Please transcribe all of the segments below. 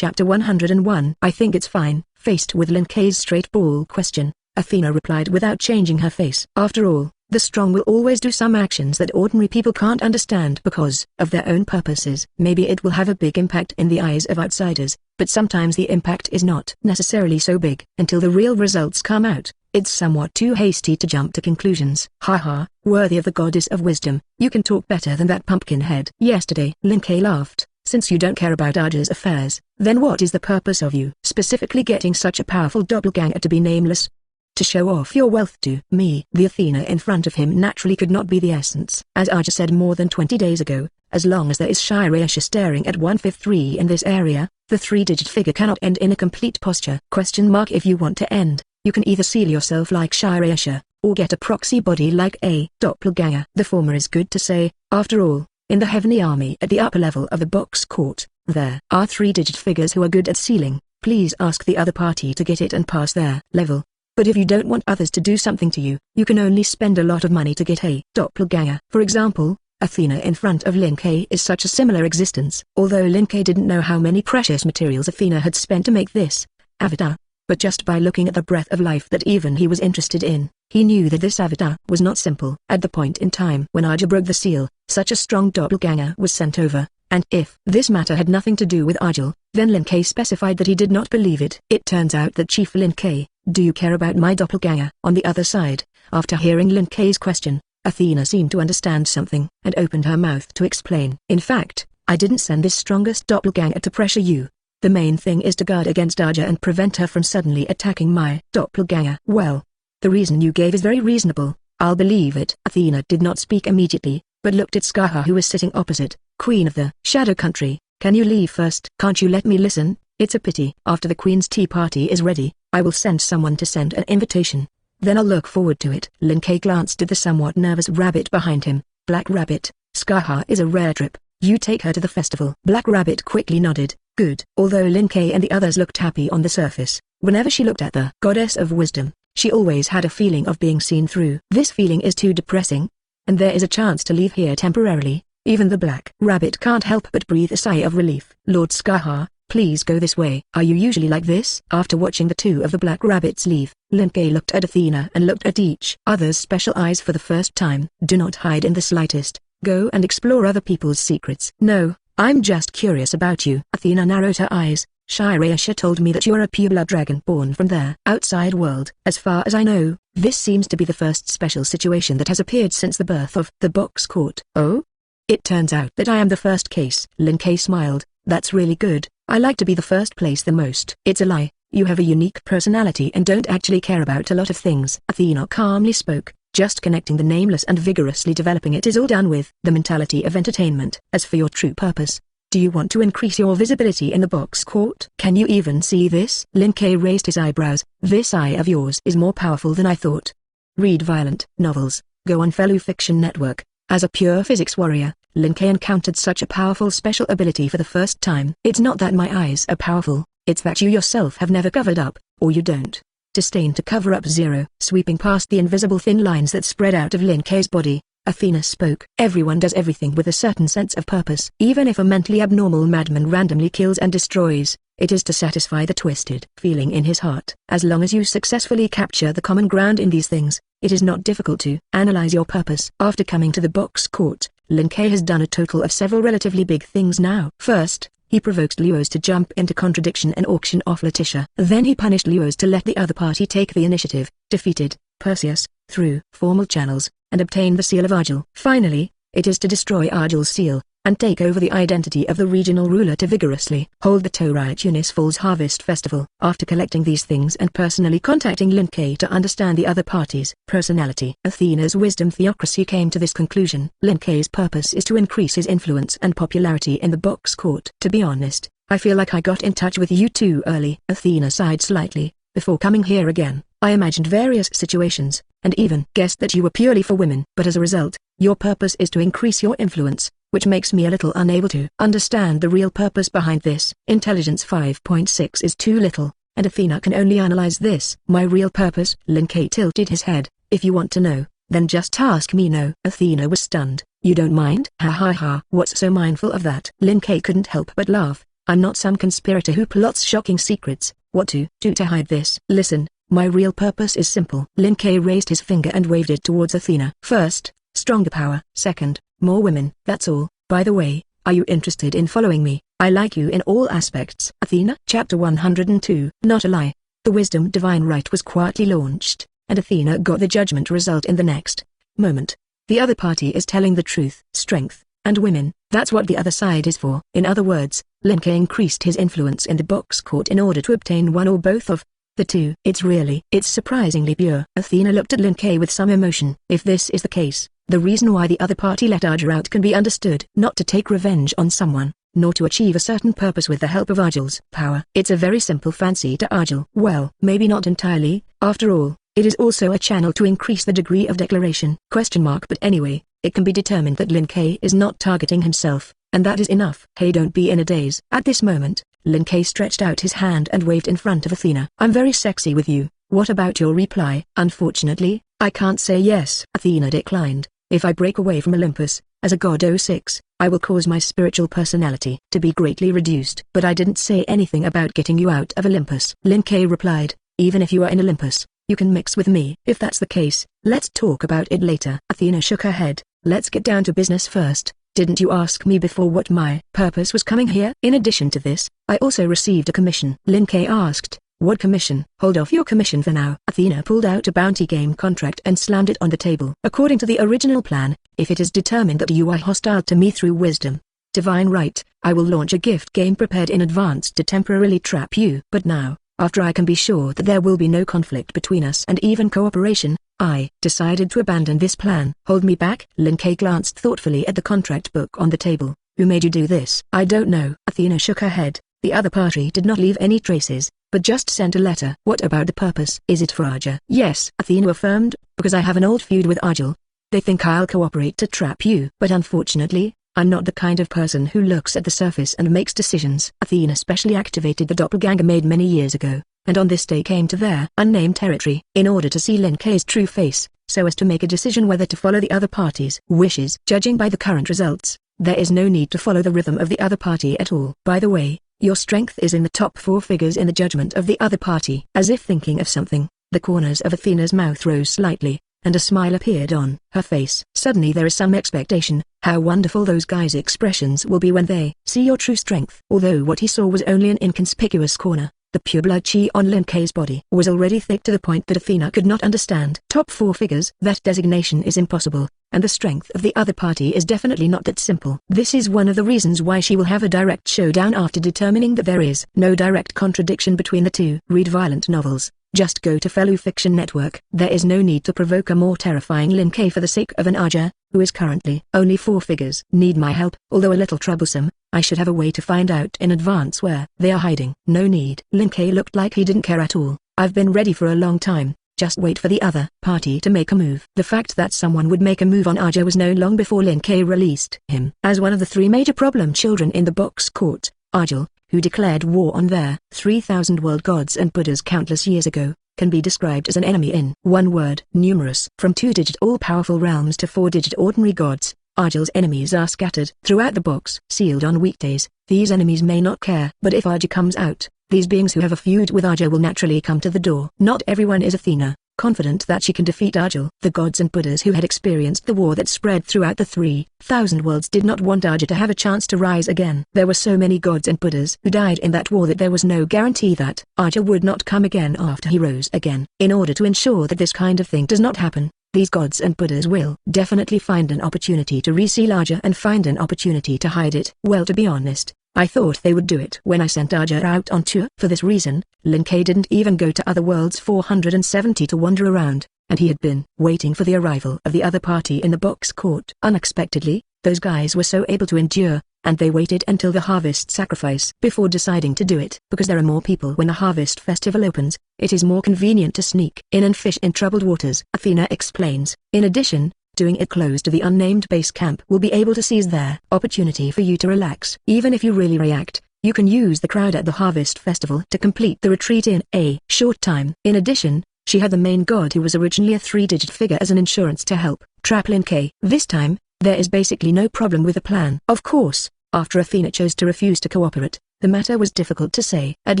Chapter 101. I think it's fine. Faced with Lin Kei's straight ball question, Athena replied without changing her face. After all, the strong will always do some actions that ordinary people can't understand because of their own purposes. Maybe it will have a big impact in the eyes of outsiders, but sometimes the impact is not necessarily so big. Until the real results come out, it's somewhat too hasty to jump to conclusions. Haha, worthy of the goddess of wisdom, you can talk better than that pumpkin head. Yesterday, Lin Kei laughed. Since you don't care about Aja's affairs, then what is the purpose of you specifically getting such a powerful doppelganger to be nameless? To show off your wealth to me. The Athena in front of him naturally could not be the essence. As Aja said more than 20 days ago, as long as there is Shirayasha staring at 153 in this area, the three-digit figure cannot end in a complete posture. If you want to end, you can either seal yourself like Shirayasha, or get a proxy body like a doppelganger. The former is good to say, after all. In the heavenly army at the upper level of the box court, there are three-digit figures who are good at sealing. Please ask the other party to get it and pass their level. But if you don't want others to do something to you, you can only spend a lot of money to get a doppelganger. For example, Athena in front of Lin Kei is such a similar existence. Although Lin Kei didn't know how many precious materials Athena had spent to make this avatar, but just by looking at the breath of life that even he was interested in, he knew that this avatar was not simple. At the point in time when Aja broke the seal, such a strong doppelganger was sent over, and if this matter had nothing to do with Ajal, then Lin Kei specified that he did not believe it. It turns out that Chief Lin Kei, do you care about my doppelganger? On the other side, after hearing Lin Kei's question, Athena seemed to understand something, and opened her mouth to explain. In fact, I didn't send this strongest doppelganger to pressure you. The main thing is to guard against Aja and prevent her from suddenly attacking my doppelganger. Well, the reason you gave is very reasonable, I'll believe it. Athena did not speak immediately, but looked at Skaha who was sitting opposite. Queen of the Shadow Country, can you leave first? Can't you let me listen? It's a pity. After the Queen's tea party is ready, I will send someone to send an invitation. Then I'll look forward to it. Lin Kei glanced at the somewhat nervous rabbit behind him. Black Rabbit, Skaha is a rare trip. You take her to the festival. Black Rabbit quickly nodded. Good. Although Lin Kei and the others looked happy on the surface, whenever she looked at the goddess of wisdom, she always had a feeling of being seen through. This feeling is too depressing, and there is a chance to leave here temporarily. Even the Black Rabbit can't help but breathe a sigh of relief. Lord Skaha, please go this way. Are you usually like this? After watching the two of the Black Rabbits leave, Lin Kei looked at Athena and looked at each other's special eyes for the first time. Do not hide in the slightest. Go and explore other people's secrets. No, I'm just curious about you. Athena narrowed her eyes. Shirayasha told me that you are a pure-blood dragon born from their outside world. As far as I know, this seems to be the first special situation that has appeared since the birth of the box court. Oh? It turns out that I am the first case. Lin Kei smiled. That's really good. I like to be the first place the most. It's a lie. You have a unique personality and don't actually care about a lot of things. Athena calmly spoke, just connecting the nameless and vigorously developing it is all done with the mentality of entertainment. As for your true purpose, do you want to increase your visibility in the box court? Can you even see this? Lin Kei raised his eyebrows. This eye of yours is more powerful than I thought. Read violent novels. Go on Fellow Fiction Network. As a pure physics warrior, Lin Kei encountered such a powerful special ability for the first time. It's not that my eyes are powerful, it's that you yourself have never covered up, or you don't disdain to cover up. Zero. Sweeping past the invisible thin lines that spread out of Lin Kei's body, Athena spoke. Everyone does everything with a certain sense of purpose. Even if a mentally abnormal madman randomly kills and destroys, it is to satisfy the twisted feeling in his heart. As long as you successfully capture the common ground in these things, it is not difficult to analyze your purpose. After coming to the box court, Lin Kei has done a total of several relatively big things now. First, he provoked Luos to jump into contradiction and auction off Letitia. Then he punished Luos to let the other party take the initiative, defeated Perseus through formal channels, and obtain the seal of Argel. Finally, it is to destroy Argel's seal, and take over the identity of the regional ruler to vigorously hold the Torai Tunis Falls Harvest Festival. After collecting these things and personally contacting Lin Kei to understand the other party's personality, Athena's wisdom theocracy came to this conclusion. Lin Kei's purpose is to increase his influence and popularity in the box court. To be honest, I feel like I got in touch with you too early. Athena sighed slightly. Before coming here again, I imagined various situations, and even guessed that you were purely for women. But as a result, your purpose is to increase your influence, which makes me a little unable to understand the real purpose behind this. Intelligence 5.6 is too little, and Athena can only analyze this. My real purpose? Lin Kei tilted his head. If you want to know, then just ask me. No. Athena was stunned. You don't mind? Ha ha ha. What's so mindful of that? Lin Kei couldn't help but laugh. I'm not some conspirator who plots shocking secrets. What to do to hide this? Listen, my real purpose is simple. Lin Kei raised his finger and waved it towards Athena. First, stronger power. Second, more women. That's all. By the way, are you interested in following me? I like you in all aspects. Athena. Chapter 102. Not a lie. The Wisdom Divine Right was quietly launched, and Athena got the judgment result in the next moment. The other party is telling the truth. Strength, and women, that's what the other side is for. In other words, Lin Kei increased his influence in the box court in order to obtain one or both of the two. It's surprisingly pure. Athena looked at Lin Kei with some emotion. If this is the case, the reason why the other party let Arja out can be understood. Not to take revenge on someone, nor to achieve a certain purpose with the help of Arjel's power. It's a very simple fancy to Arjel. Well, maybe not entirely. After all, it is also a channel to increase the degree of declaration. But anyway, it can be determined that Lin Kei is not targeting himself, and that is enough. Hey, don't be in a daze. At this moment, Lin Kei stretched out his hand and waved in front of Athena. I'm very sexy with you. What about your reply? Unfortunately, I can't say yes. Athena declined. If I break away from Olympus, as a god 06, I will cause my spiritual personality to be greatly reduced. But I didn't say anything about getting you out of Olympus. Lin Kei replied, even if you are in Olympus, you can mix with me. If that's the case, let's talk about it later. Athena shook her head. Let's get down to business first. Didn't you ask me before what my purpose was coming here? In addition to this, I also received a commission. Lin Kei asked, what commission? Hold off your commission for now. Athena pulled out a bounty game contract and slammed it on the table. According to the original plan, if it is determined that you are hostile to me through wisdom, divine right, I will launch a gift game prepared in advance to temporarily trap you. But now, after I can be sure that there will be no conflict between us and even cooperation, I decided to abandon this plan. Hold me back? Lin Kei glanced thoughtfully at the contract book on the table. Who made you do this? I don't know. Athena shook her head. The other party did not leave any traces, but just sent a letter. What about the purpose? Is it for Arja? Yes, Athena affirmed, because I have an old feud with Arjel. They think I'll cooperate to trap you. But unfortunately, I'm not the kind of person who looks at the surface and makes decisions. Athena specially activated the doppelganger made many years ago, and on this day came to their unnamed territory in order to see Lin Kei's true face, so as to make a decision whether to follow the other party's wishes. Judging by the current results, there is no need to follow the rhythm of the other party at all. By the way, your strength is in the top 4 figures in the judgment of the other party. As if thinking of something, the corners of Athena's mouth rose slightly, and a smile appeared on her face. Suddenly there is some expectation. How wonderful those guys' expressions will be when they see your true strength. Although what he saw was only an inconspicuous corner, the pure blood chi on Lin Kei's body was already thick to the point that Athena could not understand. Top 4 figures. That designation is impossible, and the strength of the other party is definitely not that simple. This is one of the reasons why she will have a direct showdown after determining that there is no direct contradiction between the two. Read violent novels. Just go to Fellow Fiction Network. There is no need to provoke a more terrifying Lin Kei for the sake of an Arja, who is currently only 4 figures. Need my help? Although a little troublesome, I should have a way to find out in advance where they are hiding. No need. Lin Kei looked like he didn't care at all. I've been ready for a long time. Just wait for the other party to make a move. The fact that someone would make a move on Arja was known long before Lin Kei released him. As one of the 3 major problem children in the box court, Arjel, who declared war on their 3,000 world gods and Buddhas countless years ago, can be described as an enemy in one word: numerous. From 2-digit all-powerful realms to 4-digit ordinary gods, Arjel's enemies are scattered throughout the box. Sealed on weekdays, these enemies may not care. But if Arja comes out, these beings who have a feud with Arja will naturally come to the door. Not everyone is Athena, confident that she can defeat Arjel. The gods and Buddhas who had experienced the war that spread throughout the 3,000 worlds did not want Arja to have a chance to rise again. There were so many gods and Buddhas who died in that war that there was no guarantee that Arja would not come again after he rose again. In order to ensure that this kind of thing does not happen, these gods and Buddhas will definitely find an opportunity to reseal Arja and find an opportunity to hide it. Well, to be honest, I thought they would do it when I sent Arja out on tour. For this reason, Lin Kei didn't even go to other worlds 470 to wander around, and he had been waiting for the arrival of the other party in the box court. Unexpectedly, those guys were so able to endure, and they waited until the harvest sacrifice before deciding to do it. Because there are more people when the harvest festival opens, it is more convenient to sneak in and fish in troubled waters. Athena explains. In addition, doing it close to the unnamed base camp will be able to seize their opportunity for you to relax. Even if you really react, you can use the crowd at the harvest festival to complete the retreat in a short time. In addition, she had the main god who was originally a 3-digit figure as an insurance to help trap Lin Kei. This time, there is basically no problem with the plan. Of course, after Athena chose to refuse to cooperate, The matter was difficult to say. At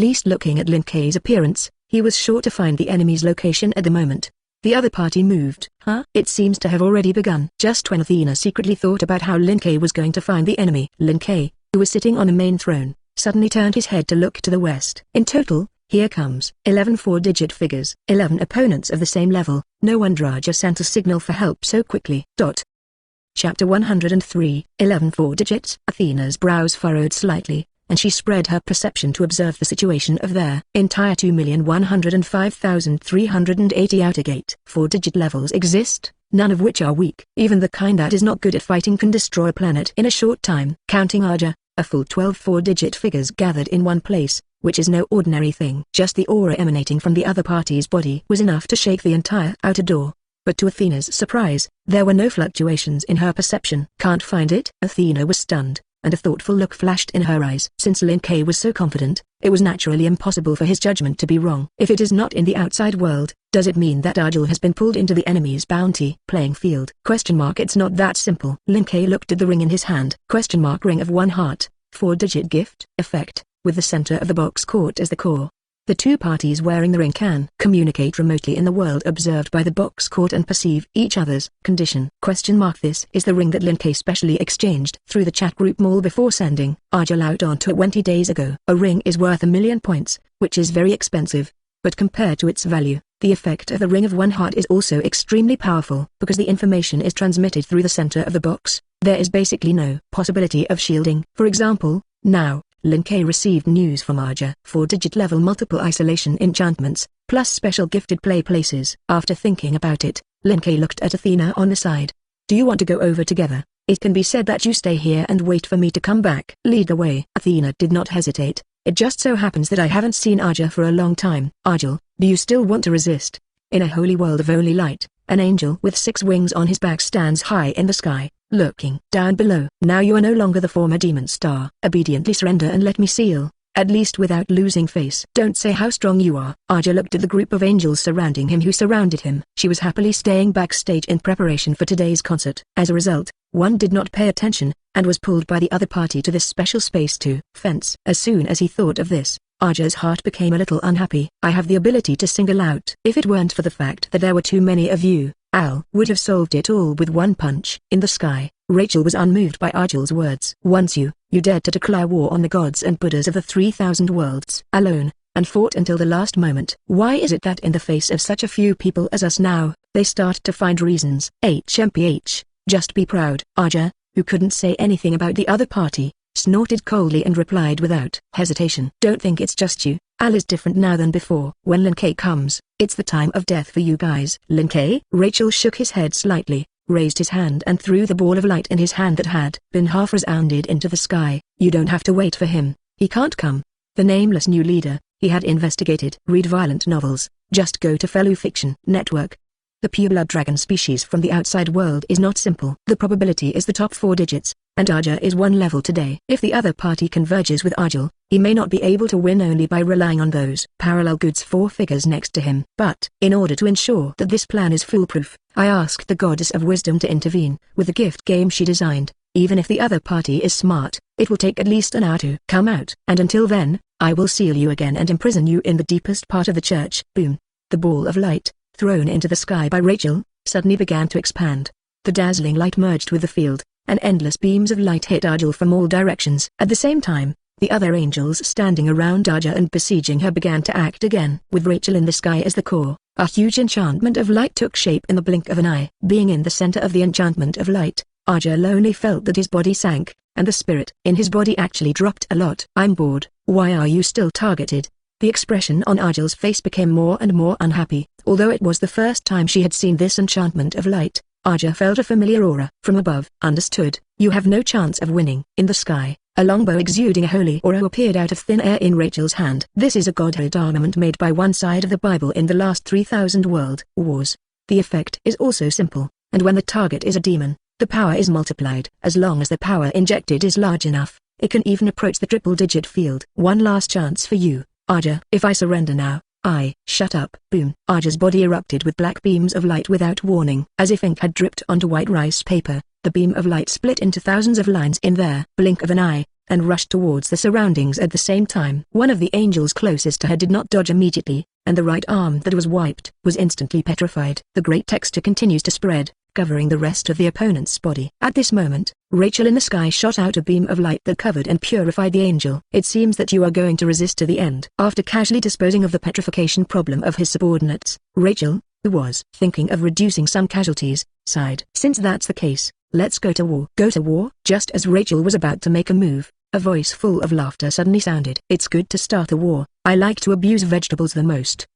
least looking at Lin Kei's appearance, he was sure to find the enemy's location at the moment. The other party moved. It seems to have already begun. Just when Athena secretly thought about how Lin Kei was going to find the enemy, Lin Kei, who was sitting on a main throne, suddenly turned his head to look to the west. In total, here comes 11 four-digit figures. 11 opponents of the same level. No wonder Raja sent a signal for help so quickly. Chapter 103, 11 four digits. Athena's brows furrowed slightly, and she spread her perception to observe the situation of their entire 2,105,380 outer gate. Four-digit levels exist, none of which are weak. Even the kind that is not good at fighting can destroy a planet in a short time. Counting Arja, a full 12 four-digit figures gathered in one place, which is no ordinary thing. Just the aura emanating from the other party's body was enough to shake the entire outer door. But to Athena's surprise, there were no fluctuations in her perception. Can't find it? Athena was stunned, and a thoughtful look flashed in her eyes. Since Lin Kei was so confident, it was naturally impossible for his judgment to be wrong. If it is not in the outside world, does it mean that Arjul has been pulled into the enemy's bounty playing field? It's not that simple. Lin Kei looked at the ring in his hand. Ring of one heart, four-digit gift. Effect, with the center of the box court as the core. The two parties wearing the ring can communicate remotely in the world observed by the box court and perceive each other's condition. This is the ring that Lin Kei specially exchanged through the chat group mall before sending Arjul out onto it 20 days ago. A ring is worth 1,000,000 points, which is very expensive. But compared to its value, the effect of the ring of one heart is also extremely powerful. Because the information is transmitted through the center of the box, there is basically no possibility of shielding. For example, now, Lin Kei received news from Arja. Four-digit level multiple isolation enchantments, plus special gifted play places. After thinking about it, Lin Kei looked at Athena on the side. Do you want to go over together? It can be said that you stay here and wait for me to come back. Lead the way. Athena did not hesitate. It just so happens that I haven't seen Arja for a long time. Arjul, do you still want to resist? In a holy world of only light, an angel with 6 wings on his back stands high in the sky, looking down below. Now you are no longer the former demon star. Obediently surrender and let me seal, at least without losing face. Don't say how strong you are. Arja looked at the group of angels surrounding him who surrounded him. She was happily staying backstage in preparation for today's concert. As a result, one did not pay attention, and was pulled by the other party to this special space to fence. As soon as he thought of this, Arja's heart became a little unhappy. I have the ability to single out. If it weren't for the fact that there were too many of you, Al would have solved it all with one punch. In the sky, Rachel was unmoved by Arjul's words. Once you dared to declare war on the gods and Buddhas of the 3,000 worlds alone, and fought until the last moment. Why is it that in the face of such a few people as us now, they start to find reasons? HMPH, just be proud. Arja, who couldn't say anything about the other party, snorted coldly and replied without hesitation. Don't think it's just you. Al is different now than before. When Lin Kei comes, it's the time of death for you guys. Lin Kei? Rachel shook his head slightly, raised his hand and threw the ball of light in his hand that had been half resounded into the sky. You don't have to wait for him. He can't come. The nameless new leader, he had investigated. Read violent novels. Just go to Fellow Fiction Network. The pureblood dragon species from the outside world is not simple. The probability is the top 4 digits, and Arja is 1 level today. If the other party converges with Arjul, he may not be able to win only by relying on those parallel goods 4 figures next to him. But, in order to ensure that this plan is foolproof, I asked the goddess of wisdom to intervene with the gift game she designed. Even if the other party is smart, it will take at least an hour to come out. And until then, I will seal you again and imprison you in the deepest part of the church. Boom. The ball of light, thrown into the sky by Rachel, suddenly began to expand. The dazzling light merged with the field, and endless beams of light hit Arjul from all directions. At the same time, the other angels standing around Arja and besieging her began to act again. With Rachel in the sky as the core, a huge enchantment of light took shape in the blink of an eye. Being in the center of the enchantment of light, Arja only felt that his body sank, and the spirit in his body actually dropped a lot. I'm bored. Why are you still targeted? The expression on Arjul's face became more and more unhappy. Although it was the first time she had seen this enchantment of light, Arja felt a familiar aura from above. Understood. You have no chance of winning. In the sky, a longbow exuding a holy aura appeared out of thin air in Rachel's hand. This is a godhood armament made by one side of the Bible in the last 3,000 world wars. The effect is also simple, and when the target is a demon, the power is multiplied. As long as the power injected is large enough, it can even approach the triple-digit field. One last chance for you, Arja. If I surrender now, shut up. Boom. Arja's body erupted with black beams of light without warning. As if ink had dripped onto white rice paper, the beam of light split into thousands of lines in there. Blink of an eye, and rushed towards the surroundings at the same time. One of the angels closest to her did not dodge immediately, and the right arm that was wiped was instantly petrified. The great texture continues to spread, covering the rest of the opponent's body. At this moment, Rachel in the sky shot out a beam of light that covered and purified the angel. It seems that you are going to resist to the end. After casually disposing of the petrification problem of his subordinates, Rachel, who was thinking of reducing some casualties, sighed. Since that's the case, let's go to war. Go to war? Just as Rachel was about to make a move, a voice full of laughter suddenly sounded. It's good to start a war. I like to abuse vegetables the most.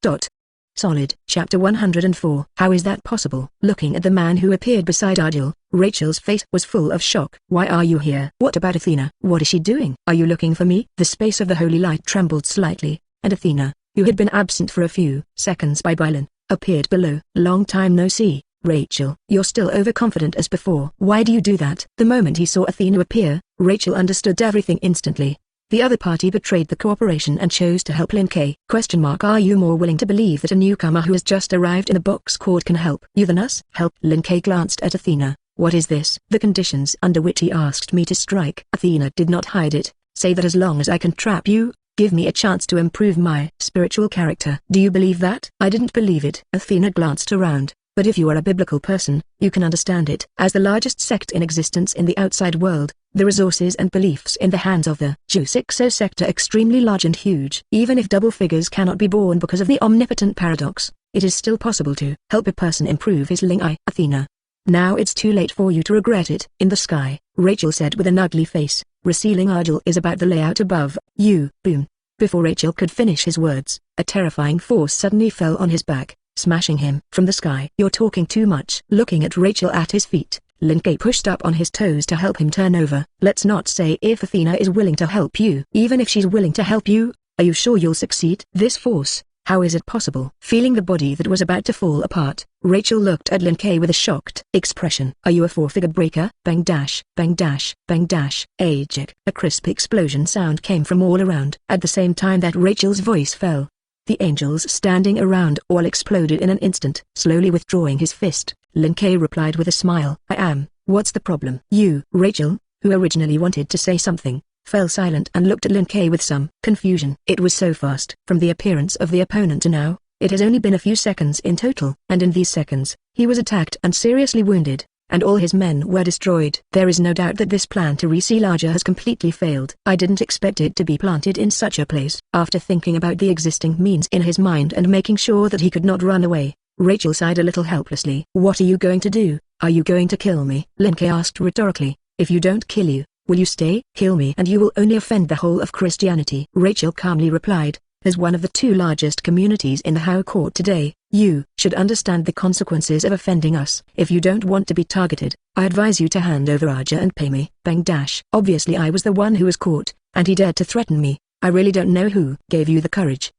Solid. Chapter 104. How is that possible? Looking at the man who appeared beside Ardil, Rachel's face was full of shock. Why are you here? What about Athena? What is she doing? Are you looking for me? The space of the holy light trembled slightly, and Athena, who had been absent for a few seconds by Bylan, appeared below. Long time no see, Rachel. You're still overconfident as before. Why do you do that? The moment he saw Athena appear, Rachel understood everything instantly. The other party betrayed the cooperation and chose to help Lin K. Are you more willing to believe that a newcomer who has just arrived in the box court can help you than us? Help? Lin K glanced at Athena. What is this? The conditions under which he asked me to strike. Athena did not hide it. Say that as long as I can trap you, give me a chance to improve my spiritual character. Do you believe that? I didn't believe it. Athena glanced around. But if you are a biblical person, you can understand it. As the largest sect in existence in the outside world, the resources and beliefs in the hands of the Ju-60 sect are extremely large and huge. Even if double figures cannot be born because of the omnipotent paradox, it is still possible to help a person improve his Ling I. Athena. Now it's too late for you to regret it. In the sky, Rachel said with an ugly face, Resealing Argel is about the layout above you. Boom. Before Rachel could finish his words, a terrifying force suddenly fell on his back, smashing him from the sky. You're talking too much. Looking at Rachel at his feet, Lin K pushed up on his toes to help him turn over. Let's not say if Athena is willing to help you. Even if she's willing to help you, are you sure you'll succeed? This force, how is it possible? Feeling the body that was about to fall apart, Rachel looked at Lin K with a shocked expression. Are you a four-figure breaker? Bang dash, bang dash, bang dash. Ajik. A crisp explosion sound came from all around. At the same time that Rachel's voice fell, the angels standing around all exploded in an instant. Slowly withdrawing his fist, Lin K replied with a smile. I am. What's the problem? You. Rachel, who originally wanted to say something, fell silent and looked at Lin K with some confusion. It was so fast. From the appearance of the opponent to now, it has only been a few seconds in total. And in these seconds, he was attacked and seriously wounded, and all his men were destroyed. There is no doubt that this plan to reseal Aja has completely failed. I didn't expect it to be planted in such a place. After thinking about the existing means in his mind and making sure that he could not run away, Rachel sighed a little helplessly. What are you going to do? Are you going to kill me? Lin K asked rhetorically. If you don't kill you, will you stay? Kill me and you will only offend the whole of Christianity. Rachel calmly replied. As one of the two largest communities in the Hao Court today, you should understand the consequences of offending us. If you don't want to be targeted, I advise you to hand over Aja and pay me. Bang dash. Obviously I was the one who was caught, and he dared to threaten me. I really don't know who gave you the courage.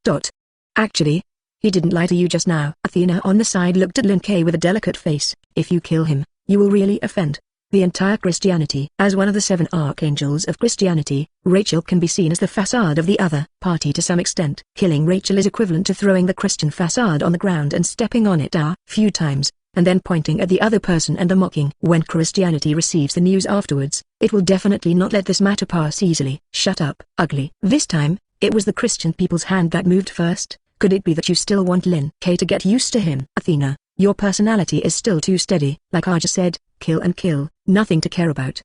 Actually, he didn't lie to you just now. Athena on the side looked at Lin K with a delicate face. If you kill him, you will really offend the entire Christianity. As one of the 7 archangels of Christianity, Rachel can be seen as the facade of the other party to some extent. Killing Rachel is equivalent to throwing the Christian facade on the ground and stepping on it a few times, and then pointing at the other person and mocking. When Christianity receives the news afterwards, it will definitely not let this matter pass easily. Shut up, ugly. This time, it was the Christian people's hand that moved first. Could it be that you still want Lin K to get used to him? Athena, your personality is still too steady. Like Aja said, kill and kill, nothing to care about.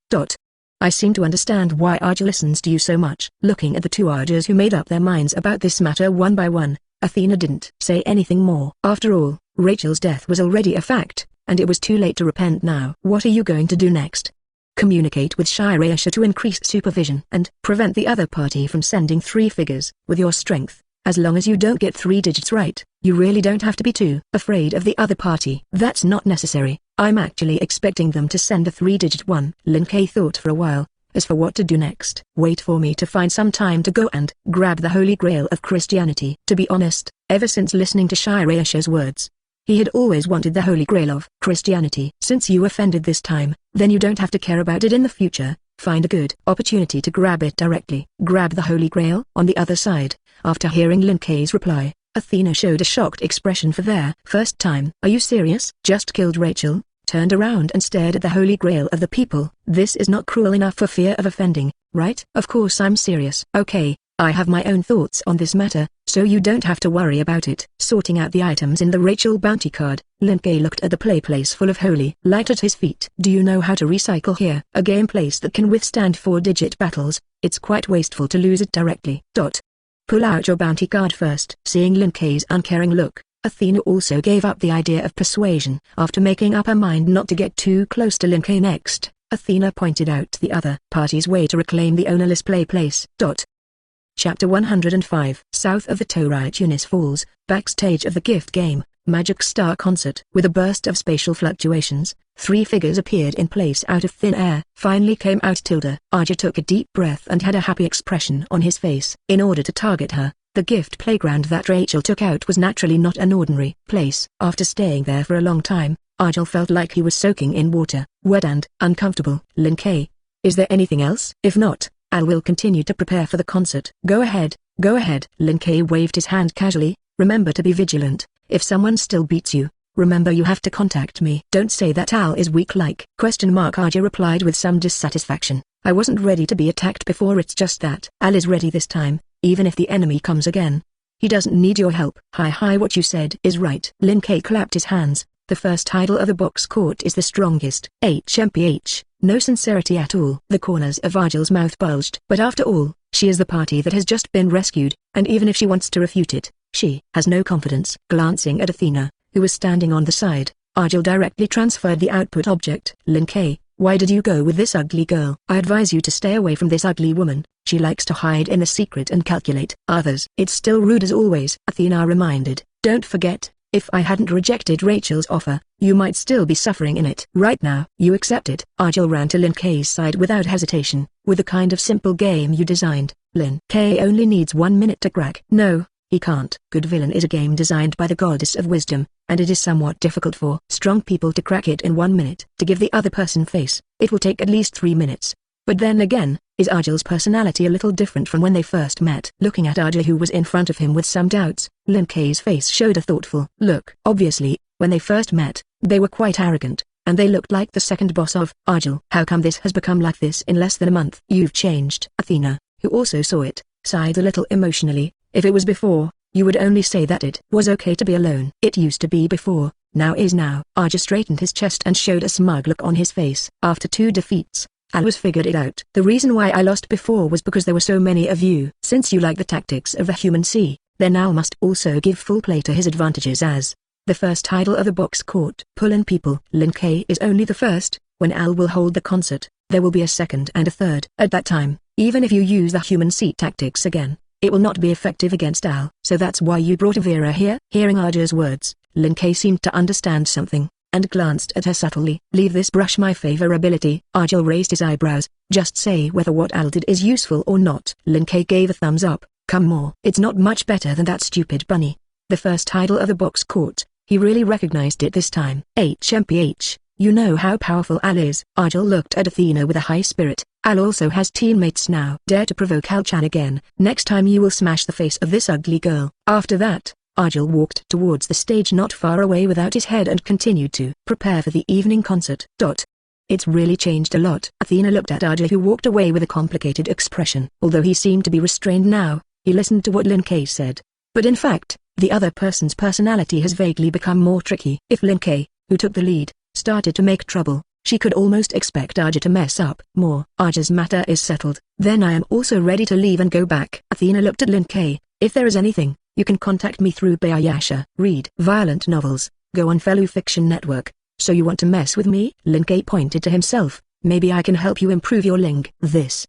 I seem to understand why Aja listens to you so much. Looking at the two Ajas who made up their minds about this matter one by one, Athena didn't say anything more. After all, Rachel's death was already a fact, and it was too late to repent now. What are you going to do next? Communicate with Shirayasha to increase supervision and prevent the other party from sending 3 figures. With your strength, as long as you don't get 3 digits right, you really don't have to be too afraid of the other party. That's not necessary. I'm actually expecting them to send a 3-digit one. Lin K thought for a while. As for what to do next, wait for me to find some time to go and grab the Holy Grail of Christianity. To be honest, ever since listening to Shirayasha's words, he had always wanted the Holy Grail of Christianity. Since you offended this time, then you don't have to care about it in the future. Find a good opportunity to grab it directly. Grab the Holy Grail. On the other side, after hearing Lin K's reply, Athena showed a shocked expression for their first time. Are you serious? Just killed Rachel, turned around and stared at the Holy Grail of the people. This is not cruel enough for fear of offending right? Of course I'm serious. Okay, I have my own thoughts on this matter, so you don't have to worry about it. Sorting out the items in the Rachel bounty card, Lin-Kei looked at the play place full of holy light at his feet. Do you know how to recycle here? A game place that can withstand 4-digit battles, it's quite wasteful to lose it directly. Pull out your bounty card first. Seeing Lin-Kei's uncaring look, Athena also gave up the idea of persuasion. After making up her mind not to get too close to Lin-Kei next, Athena pointed out the other party's way to reclaim the ownerless play place. Chapter 105. South of the Torite Eunice Falls, backstage of the gift game, Magic Star Concert. With a burst of spatial fluctuations, 3 figures appeared in place out of thin air. Finally came out Arja took a deep breath and had a happy expression on his face. In order to target her, the gift playground that Rachel took out was naturally not an ordinary place. After staying there for a long time, Arjel felt like he was soaking in water, wet and uncomfortable. Lin-Kei, is there anything else? If not, I will continue to prepare for the concert. Go ahead, go ahead. Lin-Kei waved his hand casually. Remember to be vigilant. If someone still beats you, remember you have to contact me. Don't say that Al is weak like. Arja replied with some dissatisfaction. I wasn't ready to be attacked before, it's just that Al is ready this time, even if the enemy comes again. He doesn't need your help. Hi, what you said is right. Lin-Kei clapped his hands. The first title of the box court is the strongest. HMPH. No sincerity at all. The corners of Arjel's mouth bulged. But after all, she is the party that has just been rescued, and even if she wants to refute it, she has no confidence. Glancing at Athena, who was standing on the side, Arjel directly transferred the output object. Lin-Kei, why did you go with this ugly girl? I advise you to stay away from this ugly woman. She likes to hide in the secret and calculate others. It's still rude as always. Athena reminded. Don't forget, if I hadn't rejected Rachel's offer, you might still be suffering in it. Right now, you accept it. Arjel ran to Lin-Kei's side without hesitation. With the kind of simple game you designed, Lin-Kei only needs 1 minute to crack. No, he can't. Good Villain is a game designed by the goddess of wisdom, and it is somewhat difficult for strong people to crack it in 1 minute. To give the other person face, it will take at least 3 minutes. But then again, is Arjel's personality a little different from when they first met? Looking at Arjel, who was in front of him with some doubts, Lin-Kei's face showed a thoughtful look. Obviously, when they first met, they were quite arrogant, and they looked like the second boss of Arjel. How come this has become like this in less than a month? You've changed. Athena, who also saw it, sighed a little emotionally. If it was before, you would only say that it was okay to be alone. It used to be before, now is now. Arja straightened his chest and showed a smug look on his face. After 2 defeats, Al was figured it out. The reason why I lost before was because there were so many of you. Since you like the tactics of the human sea, then Al must also give full play to his advantages as the first title of the box court. Pull in people. Lin-Kei is only the first. When Al will hold the concert, there will be a second and a third. At that time, even if you use the human sea tactics again, it will not be effective against Al. So that's why you brought Avira here? Hearing Arja's words, Lin-Kei seemed to understand something, and glanced at her subtly. Leave this brush my favorability. Arjel raised his eyebrows. Just say whether what Al did is useful or not. Lin-Kei gave a thumbs up. Come more. It's not much better than that stupid bunny. The first title of the box court, he really recognized it this time. HMPH, you know how powerful Al is. Arjel looked at Athena with a high spirit. Al also has teammates now. Dare to provoke Al-chan again. Next time you will smash the face of this ugly girl. After that, Arjel walked towards the stage not far away without his head and continued to prepare for the evening concert. It's really changed a lot. Athena looked at Arjel, who walked away with a complicated expression. Although he seemed to be restrained now, he listened to what Lin-Kei said. But in fact, the other person's personality has vaguely become more tricky. If Lin-Kei, who took the lead, started to make trouble, she could almost expect Arja to mess up more. Arja's matter is settled. Then I am also ready to leave and go back. Athena looked at Lin-Kei. If there is anything, you can contact me through Bayayasha. Read violent novels, go on Fellow Fiction Network. So you want to mess with me? Lin-Kei pointed to himself. Maybe I can help you improve your ling.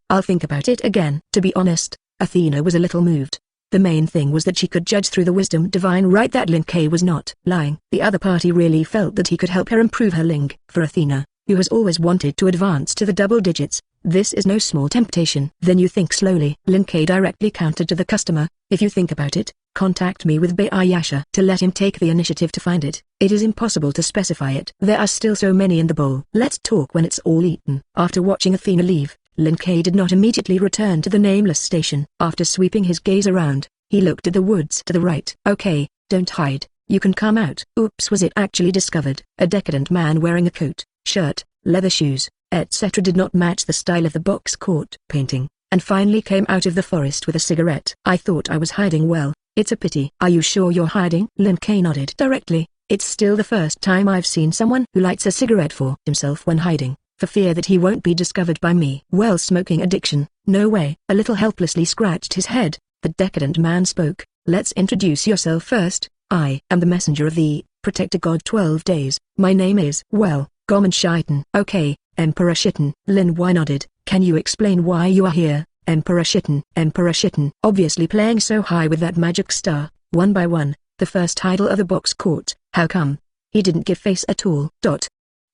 I'll think about it again. To be honest, Athena was a little moved. The main thing was that she could judge through the wisdom divine right that Lin-Kei was not lying. The other party really felt that he could help her improve her ling. For Athena, who has always wanted to advance to the double digits, this is no small temptation. Then you think slowly. Lin-Kei directly countered to the customer. If you think about it, contact me with Bayayasha to let him take the initiative to find it. It is impossible to specify it. There are still so many in the bowl. Let's talk when it's all eaten. After watching Athena leave, Lin-Kei did not immediately return to the nameless station. After sweeping his gaze around, he looked at the woods to the right. Okay, don't hide. You can come out. Oops, was it actually discovered? A decadent man wearing a coat, shirt, leather shoes, etc. did not match the style of the box court painting, and finally came out of the forest with a cigarette. I thought I was hiding well. It's a pity. Are you sure you're hiding? Lin Kei nodded directly. It's still the first time I've seen someone who lights a cigarette for himself when hiding, for fear that he won't be discovered by me. Well, smoking addiction, no way. A little helplessly scratched his head, the decadent man spoke. Let's introduce yourself first. I am the messenger of the Protector God 12 days. My name is, well, Gomen Shiten. Okay, Emperor Shitten. Lin Y nodded. Can you explain why you are here, Emperor Shitten? Emperor Shitten, obviously playing so high with that magic star, one by one, the first title of the box court. How come? He didn't give face at all.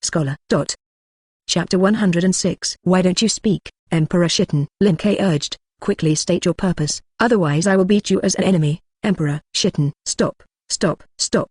Scholar. Chapter 106. Why don't you speak, Emperor Shitten? Lin Kei urged. Quickly state your purpose, otherwise I will beat you as an enemy. Emperor Shitten, stop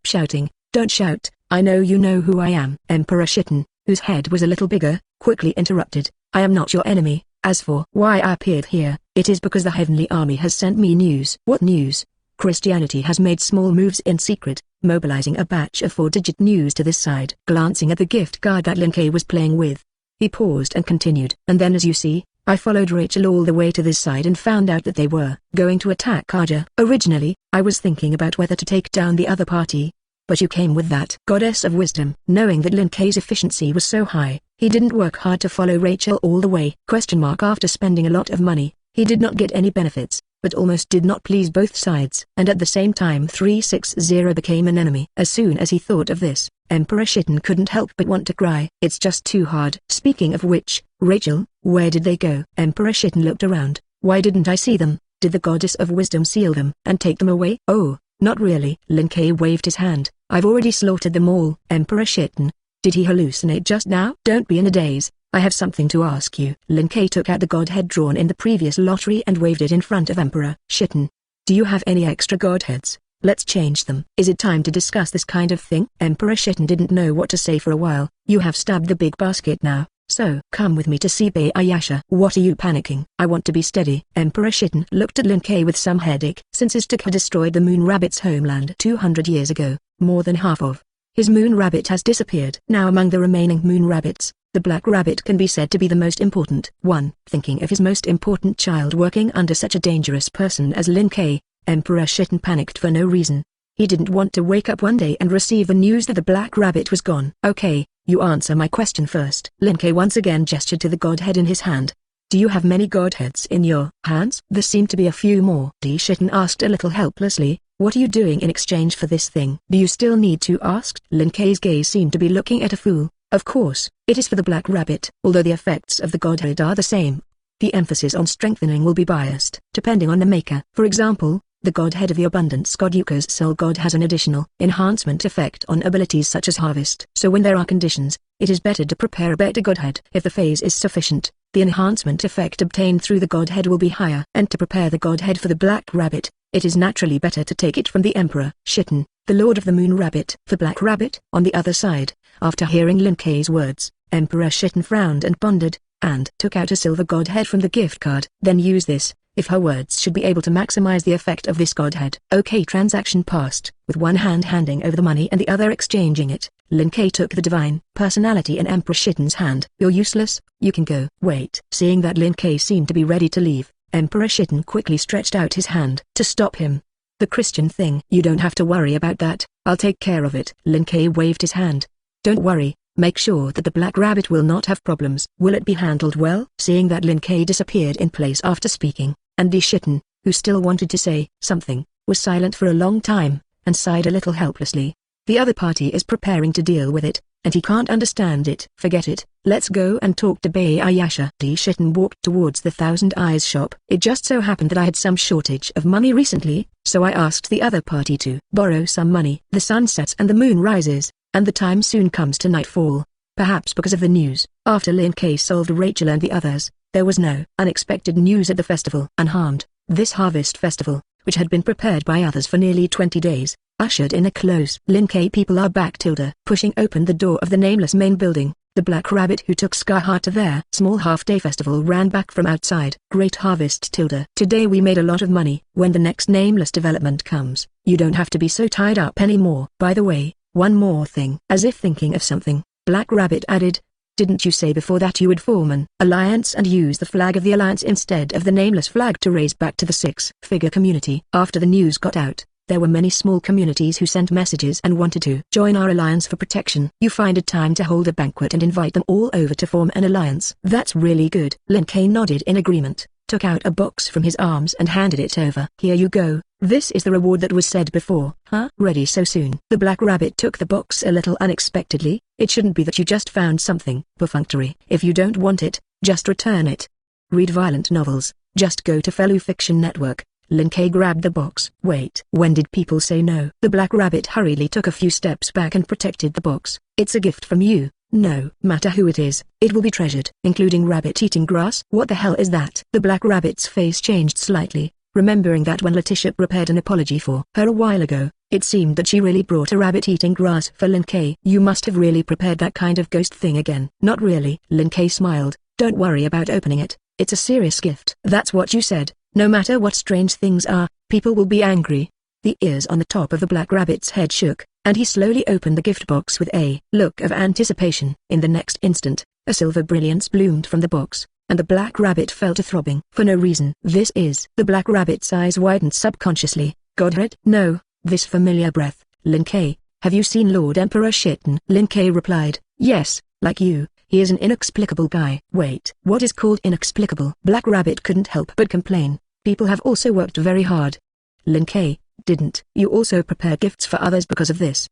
shouting. Don't shout, I know you know who I am. Emperor Shitten, whose head was a little bigger, quickly interrupted. I am not your enemy. As for why I appeared here, it is because the Heavenly Army has sent me news. What news? Christianity has made small moves in secret, mobilizing a batch of 4-digit news to this side. Glancing at the gift card that Lin Kei was playing with, he paused and continued. And then, as you see, I followed Rachel all the way to this side and found out that they were going to attack Aja. Originally, I was thinking about whether to take down the other party, but you came with that goddess of wisdom. Knowing that Lin Kei's efficiency was so high, he didn't work hard to follow Rachel all the way. After spending a lot of money, he did not get any benefits, but almost did not please both sides. And at the same time 360 became an enemy. As soon as he thought of this, Emperor Shitten couldn't help but want to cry. It's just too hard. Speaking of which, Rachel, where did they go? Emperor Shitten looked around. Why didn't I see them? Did the goddess of wisdom seal them and take them away? Oh, not really. Lin Kei waved his hand. I've already slaughtered them all. Emperor Shitten, did he hallucinate just now? Don't be in a daze. I have something to ask you. Lin Kei took out the godhead drawn in the previous lottery and waved it in front of Emperor Shitten. Do you have any extra godheads? Let's change them. Is it time to discuss this kind of thing? Emperor Shitten didn't know what to say for a while. You have stabbed the big basket now, so come with me to see Ayasha. What are you panicking? I want to be steady. Emperor Shitten looked at Lin Kei with some headache. Since his Azteca destroyed the moon rabbit's homeland 200 years ago, more than half of his moon rabbit has disappeared. Now among the remaining moon rabbits, the black rabbit can be said to be the most important one. Thinking of his most important child working under such a dangerous person as Lin Kei, Emperor Shitten panicked for no reason. He didn't want to wake up one day and receive the news that the black rabbit was gone. Okay, you answer my question first. Lin Kei once again gestured to the godhead in his hand. Do you have many godheads in your hands? There seemed to be a few more. D. Shitten asked a little helplessly. What are you doing in exchange for this thing? Do you still need to ask? Lin Kei's gaze seemed to be looking at a fool. Of course, it is for the black rabbit. Although the effects of the godhead are the same, the emphasis on strengthening will be biased, depending on the maker. For example, the godhead of the abundance god Yuka's soul god has an additional enhancement effect on abilities such as harvest. So when there are conditions, it is better to prepare a better godhead. If the phase is sufficient, the enhancement effect obtained through the godhead will be higher. And to prepare the godhead for the black rabbit, it is naturally better to take it from the Emperor Shitten, the Lord of the Moon Rabbit. The black rabbit. On the other side, after hearing Lin Kei's words, Emperor Shitten frowned and pondered, and took out a silver godhead from the gift card. Then use this, if her words should be able to maximize the effect of this godhead. Okay, transaction passed. With one hand handing over the money and the other exchanging it, Lin Kei took the divine personality in Emperor Shitten's hand. You're useless, you can go. Wait. Seeing that Lin Kei seemed to be ready to leave, Emperor Shitten quickly stretched out his hand to stop him. The Christian thing. You don't have to worry about that, I'll take care of it. Lin Kei waved his hand. Don't worry, make sure that the black rabbit will not have problems. Will it be handled well? Seeing that Lin Kei disappeared in place after speaking, and D. Shitten, who still wanted to say something, was silent for a long time, and sighed a little helplessly. The other party is preparing to deal with it, and he can't understand it. Forget it, let's go and talk to Ayasha. D. Shitten walked towards the Thousand Eyes shop. It just so happened that I had some shortage of money recently, so I asked the other party to borrow some money. The sun sets and the moon rises, and the time soon comes to nightfall. Perhaps because of the news, after Lin Kei solved Rachel and the others, there was no unexpected news at the festival. Unharmed, this harvest festival, which had been prepared by others for nearly 20 days, ushered in a close. Lin Kei people are back. Pushing open the door of the nameless main building, the black rabbit who took Scarheart to their small half-day festival ran back from outside. Great harvest. Today we made a lot of money. When the next nameless development comes, you don't have to be so tied up anymore. By the way, one more thing. As if thinking of something, Black Rabbit added, Didn't you say before that you would form an alliance and use the flag of the alliance instead of the nameless flag to raise back to the six-figure community? After the news got out, there were many small communities who sent messages and wanted to join our alliance for protection. You find it time to hold a banquet and invite them all over to form an alliance. That's really good. Lin Kei nodded in agreement, took out a box from his arms and handed it over. Here you go. This is the reward that was said before. Huh? Ready so soon? The Black Rabbit took the box a little unexpectedly. It shouldn't be that you just found something perfunctory. If you don't want it, just return it. Read violent novels. Just go to Fellow Fiction Network. Lin Kei grabbed the box. Wait. When did people say no? The Black Rabbit hurriedly took a few steps back and protected the box. It's a gift from you. No matter who it is, it will be treasured, including rabbit eating grass. What the hell is that? The Black Rabbit's face changed slightly, remembering that when Letitia prepared an apology for her a while ago, it seemed that she really brought a rabbit eating grass for Lin Kei. You must have really prepared that kind of ghost thing again. Not really. Lin Kei smiled. Don't worry about opening it. It's a serious gift. That's what you said. No matter what strange things are, people will be angry. The ears on the top of the Black Rabbit's head shook, and he slowly opened the gift box with a look of anticipation. In the next instant, a silver brilliance bloomed from the box, and the Black Rabbit fell to throbbing for no reason. This is... The Black Rabbit's eyes widened subconsciously. Godhead? No, this familiar breath. Lin Kei, have you seen Lord Emperor Shitten? Lin Kei replied, yes, like you. He is an inexplicable guy. Wait, what is called inexplicable? Black Rabbit couldn't help but complain. People have also worked very hard. Lin Kei, didn't you also prepare gifts for others because of this?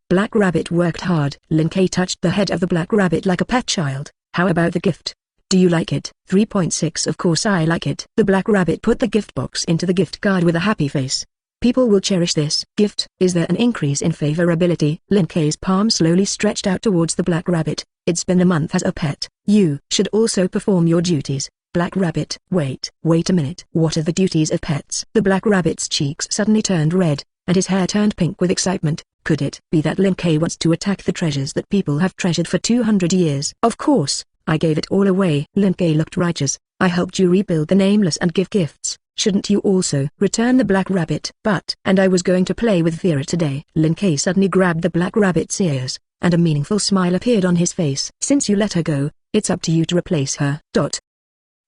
Black Rabbit worked hard. Lin Kei touched the head of the Black Rabbit like a pet child. How about the gift? Do you like it? 3.6 Of course I like it. The Black Rabbit put the gift box into the gift card with a happy face. People will cherish this gift. Is there an increase in favorability? Lin Kei's palm slowly stretched out towards the Black Rabbit. It's been a month as a pet. You should also perform your duties. Black Rabbit. Wait a minute. What are the duties of pets? The Black Rabbit's cheeks suddenly turned red, and his hair turned pink with excitement. Could it be that Lin Kei wants to attack the treasures that people have treasured for 200 years? Of course, I gave it all away. Lin Kei looked righteous. I helped you rebuild the Nameless and give gifts. Shouldn't you also return the Black Rabbit? And I was going to play with Vera today. Lin Kei suddenly grabbed the Black Rabbit's ears, and a meaningful smile appeared on his face. Since you let her go, it's up to you to replace her.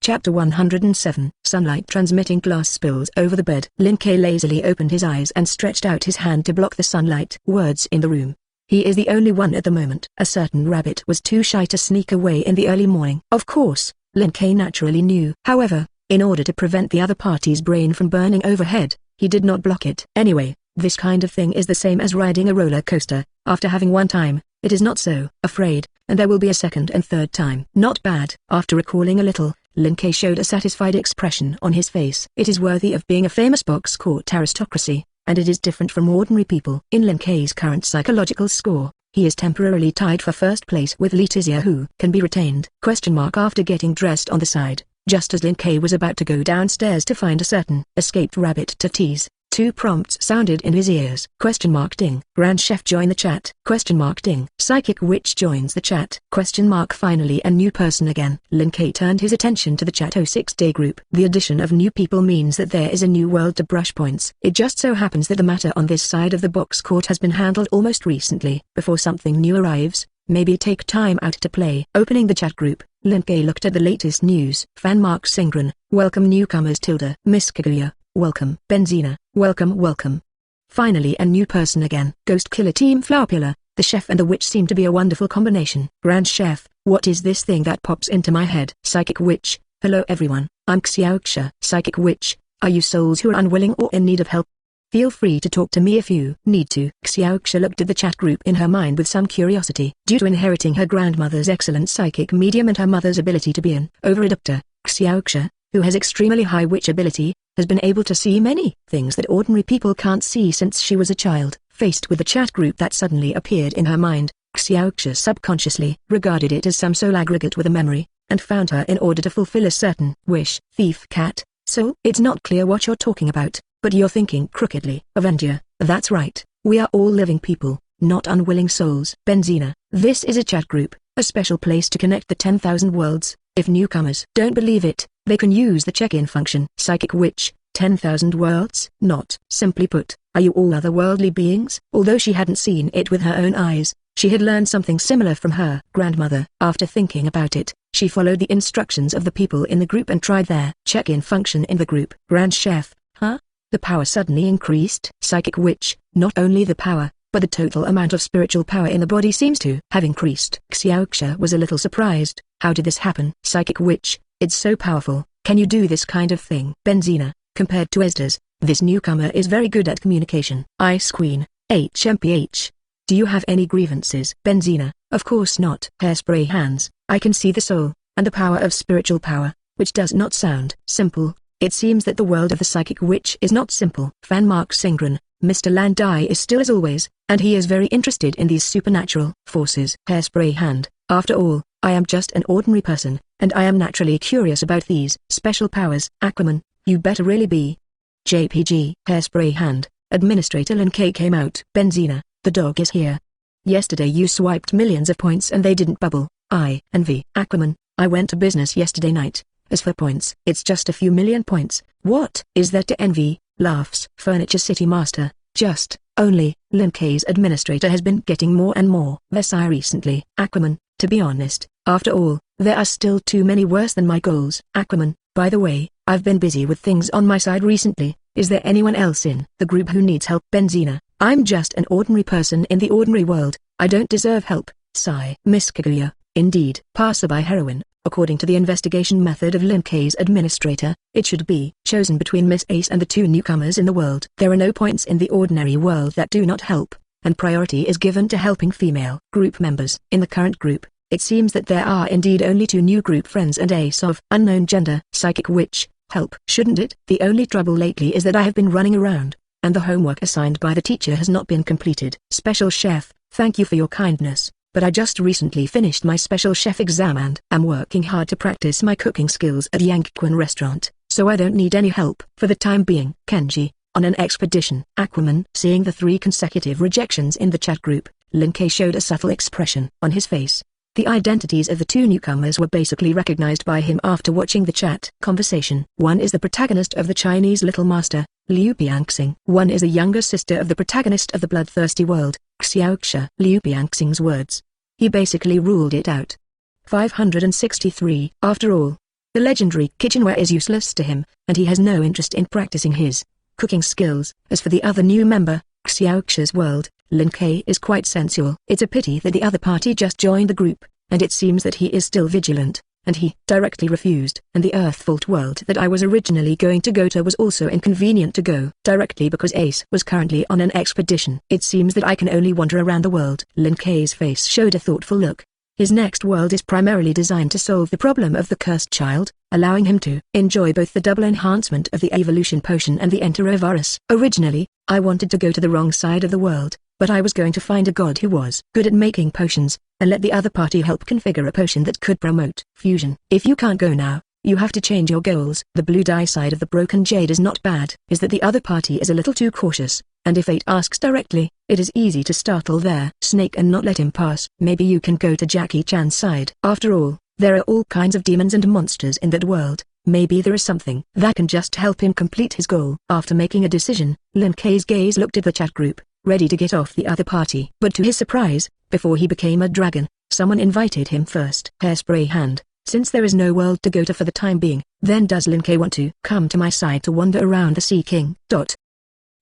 Chapter 107. Sunlight transmitting glass spills over the bed. Lin Kei lazily opened his eyes and stretched out his hand to block the sunlight. Words in the room. He is the only one at the moment. A certain rabbit was too shy to sneak away in the early morning. Of course, Lin Kei naturally knew. However, in order to prevent the other party's brain from burning overhead, he did not block it. Anyway, this kind of thing is the same as riding a roller coaster. After having one time, it is not so afraid, and there will be a second and third time. Not bad. After recalling a little, Lin Kei showed a satisfied expression on his face. It is worthy of being a famous box court aristocracy, and it is different from ordinary people. In Lin Kei's current psychological score, he is temporarily tied for first place with Letizia, who can be retained. After getting dressed on the side, just as Lin Kei was about to go downstairs to find a certain escaped rabbit to tease, two prompts sounded in his ears. Ding. Grand Chef join the chat. Ding. Psychic Witch joins the chat. Finally a new person again. Lin Kei turned his attention to the chat 06-day group. The addition of new people means that there is a new world to brush points. It just so happens that the matter on this side of the box court has been handled almost recently. Before something new arrives, maybe take time out to play. Opening the chat group, Lin Kei looked at the latest news. Singren, welcome newcomers. Miss Kaguya, welcome. Benzina, welcome. Finally a new person again. Ghost Killer Team Flowerpillar, the chef and the witch seem to be a wonderful combination. Grand Chef, what is this thing that pops into my head? Psychic Witch, hello everyone, I'm Xiaoxia. Psychic Witch, are you souls who are unwilling or in need of help? Feel free to talk to me if you need to. Xiaoxia looked at the chat group in her mind with some curiosity. Due to inheriting her grandmother's excellent psychic medium and her mother's ability to be an over-adapter, Xiaoxia, who has extremely high witch ability, has been able to see many things that ordinary people can't see since she was a child. Faced with the chat group that suddenly appeared in her mind, Xiaoxia subconsciously regarded it as some soul aggregate with a memory, and found her in order to fulfill a certain wish. Thief cat, so it's not clear what you're talking about, but you're thinking crookedly. Avenger, that's right, we are all living people, not unwilling souls. Benzina, this is a chat group, a special place to connect the 10,000 worlds. If newcomers don't believe it, they can use the check-in function. Psychic Witch, 10,000 worlds? Not. Simply put, are you all otherworldly beings? Although she hadn't seen it with her own eyes, She had learned something similar from her grandmother. After thinking about it, she followed the instructions of the people in the group and tried their check-in function in the group. Grand Chef, huh? The power suddenly increased. Psychic Witch, not only the power, but the total amount of spiritual power in the body seems to have increased. Xiaoxia was a little surprised. How did this happen? Psychic Witch, it's so powerful. Can you do this kind of thing? Benzina, compared to Estes, this newcomer is very good at communication. Ice Queen, HMPH. Do you have any grievances? Benzina, of course not. Hairspray Hands, I can see the soul, and the power of spiritual power, which does not sound simple. It seems that the world of the Psychic Witch is not simple. Fan Mark Singren, Mr. Landai is still as always, and he is very interested in these supernatural forces. Hairspray Hand, after all, I am just an ordinary person, and I am naturally curious about these special powers. Aquaman, you better really be. JPG. Hairspray Hand, Administrator Lin K came out. Benzina, the dog is here. Yesterday you swiped millions of points and they didn't bubble. I envy. Aquaman, I went to business yesterday night. As for points, it's just a few million points. What is there to envy? Laughs. Furniture City Master, just, only, Lin K's administrator has been getting more and more Versailles recently. Aquaman, to be honest, after all, there are still too many worse than my goals. Aquaman, by the way, I've been busy with things on my side recently. Is there anyone else in the group who needs help? Benzina, I'm just an ordinary person in the ordinary world. I don't deserve help. Sigh. Miss Kaguya, indeed. Passerby Heroine, according to the investigation method of Lin K's administrator, it should be chosen between Miss Ace and the two newcomers in the world. There are no points in the ordinary world that do not help, and priority is given to helping female group members. In the current group, it seems that there are indeed only two new group friends and Ace of unknown gender. Psychic Witch, help. Shouldn't it? The only trouble lately is that I have been running around, and the homework assigned by the teacher has not been completed. Special Chef, thank you for your kindness, but I just recently finished my Special Chef exam and am working hard to practice my cooking skills at Yankquan restaurant, so I don't need any help for the time being. Kenji, on an expedition. Aquaman. Seeing the 3 consecutive rejections in the chat group, Lin K showed a subtle expression on his face. The identities of the two newcomers were basically recognized by him after watching the chat conversation. One is the protagonist of the Chinese Little Master, Liu Piangxing. One is the younger sister of the protagonist of the Bloodthirsty World, Xiaoxia. Liu Piangxing's words. He basically ruled it out. 563. After all, the legendary kitchenware is useless to him, and he has no interest in practicing his cooking skills. As for the other new member, Xiaoxia's world, Lin K is quite sensual. It's a pity that the other party just joined the group, and it seems that he is still vigilant, and he directly refused. And the Earthfault world that I was originally going to go to was also inconvenient to go directly because Ace was currently on an expedition. It seems that I can only wander around the world. Lin K's face showed a thoughtful look. His next world is primarily designed to solve the problem of the cursed child, allowing him to enjoy both the double enhancement of the evolution potion and the enterovirus. Originally, I wanted to go to the wrong side of the world, but I was going to find a god who was good at making potions, and let the other party help configure a potion that could promote fusion. If you can't go now, you have to change your goals. The blue dye side of the broken jade is not bad. Is that the other party is a little too cautious, and if fate asks directly, it is easy to startle their snake and not let him pass. Maybe you can go to Jackie Chan's side. After all, there are all kinds of demons and monsters in that world. Maybe there is something that can just help him complete his goal. After making a decision, Lin K's gaze looked at the chat group, ready to get off the other party. But to his surprise, before he became a dragon, someone invited him first. Hairspray Hand, since there is no world to go to for the time being, then does Lin K want to come to my side to wander around the Sea King?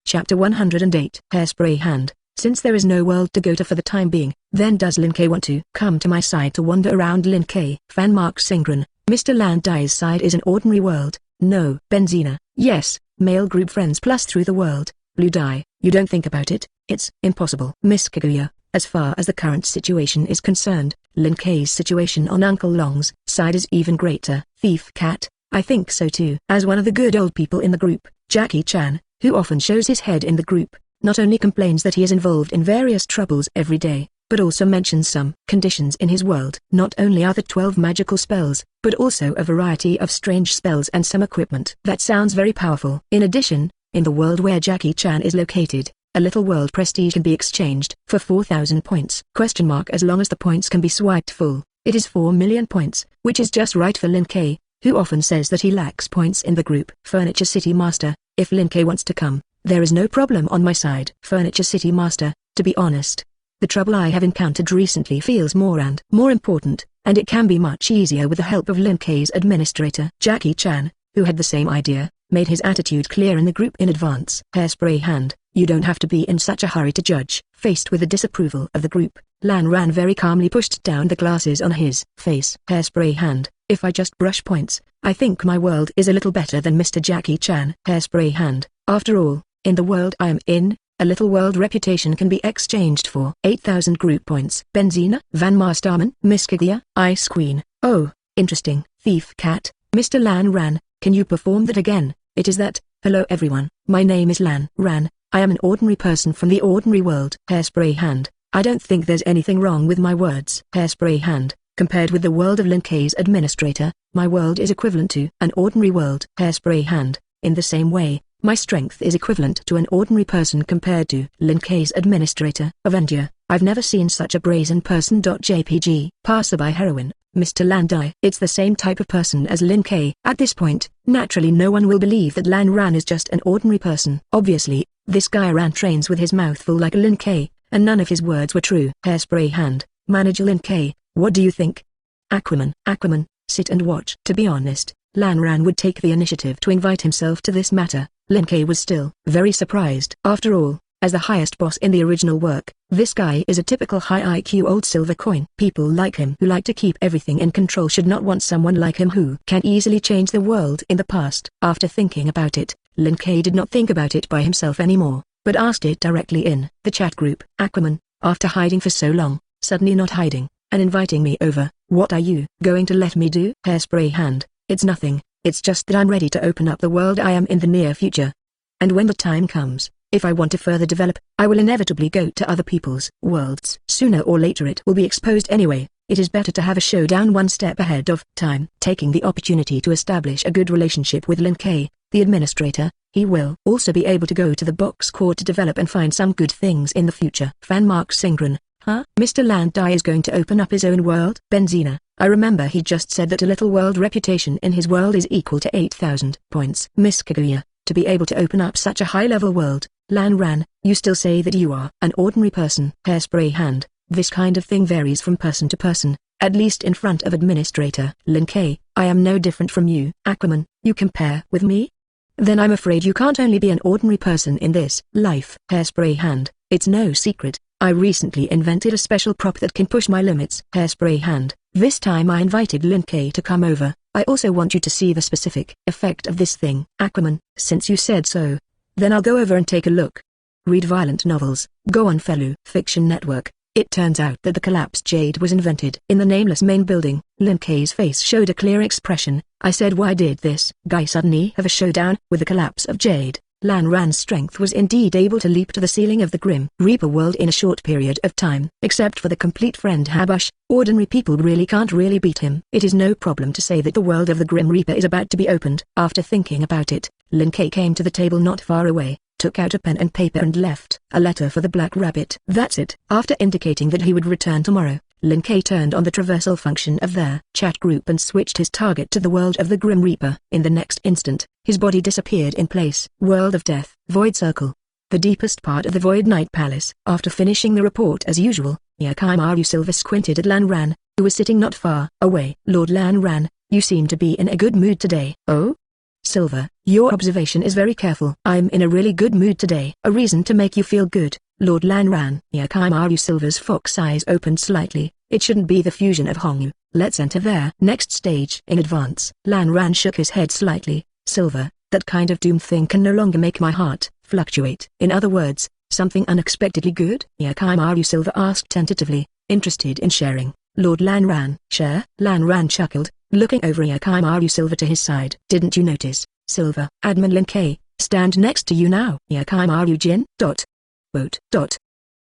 Chapter 108. Hairspray Hand, since there is no world to go to for the time being, then does Lin K want to come to my side to wander around Lin K? Fan Mark Singren, Mr. Landai's side is an ordinary world. No. Benzina, yes, male group friends plus through the world. Blue dye, you don't think about it, it's impossible. Miss Kaguya, as far as the current situation is concerned, Lin K's situation on Uncle Long's side is even greater. Thief Cat, I think so too. As one of the good old people in the group, Jackie Chan, who often shows his head in the group, not only complains that he is involved in various troubles every day, but also mentions some conditions in his world. Not only are there 12 magical spells, but also a variety of strange spells and some equipment. That sounds very powerful. In addition, in the world where Jackie Chan is located, a little world prestige can be exchanged for 4,000 points. As long as the points can be swiped full, it is 4 million points, which is just right for Lin K, who often says that he lacks points in the group. Furniture City Master, if Lin K wants to come, there is no problem on my side. Furniture City Master, to be honest, The trouble I have encountered recently feels more and more important, and it can be much easier with the help of Lin Kei's administrator. Jackie Chan, who had the same idea, made his attitude clear in the group in advance. Hairspray hand, you don't have to be in such a hurry to judge. Faced with the disapproval of the group, Lan Ran very calmly pushed down the glasses on his face. Hairspray hand, if I just brush points, I think my world is a little better than Mr. Jackie Chan. Hairspray hand, after all, in the world I am in, a little world reputation can be exchanged for 8,000 group points. Benzina, Van Masterman, Miss Kaguya, Ice Queen. Oh, interesting. Thief Cat, Mr. Lan Ran, can you perform that again? It is that. Hello everyone, my name is Lan Ran, I am an ordinary person from the ordinary world. Hairspray hand, I don't think there's anything wrong with my words. Hairspray hand, compared with the world of Lin Kei's administrator, my world is equivalent to an ordinary world. Hairspray hand, in the same way, my strength is equivalent to an ordinary person compared to Lin Kei's administrator. Avenger, I've never seen such a brazen person. JPG. Passerby heroine, Mr. Landai. It's the same type of person as Lin Kei. At this point, naturally no one will believe that Lan Ran is just an ordinary person. Obviously, this guy ran trains with his mouth full like a Lin Kei, and none of his words were true. Hairspray hand, Manager Lin Kei, what do you think? Aquaman, sit and watch. To be honest, Lan Ran would take the initiative to invite himself to this matter. Lin Kei was still very surprised. After all, as the highest boss in the original work, this guy is a typical high IQ old silver coin. People like him who like to keep everything in control should not want someone like him who can easily change the world in the past. After thinking about it, Lin Kei did not think about it by himself anymore, but asked it directly in the chat group. Aquaman, after hiding for so long, suddenly not hiding, and inviting me over, what are you going to let me do? Hairspray hand, it's nothing, it's just that I'm ready to open up the world I am in the near future. And when the time comes, if I want to further develop, I will inevitably go to other people's worlds. Sooner or later it will be exposed anyway. It is better to have a showdown one step ahead of time. Taking the opportunity to establish a good relationship with Lin Kei, the administrator, he will also be able to go to the box court to develop and find some good things in the future. Fan Mark Singren, huh? Mr. Landai is going to open up his own world? Benzina, I remember he just said that a little world reputation in his world is equal to 8,000 points. Miss Kaguya, to be able to open up such a high-level world, Lan Ran, you still say that you are an ordinary person. Hairspray hand, this kind of thing varies from person to person, at least in front of administrator Lin Kei, I am no different from you. Aquaman, you compare with me? Then I'm afraid you can't only be an ordinary person in this life. Hairspray hand, it's no secret, I recently invented a special prop that can push my limits. Hairspray hand, this time I invited Lin Kei to come over. I also want you to see the specific effect of this thing. Aquaman, since you said so, then I'll go over and take a look. Read violent novels, go on fellow Fiction Network. It turns out that the collapsed jade was invented in the nameless main building. Lin Kei's face showed a clear expression. I said, why did this guy suddenly have a showdown? With the collapse of jade, Lan Ran's strength was indeed able to leap to the ceiling of the Grim Reaper world in a short period of time. Except for the complete friend Habush, ordinary people really can't beat him. It is no problem to say that the world of the Grim Reaper is about to be opened. After thinking about it, Lin Kei came to the table not far away, took out a pen and paper and left a letter for the Black Rabbit. That's it. After indicating that he would return tomorrow, Lin Kei turned on the traversal function of their chat group and switched his target to the world of the Grim Reaper. In the next instant, his body disappeared in place. World of Death. Void Circle. The deepest part of the Void Night Palace. After finishing the report as usual, Yakimaru Silver squinted at Lan Ran, who was sitting not far away. Lord Lan Ran, you seem to be in a good mood today. Oh? Silver, your observation is very careful. I'm in a really good mood today. A reason to make you feel good, Lord Lan Ran. Yakimaru Silver's fox eyes opened slightly. It shouldn't be the fusion of Hongyu. Let's enter their next stage in advance. Lan Ran shook his head slightly. Silver, that kind of doom thing can no longer make my heart fluctuate. In other words, something unexpectedly good? Yakimaru Silver asked tentatively, interested in sharing. Lord Lan Ran. Share? Lan Ran chuckled, looking over Yakimaru Silver to his side. Didn't you notice, Silver? Admin Lin Kei, stand next to you now. Yakimaru Jin.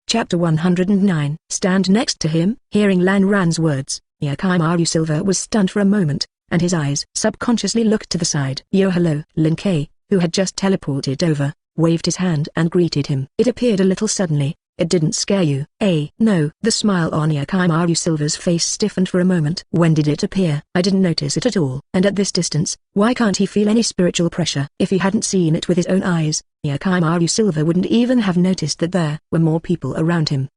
Chapter 109. Stand next to him. Hearing Lan Ran's words, Yakimaru Silver was stunned for a moment, and his eyes subconsciously looked to the side. Yo hello. Lin Kei, who had just teleported over, waved his hand and greeted him. It appeared a little suddenly, It didn't scare you. No. The smile on Yakimaru Silver's face stiffened for a moment. When did it appear? I didn't notice it at all. And at this distance, why can't he feel any spiritual pressure? If he hadn't seen it with his own eyes, Yakimaru Silver wouldn't even have noticed that there were more people around him.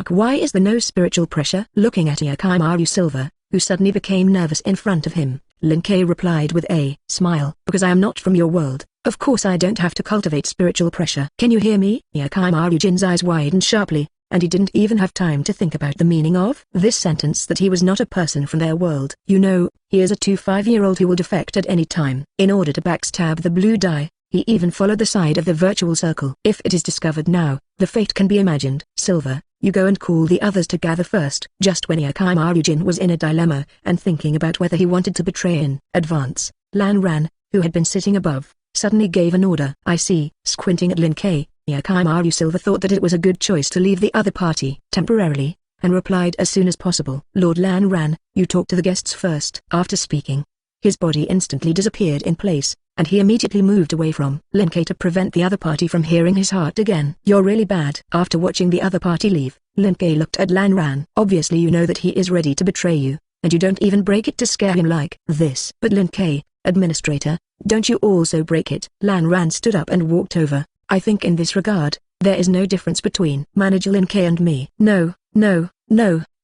Why is there no spiritual pressure? Looking at Yakimaru Silver, who suddenly became nervous in front of him, Lin-Kei replied with a smile. Because I am not from your world, of course I don't have to cultivate spiritual pressure. Can you hear me? Yakimaru Jin's eyes widened sharply, and he didn't even have time to think about the meaning of this sentence, that he was not a person from their world. You know, he is a 25-year-old who will defect at any time. In order to backstab the blue dye, he even followed the side of the virtual circle. If it is discovered now, the fate can be imagined. Silver, you go and call the others to gather first. Just when Yakimaru Jin was in a dilemma and thinking about whether he wanted to betray in advance, Lan Ran, who had been sitting above, suddenly gave an order. I see. Squinting at Lin-Kei, Yakimaru Silver thought that it was a good choice to leave the other party temporarily, and replied as soon as possible. Lord Lan Ran, you talk to the guests first. After speaking, his body instantly disappeared in place, and he immediately moved away from Lin-Kei to prevent the other party from hearing his heart again. You're really bad. After watching the other party leave, Lin-Kei looked at Lan Ran. Obviously you know that he is ready to betray you, and you don't even break it to scare him like this. But Lin-Kei, administrator, don't you also break it? Lan Ran stood up and walked over. I think in this regard, there is no difference between Manager Lin-Kei and me. No,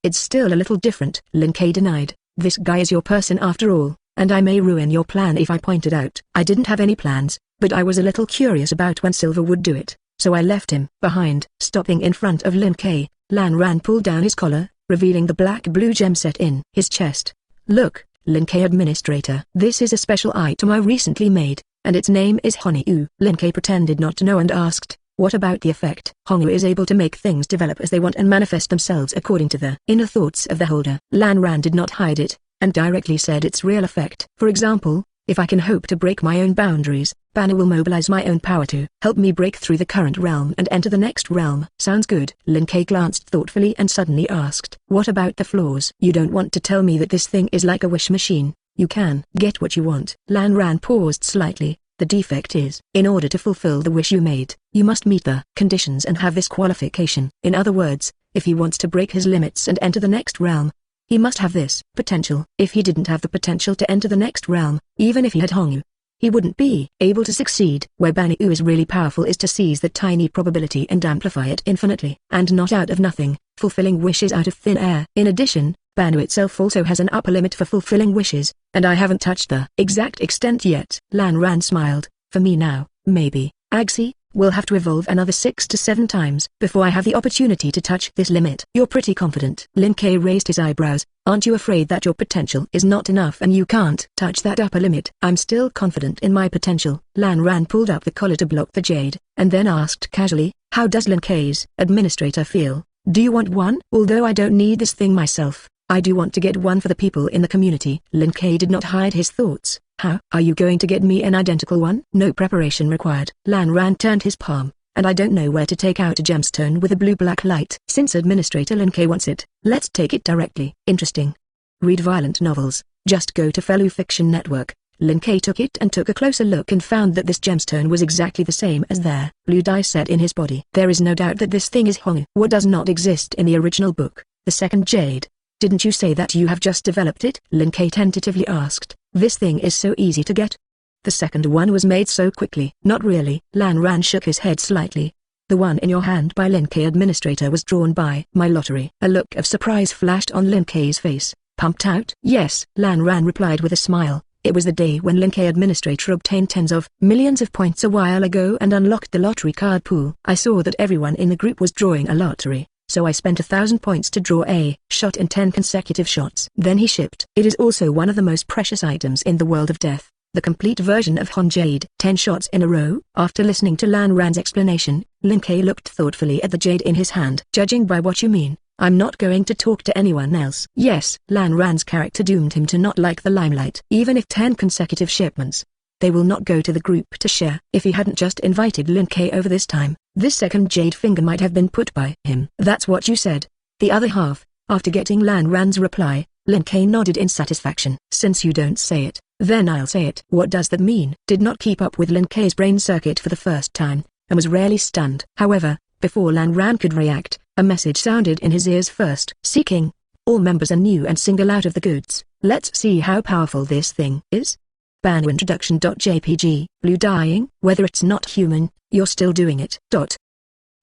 it's still a little different. Lin-Kei denied. This guy is your person after all, and I may ruin your plan if I point it out. I didn't have any plans, but I was a little curious about when Silver would do it, so I left him behind. Stopping in front of Lin-Kei, Lan Ran pulled down his collar, revealing the black-blue gem set in his chest. Look, Lin-Kei administrator. This is a special item I recently made, and its name is Honyu. Lin-Kei pretended not to know and asked, what about the effect? Honyu is able to make things develop as they want and manifest themselves according to the inner thoughts of the holder. Lan Ran did not hide it, and directly said its real effect. For example, if I can hope to break my own boundaries, Banner will mobilize my own power to help me break through the current realm and enter the next realm. Sounds good. Lin-Kei glanced thoughtfully and suddenly asked, what about the flaws? You don't want to tell me that this thing is like a wish machine. You can get what you want. Lan Ran paused slightly. The defect is, in order to fulfill the wish you made, you must meet the conditions and have this qualification. In other words, if he wants to break his limits and enter the next realm, he must have this potential. If he didn't have the potential to enter the next realm, even if he had Honyu, he wouldn't be able to succeed. Where Banyu is really powerful is to seize that tiny probability and amplify it infinitely. And not out of nothing, fulfilling wishes out of thin air. In addition, Banyu itself also has an upper limit for fulfilling wishes, and I haven't touched the exact extent yet. Lan Ran smiled. For me now, maybe, Agsi, will have to evolve another 6 to 7 times before I have the opportunity to touch this limit. You're pretty confident. Lin-Kei raised his eyebrows. Aren't you afraid that your potential is not enough and you can't touch that upper limit? I'm still confident in my potential. Lan Ran pulled up the collar to block the jade, and then asked casually, how does Lin-Kei's administrator feel? Do you want one? Although I don't need this thing myself, I do want to get one for the people in the community. Lin-Kei did not hide his thoughts. How are you going to get me an identical one? No preparation required. Lan Ran turned his palm, and I don't know where to take out a gemstone with a blue-black light. Since Administrator Lin-Kei wants it, let's take it directly. Interesting. Read violent novels, just go to Fellow Fiction Network. Lin-Kei took it and took a closer look and found that this gemstone was exactly the same as their blue dye set in his body. There is no doubt that this thing is Hongu. What does not exist in the original book? The second jade. Didn't you say that you have just developed it? Lin-Kei tentatively asked. This thing is so easy to get. The second one was made so quickly. Not really. Lan Ran shook his head slightly. The one in your hand by Lin-Kei administrator was drawn by my lottery. A look of surprise flashed on Lin-Kei's face. Pumped out? Yes. Lan Ran replied with a smile. It was the day when Lin-Kei administrator obtained tens of millions of points a while ago and unlocked the lottery card pool. I saw that everyone in the group was drawing a lottery, so I spent 1,000 points to draw a shot in 10 consecutive shots. Then he shipped. It is also one of the most precious items in the world of death, the complete version of Hon Jade. 10 shots in a row. After listening to Lan Ran's explanation, Lin-Kei looked thoughtfully at the jade in his hand. Judging by what you mean, I'm not going to talk to anyone else. Yes, Lan Ran's character doomed him to not like the limelight. Even if 10 consecutive shipments, they will not go to the group to share. If he hadn't just invited Lin-Kei over this time, this second jade finger might have been put by him. That's what you said. The other half. After getting Lan Ran's reply, Lin-Kei nodded in satisfaction. Since you don't say it, then I'll say it. What does that mean? Did not keep up with Lin-Kei's brain circuit for the first time, and was rarely stunned. However, Before Lan Ran could react, a message sounded in his ears first. Seeking. All members are new and single out of the goods. Let's see how powerful this thing is. Banu introduction.jpg. Blue dying. Whether it's not human, you're still doing it.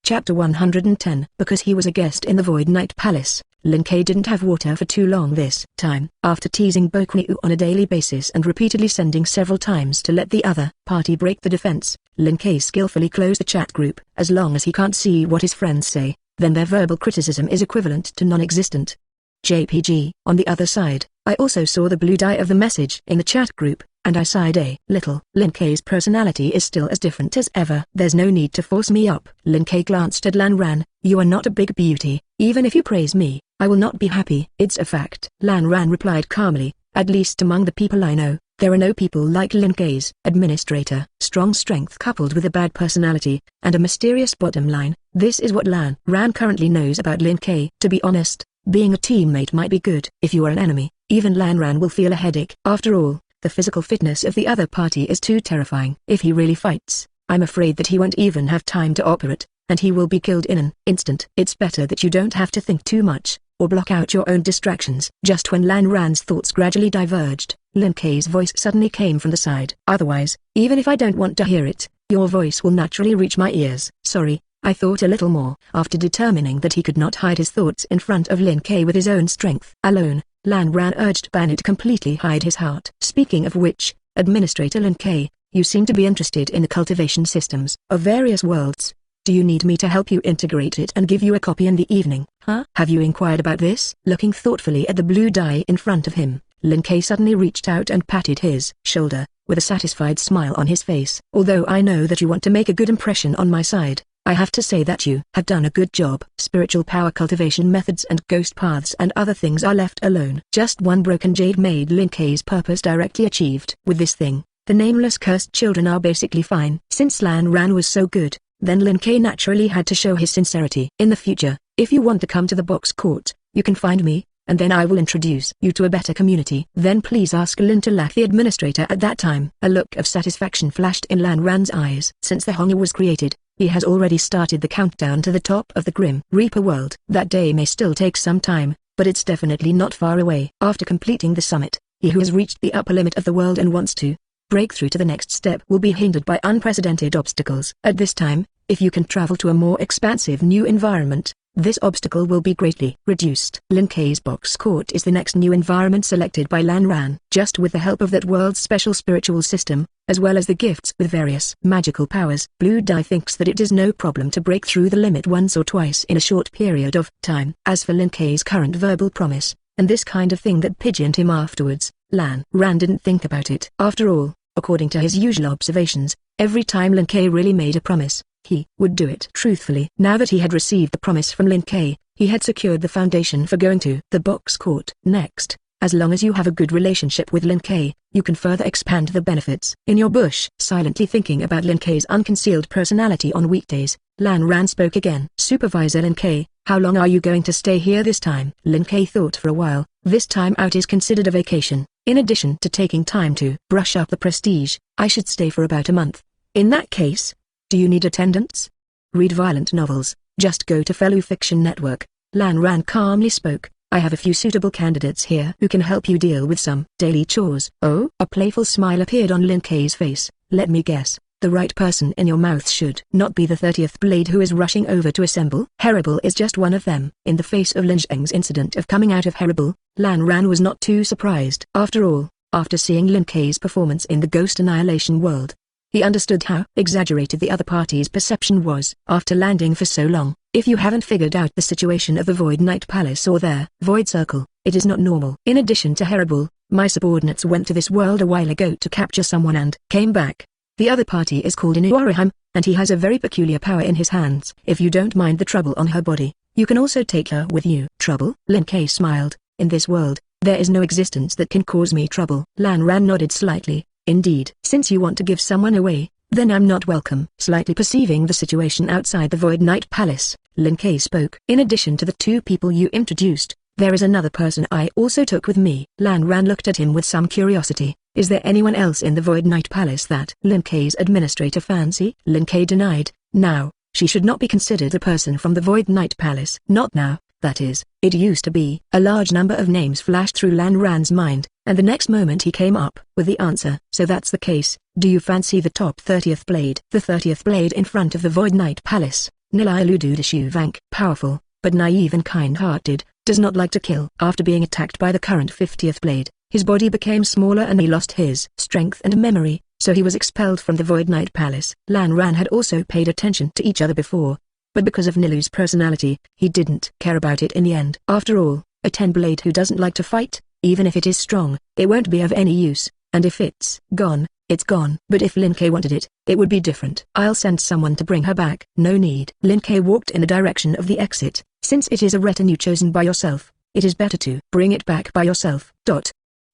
Chapter 110. Because he was a guest in the Void Knight Palace, Lin Kei didn't have water for too long this time. After teasing Bokniu on a daily basis and repeatedly sending several times to let the other party break the defense, Lin Kei skillfully closed the chat group. As long as he can't see what his friends say, then their verbal criticism is equivalent to non-existent. JPG. On the other side, I also saw the blue dye of the message in the chat group, and I sighed a little. Lin Kei's personality is still as different as ever. There's no need to force me up. Lin Kei glanced at Lan Ran. You are not a big beauty. Even if you praise me, I will not be happy. It's a fact. Lan Ran replied calmly. At least among the people I know, there are no people like Lin Kei's administrator. Strong strength coupled with a bad personality, and a mysterious bottom line. This is what Lan Ran currently knows about Lin Kei. To be honest, being a teammate might be good. If you are an enemy, even Lan Ran will feel a headache. After all, the physical fitness of the other party is too terrifying. If he really fights, I'm afraid that he won't even have time to operate, and he will be killed in an instant. It's better that you don't have to think too much, or block out your own distractions. Just when Lan Ran's thoughts gradually diverged, Lin Kei's voice suddenly came from the side. Otherwise, even if I don't want to hear it, your voice will naturally reach my ears. Sorry, I thought a little more. After determining that he could not hide his thoughts in front of Lin Kei with his own strength alone, Lan Ran urged Banu to completely hide his heart. Speaking of which, Administrator Lin Kei, you seem to be interested in the cultivation systems of various worlds. Do you need me to help you integrate it and give you a copy in the evening? Huh? Have you inquired about this? Looking thoughtfully at the blue dye in front of him, Lin Kei suddenly reached out and patted his shoulder, with a satisfied smile on his face. Although I know that you want to make a good impression on my side, I have to say that you have done a good job. Spiritual power cultivation methods and ghost paths and other things are left alone. Just one broken jade made Lin Kei's purpose directly achieved. With this thing, the nameless cursed children are basically fine. Since Lan Ran was so good, then Lin Kei naturally had to show his sincerity. In the future, if you want to come to the box court, you can find me, and then I will introduce you to a better community. Then please ask Lin to lack the administrator at that time. A look of satisfaction flashed in Lan Ran's eyes. Since the Honga was created, he has already started the countdown to the top of the Grim Reaper world. That day may still take some time, but it's definitely not far away. After completing the summit, he who has reached the upper limit of the world and wants to break through to the next step will be hindered by unprecedented obstacles. At this time, if you can travel to a more expansive new environment, this obstacle will be greatly reduced. Lin Kei's box court is the next new environment selected by Lan Ran. Just with the help of that world's special spiritual system, as well as the gifts with various magical powers, Blue Dye thinks that it is no problem to break through the limit once or twice in a short period of time. As for Lin Kei's current verbal promise, and this kind of thing that pigeoned him afterwards, Lan Ran didn't think about it. After all, according to his usual observations, every time Lin Kei really made a promise, he would do it truthfully. Now that he had received the promise from Lin Kei, he had secured the foundation for going to the box court. Next, as long as you have a good relationship with Lin Kei, you can further expand the benefits. In your bush, silently thinking about Lin Kei's unconcealed personality on weekdays, Lan Ran spoke again. Supervisor Lin Kei, how long are you going to stay here this time? Lin Kei thought for a while. This time out is considered a vacation. In addition to taking time to brush up the prestige, I should stay for about a month. In that case, do you need attendance? Read violent novels, just go to Fellow Fiction Network. Lan Ran calmly spoke. I have a few suitable candidates here who can help you deal with some daily chores. Oh? A playful smile appeared on Lin Kei's face. Let me guess, the right person in your mouth should not be the 30th blade who is rushing over to assemble. Heribel is just one of them. In the face of Lin Zheng's incident of coming out of Heribel, Lan Ran was not too surprised. After all, after seeing Lin Kei's performance in the Ghost Annihilation world, he understood how exaggerated the other party's perception was. After landing for so long, if you haven't figured out the situation of the Void Knight Palace or their Void Circle, it is not normal. In addition to Heribel, my subordinates went to this world a while ago to capture someone and came back. The other party is called Inuaraheim, and he has a very peculiar power in his hands. If you don't mind the trouble on her body, you can also take her with you. Trouble? Lin Kei smiled. In this world, there is no existence that can cause me trouble. Lan Ran nodded slightly. Indeed. Since you want to give someone away, then I'm not welcome. Slightly perceiving the situation outside the Void Knight Palace, Lin Kei spoke. In addition to the two people you introduced, there is another person I also took with me. Lan Ran looked at him with some curiosity. Is there anyone else in the Void Knight Palace that Lin Kei's administrator fancy? Lin Kei denied. Now, She should not be considered a person from the Void Knight Palace. Not now, that is, it used to be. A large number of names flashed through Lan Ran's mind, and the next moment he came up with the answer. So that's the case. Do you fancy the top 30th blade? The 30th blade in front of the Void Knight Palace, Nilailududishu Vank. Powerful, but naive and kind-hearted, does not like to kill. After being attacked by the current 50th blade, his body became smaller and he lost his strength and memory, so he was expelled from the Void Knight Palace. Lan Ran had also paid attention to each other before, but because of Nilu's personality, he didn't care about it in the end. After all, a 10-blade who doesn't like to fight, even if it is strong, it won't be of any use, and if it's gone, it's gone. But if Lin Ke wanted it, it would be different. I'll send someone to bring her back. No need. Lin Ke walked in the direction of the exit. Since it is a retinue chosen by yourself, it is better to bring it back by yourself.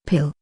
Pill.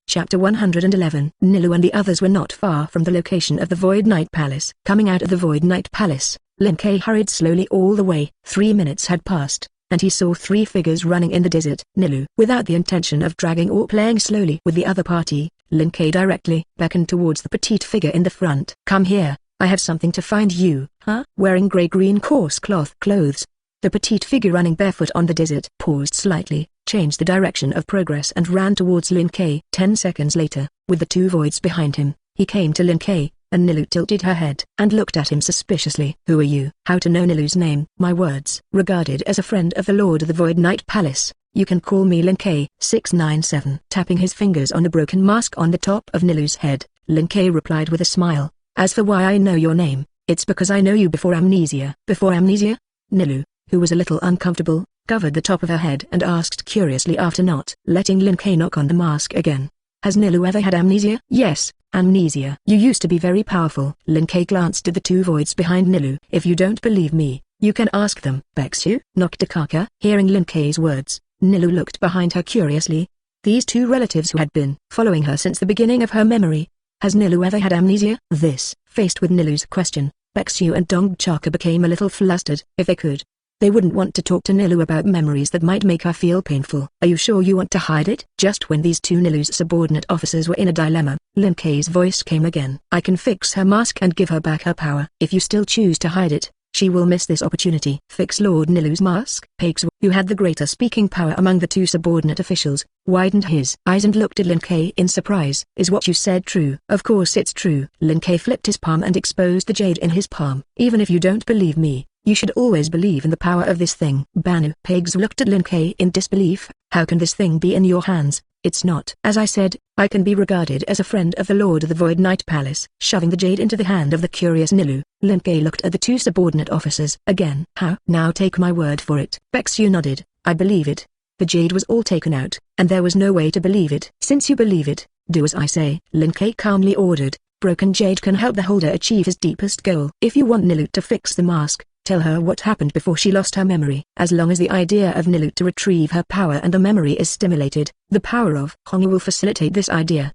Chapter 111. Nilu and the others were not far from the location of the Void Knight Palace. Coming out of the Void Knight Palace, Lin Ke hurried slowly all the way. 3 minutes had passed, and he saw 3 figures running in the desert. Nilu, without the intention of dragging or playing slowly with the other party, Lin Ke directly beckoned towards the petite figure in the front. Come here, I have something to find you. Huh? Wearing grey-green coarse cloth clothes, the petite figure running barefoot on the desert paused slightly, changed the direction of progress and ran towards Lin Ke. 10 seconds later, with the 2 voids behind him, he came to Lin Ke, and Nilu tilted her head and looked at him suspiciously. Who are you? How to know Nilu's name? My words. Regarded as a friend of the Lord of the Void Knight Palace, you can call me Lin Ke. 697. Tapping his fingers on the broken mask on the top of Nilu's head, Lin Ke replied with a smile. As for why I know your name, it's because I know you before amnesia. Before amnesia? Nilu, who was a little uncomfortable, covered the top of her head and asked curiously after not letting Lin Ke knock on the mask again. Has Nilu ever had amnesia? Yes, amnesia. You used to be very powerful. Lin Ke glanced at the 2 voids behind Nilu. If you don't believe me, you can ask them. Beksu? Noctikaka? Hearing Lin Ke's words, Nilu looked behind her curiously. These 2 relatives who had been following her since the beginning of her memory. Has Nilu ever had amnesia? This, faced with Nilu's question, Beksu and Dongchaka became a little flustered. If they could, they wouldn't want to talk to Nilu about memories that might make her feel painful. Are you sure you want to hide it? Just when these 2 Nilu's subordinate officers were in a dilemma, Lin Ke's voice came again. I can fix her mask and give her back her power. If you still choose to hide it, she will miss this opportunity. Fix Lord Nilu's mask? Pegs, who had the greater speaking power among the 2 subordinate officials, widened his eyes and looked at Lin Ke in surprise. Is what you said true? Of course it's true. Lin Ke flipped his palm and exposed the jade in his palm. Even if you don't believe me, you should always believe in the power of this thing. Banu. Pegs looked at Lin Ke in disbelief. How can this thing be in your hands? It's not. As I said, I can be regarded as a friend of the Lord of the Void Knight Palace. Shoving the jade into the hand of the curious Nilu, Lin Ke looked at the 2 subordinate officers again. How? Now take my word for it. Beksu nodded. I believe it. The jade was all taken out, and there was no way to believe it. Since you believe it, do as I say. Lin Ke calmly ordered. Broken jade can help the holder achieve his deepest goal. If you want Nilu to fix the mask, tell her what happened before she lost her memory. As long as the idea of Nilu to retrieve her power and the memory is stimulated, the power of Hongyu will facilitate this idea.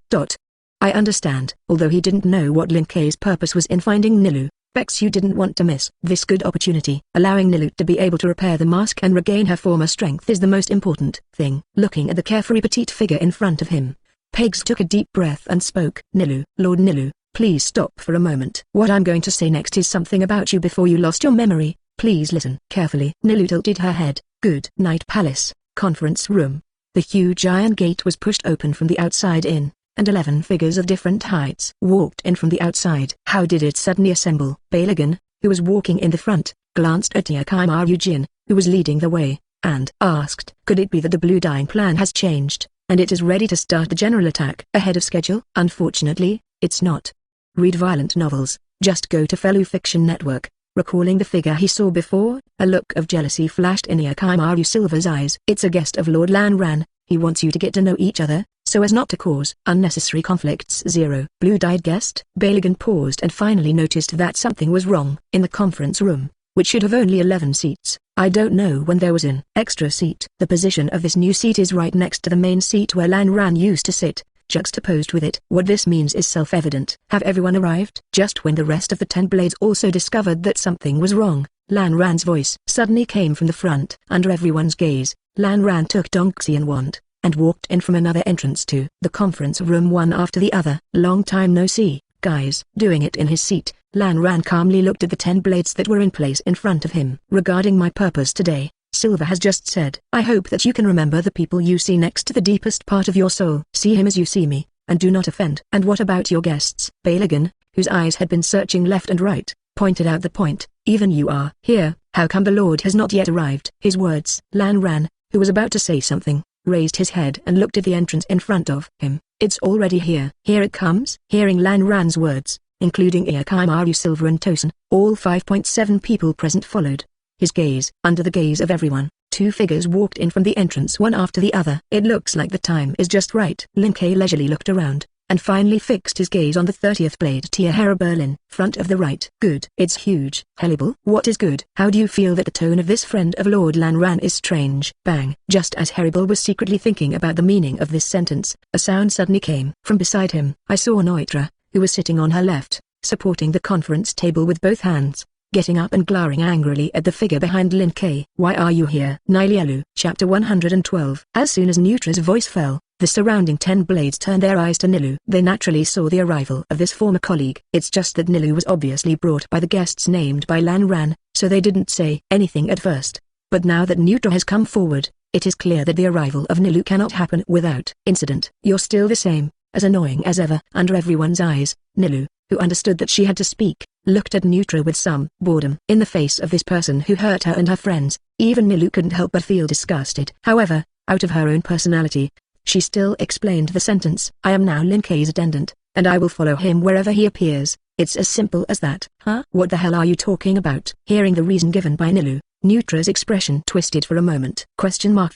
I understand. Although he didn't know what Lin Ke's purpose was in finding Nilu, Beksu didn't want to miss this good opportunity. Allowing Nilu to be able to repair the mask and regain her former strength is the most important thing. Looking at the carefree petite figure in front of him, Pegs took a deep breath and spoke. Nilu, Lord Nilu, please stop for a moment. What I'm going to say next is something about you before you lost your memory. Please listen carefully. Nilu tilted her head. Good Night Palace, conference room. The huge iron gate was pushed open from the outside in, and 11 figures of different heights walked in from the outside. How did it suddenly assemble? Balagan, who was walking in the front, glanced at Yakimaru Jin, who was leading the way, and asked, could it be that the Blue Dying plan has changed, and it is ready to start the general attack ahead of schedule? Unfortunately, it's not. Read violent novels, just go to Fellow Fiction Network. Recalling the figure he saw before, a look of jealousy flashed in Yakimaru Silver's eyes. It's a guest of Lord Lan Ran. He wants you to get to know each other, so as not to cause unnecessary conflicts. 0. Blue-dyed guest? Balagan paused and finally noticed that something was wrong. In the conference room, which should have only 11 seats, I don't know when there was an extra seat. The position of this new seat is right next to the main seat where Lan Ran used to sit, juxtaposed with it. What this means is self-evident. Have everyone arrived? Just when the rest of the 10 blades also discovered that something was wrong, Lan Ran's voice suddenly came from the front. Under everyone's gaze, Lan Ran took Dongxian wand, and walked in from another entrance to the conference room one after the other. Long time no see, guys. Doing it in his seat, Lan Ran calmly looked at the 10 blades that were in place in front of him. Regarding my purpose today, Silver has just said, I hope that you can remember the people you see next to the deepest part of your soul. See him as you see me, and do not offend. And what about your guests? Balagan, whose eyes had been searching left and right, pointed out the point. Even you are here. How come the Lord has not yet arrived? His words. Lan Ran, who was about to say something, raised his head and looked at the entrance in front of him. It's already here. Here it comes. Hearing Lan Ran's words, including Iakaimaru, Silver and Tosin, all 5.7 people present followed his gaze. Under the gaze of everyone, 2 figures walked in from the entrance one after the other. It looks like the time is just right. Lin Kei leisurely looked around, and finally fixed his gaze on the 30th blade tier Hera Berlin, front of the right. Good. It's huge. Hellable. What is good? How do you feel that the tone of this friend of Lord Lan Ran is strange? Bang. Just as Heribel was secretly thinking about the meaning of this sentence, a sound suddenly came from beside him. I saw Neutra, who was sitting on her left, supporting the conference table with both hands, getting up and glaring angrily at the figure behind Lin Kei. Why are you here? Nilielu. Chapter 112. As soon as Neutra's voice fell, the surrounding 10 blades turned their eyes to Nilu. They naturally saw the arrival of this former colleague. It's just that Nilu was obviously brought by the guests named by Lan Ran, so they didn't say anything at first. But now that Neutra has come forward, it is clear that the arrival of Nilu cannot happen without incident. You're still the same, as annoying as ever. Under everyone's eyes, Nilu, who understood that she had to speak, looked at Neutra with some boredom. In the face of this person who hurt her and her friends, even Nilu couldn't help but feel disgusted. However, out of her own personality, she still explained the sentence. I am now Lin Kei's attendant, and I will follow him wherever he appears. It's as simple as that. Huh? What the hell are you talking about? Hearing the reason given by Nilu, Neutra's expression twisted for a moment.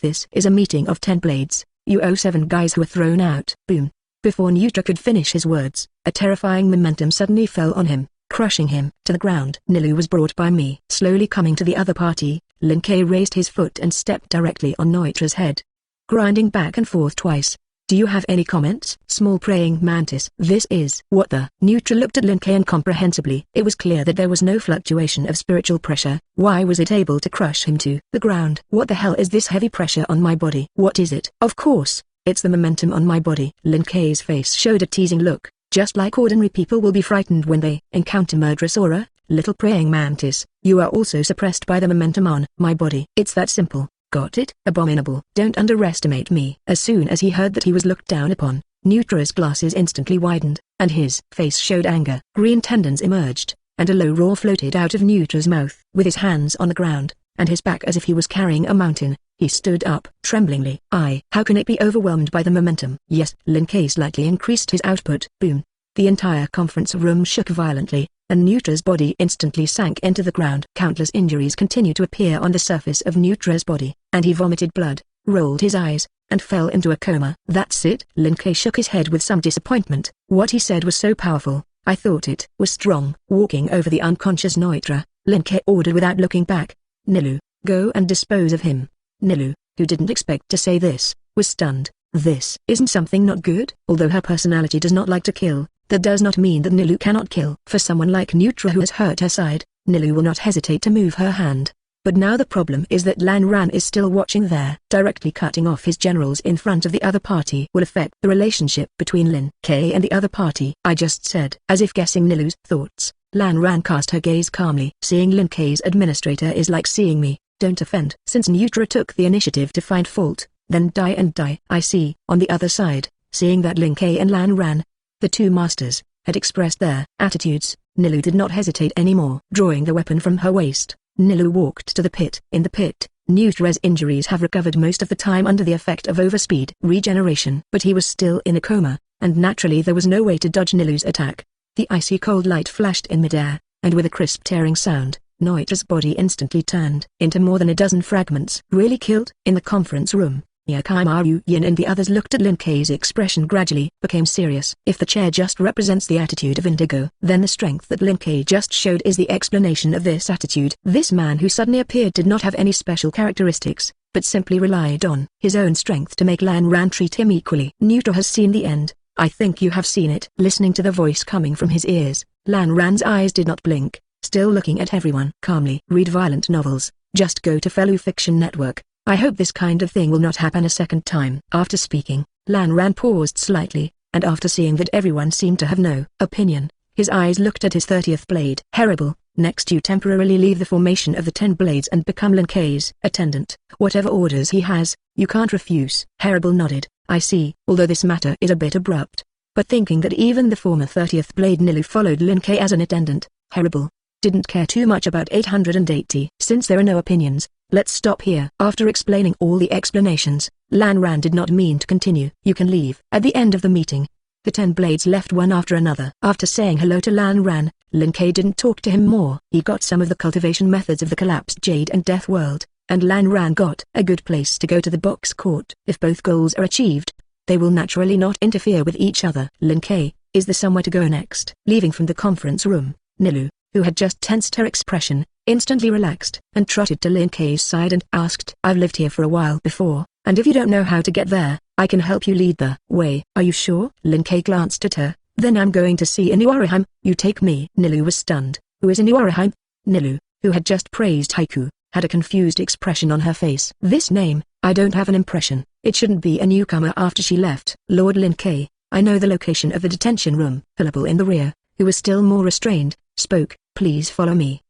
This is a meeting of 10 blades. You owe 7 guys who were thrown out. Boom. Before Neutra could finish his words, a terrifying momentum suddenly fell on him, crushing him to the ground. Nilu was brought by me. Slowly coming to the other party, Lin Kei raised his foot and stepped directly on Neutra's head, grinding back and forth twice. Do you have any comments? Small praying mantis. This is what the... Neutra looked at Lin Kei incomprehensibly. It was clear that there was no fluctuation of spiritual pressure. Why was it able to crush him to the ground? What the hell is this heavy pressure on my body? What is it? Of course, it's the momentum on my body. Lin Kei's face showed a teasing look, just like ordinary people will be frightened when they encounter murderous aura. Little praying mantis, you are also suppressed by the momentum on my body. It's that simple. Got it? Abominable. Don't underestimate me. As soon as he heard that he was looked down upon, Neutra's glasses instantly widened, and his face showed anger. Green tendons emerged, and a low roar floated out of Neutra's mouth. With his hands on the ground, and his back as if he was carrying a mountain, he stood up, tremblingly. How can it be overwhelmed by the momentum? Yes. Lin Kei slightly increased his output. Boom. The entire conference room shook violently, and Neutra's body instantly sank into the ground. Countless injuries continued to appear on the surface of Neutra's body, and he vomited blood, rolled his eyes, and fell into a coma. That's it? Lin Kei shook his head with some disappointment. What he said was so powerful, I thought it was strong. Walking over the unconscious Neutra, Lin Kei ordered without looking back. Nilu, go and dispose of him. Nilu, who didn't expect to say this, was stunned. This isn't something not good. Although her personality does not like to kill, that does not mean that Nilu cannot kill. For someone like Neutra who has hurt her side, Nilu will not hesitate to move her hand. But now the problem is that Lan Ran is still watching there. Directly cutting off his generals in front of the other party will affect the relationship between Lin Kei and the other party. I just said. As if guessing Nilu's thoughts, Lan Ran cast her gaze calmly. Seeing Lin Kei's administrator is like seeing me. Don't offend. Since Neutra took the initiative to find fault, then die and die. I see. On the other side, seeing that Lin Kei and Lan Ran, the two masters, had expressed their attitudes, Nilu did not hesitate anymore. Drawing the weapon from her waist, Nilu walked to the pit. In the pit, Neutra's injuries have recovered most of the time under the effect of overspeed regeneration. But he was still in a coma, and naturally there was no way to dodge Nilu's attack. The icy cold light flashed in midair, and with a crisp tearing sound, Neutra's body instantly turned into more than a dozen fragments. Really killed? In the conference room, Yakimaru Yin and the others looked at Lin Kei's expression gradually became serious. If the chair just represents the attitude of Indigo, then the strength that Lin Kei just showed is the explanation of this attitude. This man who suddenly appeared did not have any special characteristics, but simply relied on his own strength to make Lan Ran treat him equally. Neutra has seen the end. I think you have seen it. Listening to the voice coming from his ears, Lan Ran's eyes did not blink, still looking at everyone calmly. Read violent novels, just go to Fellow Fiction Network. I hope this kind of thing will not happen a second time. After speaking, Lan Ran paused slightly, and after seeing that everyone seemed to have no opinion, His eyes looked at his 30th blade. Horrible. Next you temporarily leave the formation of the 10 blades and become Lin Kei's attendant. Whatever orders he has, you can't refuse. Horrible nodded. I see, although this matter is a bit abrupt. But thinking that even the former 30th blade Nilu followed Lin Kei as an attendant, Horrible didn't care too much about 880. Since there are no opinions, let's stop here. After explaining all the explanations, Lan Ran did not mean to continue. You can leave. At the end of the meeting, the 10 blades left one after another. After saying hello to Lan Ran, Lin Kei didn't talk to him more. He got some of the cultivation methods of the collapsed Jade and Death World, and Lan Ran got a good place to go to the box court. If both goals are achieved, they will naturally not interfere with each other. Lin Kei, is there somewhere to go next? Leaving from the conference room, Nilu, who had just tensed her expression, instantly relaxed and trotted to Lin Kei's side and asked, I've lived here for a while before, and if you don't know how to get there, I can help you lead the way. Are you sure? Lin Kei glanced at her. Then I'm going to see Inuaraheim. You take me. Nilu was stunned. Who is Inuaraheim? Nilu, who had just praised Haiku, had a confused expression on her face. This name, I don't have an impression. It shouldn't be a newcomer after she left. Lord Lin Kei, I know the location of the detention room. Philipple in the rear, who was still more restrained, spoke, please follow me.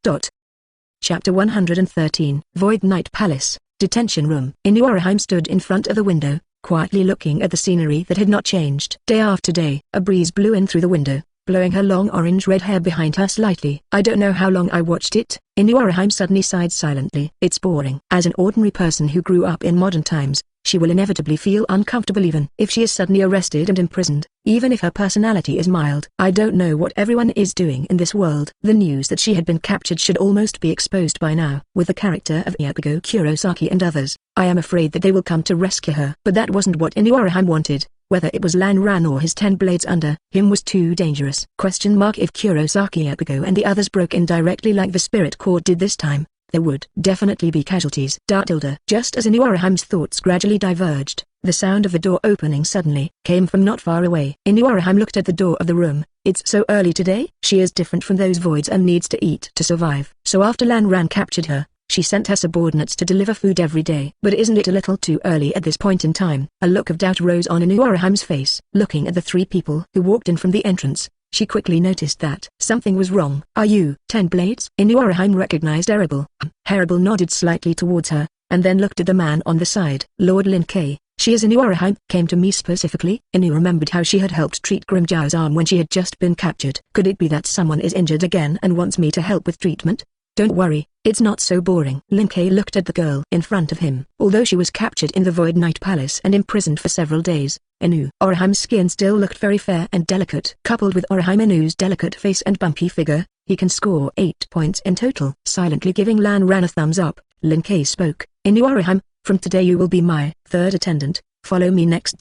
Chapter 113. Void Night Palace, Detention Room. Inuaraheim stood in front of the window, quietly looking at the scenery that had not changed. Day after day, a breeze blew in through the window, blowing her long orange-red hair behind her slightly. I don't know how long I watched it. Inuaraheim suddenly sighed silently. It's boring. As an ordinary person who grew up in modern times, she will inevitably feel uncomfortable even if she is suddenly arrested and imprisoned, even if her personality is mild. I don't know what everyone is doing in this world. The news that she had been captured should almost be exposed by now. With the character of Iakugo Kurosaki and others, I am afraid that they will come to rescue her. But that wasn't what Inuaraheim wanted. Whether it was Lan Ran or his 10 blades under him was too dangerous. If Kurosaki, Iakugo and the others broke in directly like the spirit court did this time, there would definitely be casualties. Just as Inuaraheim's thoughts gradually diverged, the sound of the door opening suddenly came from not far away. Inuaraheim looked at the door of the room. It's so early today? She is different from those voids and needs to eat to survive. So after Lan Ran captured her, she sent her subordinates to deliver food every day. But isn't it a little too early at this point in time? A look of doubt rose on Inuaraheim's face. Looking at the 3 people who walked in from the entrance, she quickly noticed that something was wrong. Are you 10 blades? Inuaraheim recognized Horrible. Horrible nodded slightly towards her, and then looked at the man on the side. Lord Lin Kei, she is Inuaraheim. Came to me specifically? Inu remembered how she had helped treat Grimjiao's arm when she had just been captured. Could it be that someone is injured again and wants me to help with treatment? Don't worry, it's not so boring. Lin Kei looked at the girl in front of him. Although she was captured in the Void Night Palace and imprisoned for several days, Inuaraheim's skin still looked very fair and delicate. Coupled with Inu's delicate face and bumpy figure, he can score 8 points in total. Silently giving Lan Ran a thumbs up, Lin Kei spoke. Inuaraheim, from today you will be my 3rd attendant. Follow me next.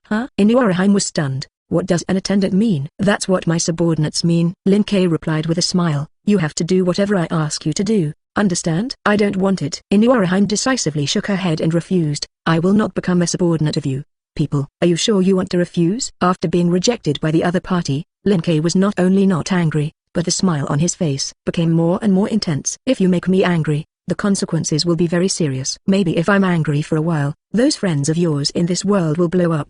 Huh? Inuaraheim was stunned. What does an attendant mean? That's what my subordinates mean. Lin Kei replied with a smile. You have to do whatever I ask you to do. Understand? I don't want it. Inuaraheim decisively shook her head and refused. I will not become a subordinate of you. People, are you sure you want to refuse? After being rejected by the other party, Lin Kei was not only not angry, but the smile on his face became more and more intense. If you make me angry, the consequences will be very serious. Maybe if I'm angry for a while, those friends of yours in this world will blow up.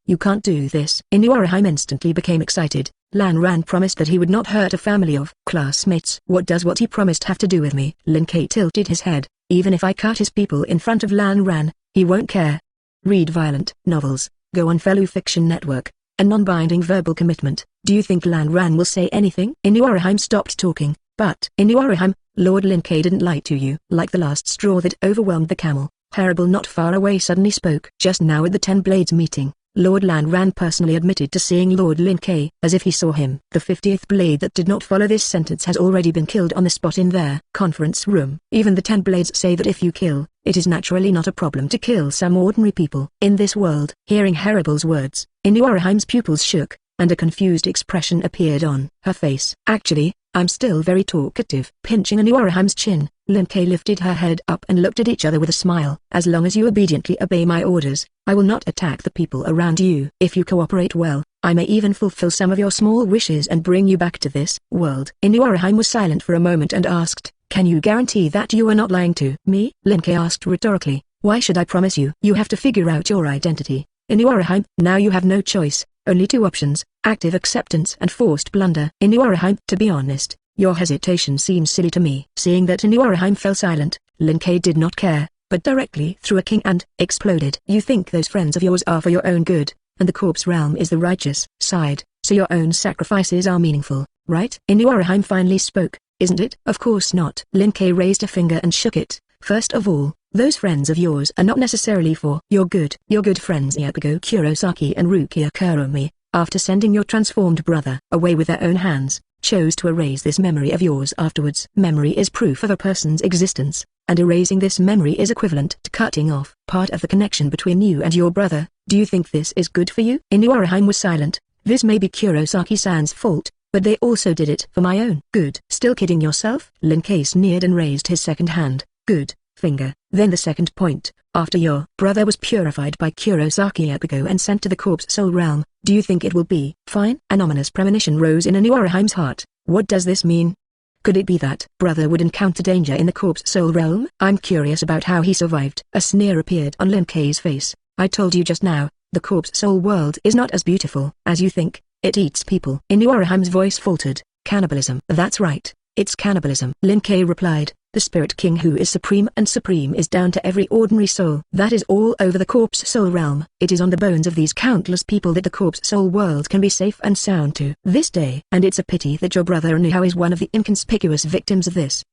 You can't do this. Inuaraheim instantly became excited. Lan Ran promised that he would not hurt a family of classmates. What does what he promised have to do with me? Lin Kei tilted his head. Even if I cut his people in front of Lan Ran, he won't care. Read violent novels, go on Fellow Fiction Network, a non-binding verbal commitment. Do you think Lan Ran will say anything? Inuaraheim stopped talking, but Inuaraheim, Lord Lin Kei didn't lie to you. Like the last straw that overwhelmed the camel, Horrible not far away suddenly spoke. Just now at the 10 Blades meeting, Lord Lan Ran personally admitted to seeing Lord Lin Kei, as if he saw him. The 50th blade that did not follow this sentence has already been killed on the spot in their conference room. Even the 10 blades say that if you kill, it is naturally not a problem to kill some ordinary people in this world. Hearing Horrible's words, Inuaraheim's pupils shook, and a confused expression appeared on her face. Actually, I'm still very talkative. Pinching Inuaraheim's chin, Lin Kei lifted her head up and looked at each other with a smile. As long as you obediently obey my orders, I will not attack the people around you. If you cooperate well, I may even fulfill some of your small wishes and bring you back to this world. Inuaraheim was silent for a moment and asked, can you guarantee that you are not lying to me? Lin Kei asked rhetorically. Why should I promise you? You have to figure out your identity. Inuaraheim, now you have no choice. only two options, active acceptance and forced blunder. Inuaraheim, to be honest, your hesitation seems silly to me. Seeing that Inuaraheim fell silent, Lin Kei did not care, but directly threw a king and exploded. You think those friends of yours are for your own good, and the corpse realm is the righteous side, so your own sacrifices are meaningful, right? Inuaraheim finally spoke, isn't it? Of course not. Lin Kei raised a finger and shook it. First of all, those friends of yours are not necessarily for your good. Your good friends Yakugo Kurosaki and Rukia Kuromi, after sending your transformed brother away with their own hands, chose to erase this memory of yours afterwards. Memory is proof of a person's existence, and erasing this memory is equivalent to cutting off part of the connection between you and your brother. Do you think this is good for you? Inuaraheim was silent. This may be Kurosaki-san's fault, but they also did it for my own good. Still kidding yourself? Lin Kei sneered and raised his second hand. Good finger. Then the second point, after your brother was purified by Kurosaki Yakugo and sent to the corpse soul realm, do you think it will be fine? An ominous premonition rose in Inuaraheim's heart. What does this mean? Could it be that brother would encounter danger in the corpse soul realm? I'm curious about how he survived. A sneer appeared on Lin Kei's face. I told you just now, the corpse soul world is not as beautiful as you think. It eats people. Inuaraheim's voice faltered. Cannibalism. That's right, it's cannibalism. Lin Kei replied. The Spirit King who is supreme, and supreme is down to every ordinary soul that is all over the corpse soul realm. It is on the bones of these countless people that the corpse soul world can be safe and sound to this day. And it's a pity that your brother Inuha is one of the inconspicuous victims of this.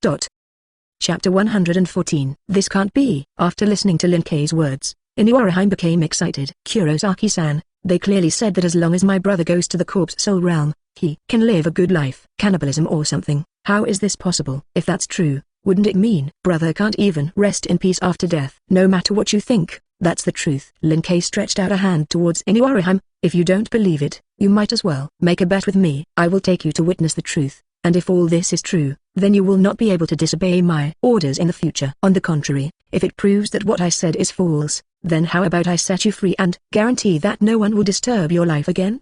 Chapter 114. This can't be. After listening to Lin Kei's words, Inuaraheim became excited. Kurosaki-san, they clearly said that as long as my brother goes to the corpse soul realm, he can live a good life. Cannibalism or something. How is this possible? If that's true, wouldn't it mean brother can't even rest in peace after death? No matter what you think, that's the truth. Lin Kei stretched out a hand towards Inuaraheim. If you don't believe it, you might as well make a bet with me. I will take you to witness the truth, and if all this is true, then you will not be able to disobey my orders in the future. On the contrary, if it proves that what I said is false, then how about I set you free and guarantee that no one will disturb your life again?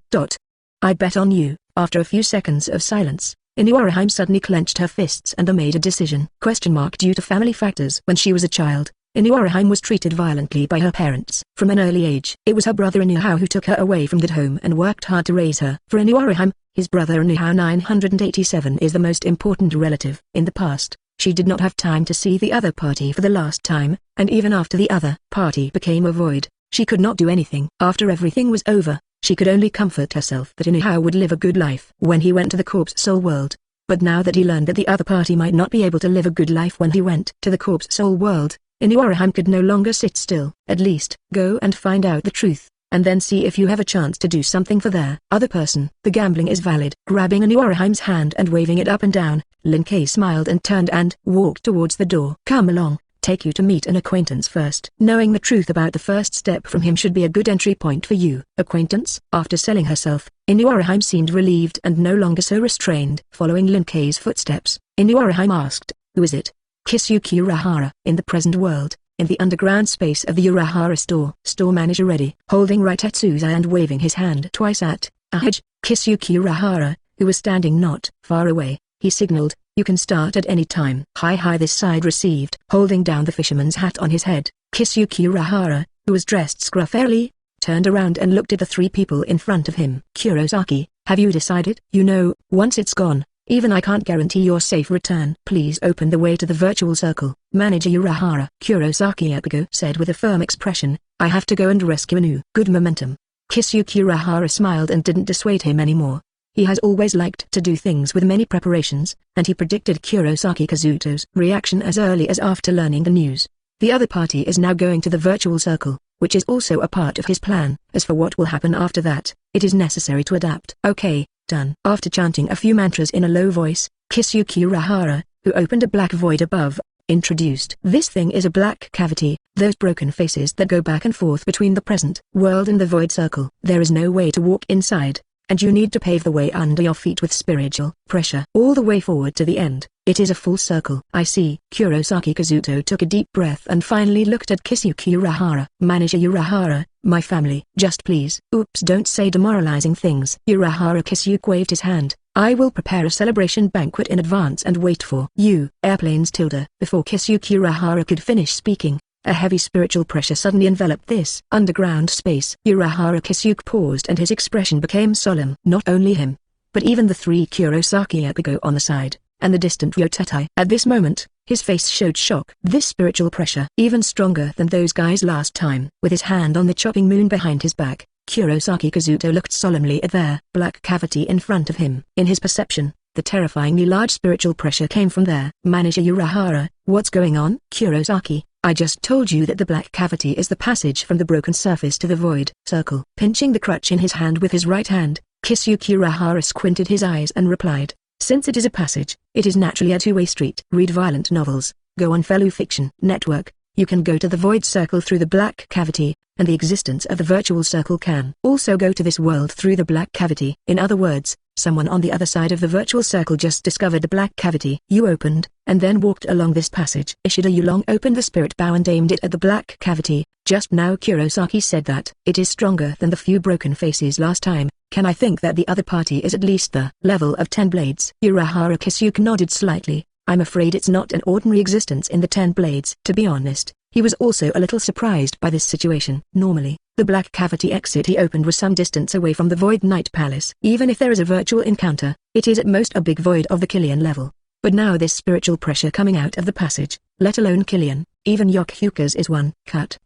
I bet on you. After a few seconds of silence, Inuaraheim suddenly clenched her fists and made a decision. Due to family factors. When she was a child, Inuaraheim was treated violently by her parents. From an early age, it was her brother Inuha who took her away from that home and worked hard to raise her. For Inuaraheim, his brother Inuha 987 is the most important relative. In the past, she did not have time to see the other party for the last time, and even after the other party became a void, she could not do anything. After everything was over, she could only comfort herself that Inuha would live a good life when he went to the corpse soul world. But now that he learned that the other party might not be able to live a good life when he went to the corpse soul world, Inuaraheim could no longer sit still. At least, go and find out the truth, and then see if you have a chance to do something for their other person. The gambling is valid. Grabbing Inuaraheim's hand and waving it up and down, Lin Kei smiled and turned and walked towards the door. Come along. Take you to meet an acquaintance first. Knowing the truth about the first step from him should be a good entry point for you. Acquaintance? After selling herself, Inuaraheim seemed relieved and no longer so restrained. Following Lin Kei's footsteps, Inuaraheim asked, who is it? Kisuke Urahara. In the present world, in the underground space of the Urahara store. Store manager ready. Holding right at Suzai and waving his hand twice at Ahage, Kisuke Urahara, who was standing not far away, he signaled, you can start at any time. Hi this side received. Holding down the fisherman's hat on his head, Kisuke Urahara, who was dressed scruffily, turned around and looked at the three people in front of him. Kurosaki, have you decided? You know, once it's gone, even I can't guarantee your safe return. Please open the way to the virtual circle. Manager Urahara. Kurosaki Yakugo said with a firm expression, I have to go and rescue Inu. Good momentum. Kisuke Urahara smiled and didn't dissuade him anymore. He has always liked to do things with many preparations, and he predicted Kurosaki Kazuto's reaction as early as after learning the news. The other party is now going to the virtual circle, which is also a part of his plan. As for what will happen after that, it is necessary to adapt. Okay, done. After chanting a few mantras in a low voice, Kisuke Urahara, who opened a black void above, introduced. This thing is a black cavity, those broken faces that go back and forth between the present world and the void circle. There is no way to walk inside, and you need to pave the way under your feet with spiritual pressure all the way forward to the end. It is a full circle. I see. Kurosaki Kazuto took a deep breath and finally looked at Kisuke Urahara. Manager Urahara, my family. Just please. Oops, don't say demoralizing things. Urahara Kisuke waved his hand. I will prepare a celebration banquet in advance and wait for you. Airplanes tilde. Before Kisuke Urahara could finish speaking, A heavy spiritual pressure suddenly enveloped this underground space. Urahara Kisuke paused and his expression became solemn. Not only him, but even the three Kurosaki Yakugo on the side, and the distant Ryotetai. At this moment, his face showed shock. This spiritual pressure, even stronger than those guys last time. With his hand on the chopping moon behind his back, Kurosaki Kazuto looked solemnly at their black cavity in front of him. In his perception, the terrifyingly large spiritual pressure came from there. Manager Urahara, what's going on? Kurosaki, I just told you that the black cavity is the passage from the broken surface to the void circle. Pinching the crutch in his hand with his right hand, Kisuke Urahara squinted his eyes and replied, since it is a passage, it is naturally a two-way street. Read violent novels, go on fellow fiction network, you can go to the void circle through the black cavity, and the existence of the virtual circle can also go to this world through the black cavity. In other words, someone on the other side of the virtual circle just discovered the black cavity. You opened, and then walked along this passage. Ishida Yulong opened the spirit bow and aimed it at the black cavity. Just now Kurosaki said that it is stronger than the few broken faces last time. Can I think that the other party is at least the level of 10 blades? Urahara Kisuke nodded slightly. I'm afraid it's not an ordinary existence in the 10 blades. To be honest, he was also a little surprised by this situation. Normally, the black cavity exit he opened was some distance away from the Void Knight Palace. Even if there is a virtual encounter, it is at most a big void of the Killian level. But now this spiritual pressure coming out of the passage, let alone Killian, even Yokohyuka's is one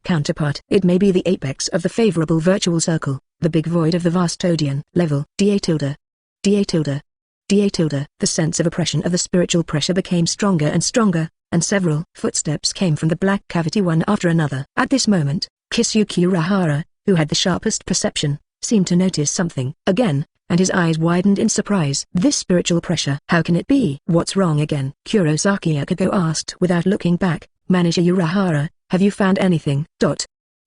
counterpart. It may be the apex of the favorable virtual circle, the big void of the Vastodian level. Da tilde. Da tilde. Da tilde. The sense of oppression of the spiritual pressure became stronger and stronger, and several footsteps came from the black cavity one after another. At this moment, Kisuke Urahara, who had the sharpest perception, seemed to notice something again, and his eyes widened in surprise. This spiritual pressure. How can it be? What's wrong again? Kurosaki Yakugo asked without looking back. Manager Urahara, have you found anything?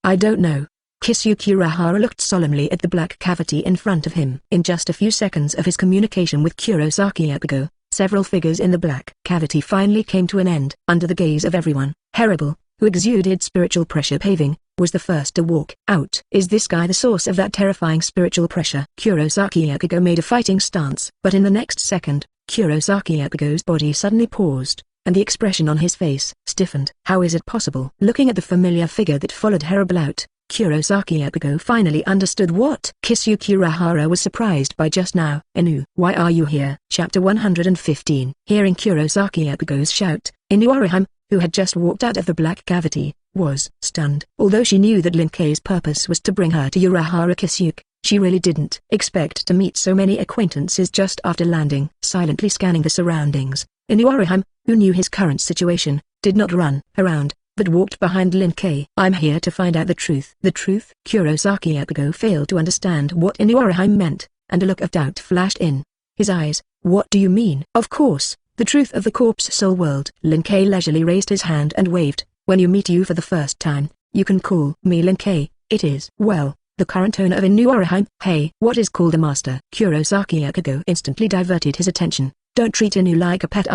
I don't know. Kisuke Urahara looked solemnly at the black cavity in front of him. In just a few seconds of his communication with Kurosaki Yakugo, several figures in the black cavity finally came to an end. Under the gaze of everyone, Haribel, who exuded spiritual pressure paving, was the first to walk out. Is this guy the source of that terrifying spiritual pressure? Kurosaki Yakugo made a fighting stance. But in the next second, Kurosaki Yakugo's body suddenly paused, and the expression on his face stiffened. How is it possible? Looking at the familiar figure that followed Haribel out, Kurosaki Yakugo finally understood what Kisuke Urahara was surprised by just now. Inu, why are you here? Chapter 115. Hearing Kurosaki Yakugo's shout, Inu Orihime, who had just walked out of the black cavity, was stunned. Although she knew that Linkei's purpose was to bring her to Urahara Kisuke, she really didn't expect to meet so many acquaintances just after landing. Silently scanning the surroundings, Inu Orihime, who knew his current situation, did not run around, but walked behind Linkei. I'm here to find out the truth. The truth? Kurosaki Yakugo failed to understand what Inu Orihime meant, and a look of doubt flashed in his eyes. What do you mean? Of course, the truth of the corpse soul world. Linkei leisurely raised his hand and waved. When you meet you for the first time, you can call me Linkei. It is, well, the current owner of Inu Orihime. Hey, what is called a master? Kurosaki Yakugo instantly diverted his attention. Don't treat Inu like a pet.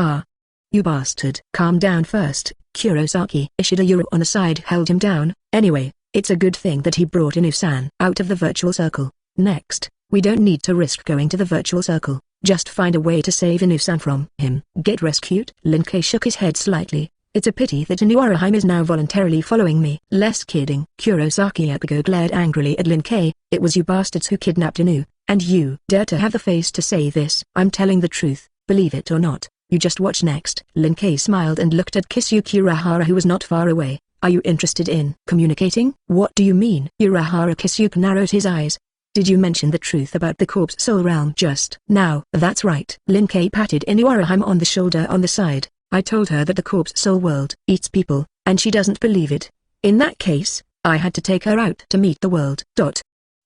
You bastard. Calm down first, Kurosaki. Ishida Yuro on the side held him down. Anyway, it's a good thing that he brought Inu-san out of the virtual circle. Next, we don't need to risk going to the virtual circle. Just find a way to save Inu-san from him. Get rescued? Linkei shook his head slightly. It's a pity that Inu Orihime is now voluntarily following me. Less kidding. Kurosaki Yakugo glared angrily at Linkei. It was you bastards who kidnapped Inu, and you dare to have the face to say this. I'm telling the truth, believe it or not. You just watch next. Linkei smiled and looked at Kisuke Urahara, who was not far away. Are you interested in communicating? What do you mean? Urahara Kisuke narrowed his eyes. Did you mention the truth about the corpse soul realm just now? That's right. Linkei patted Inu Orihime on the shoulder on the side. I told her that the corpse soul world eats people, and she doesn't believe it. In that case, I had to take her out to meet the world.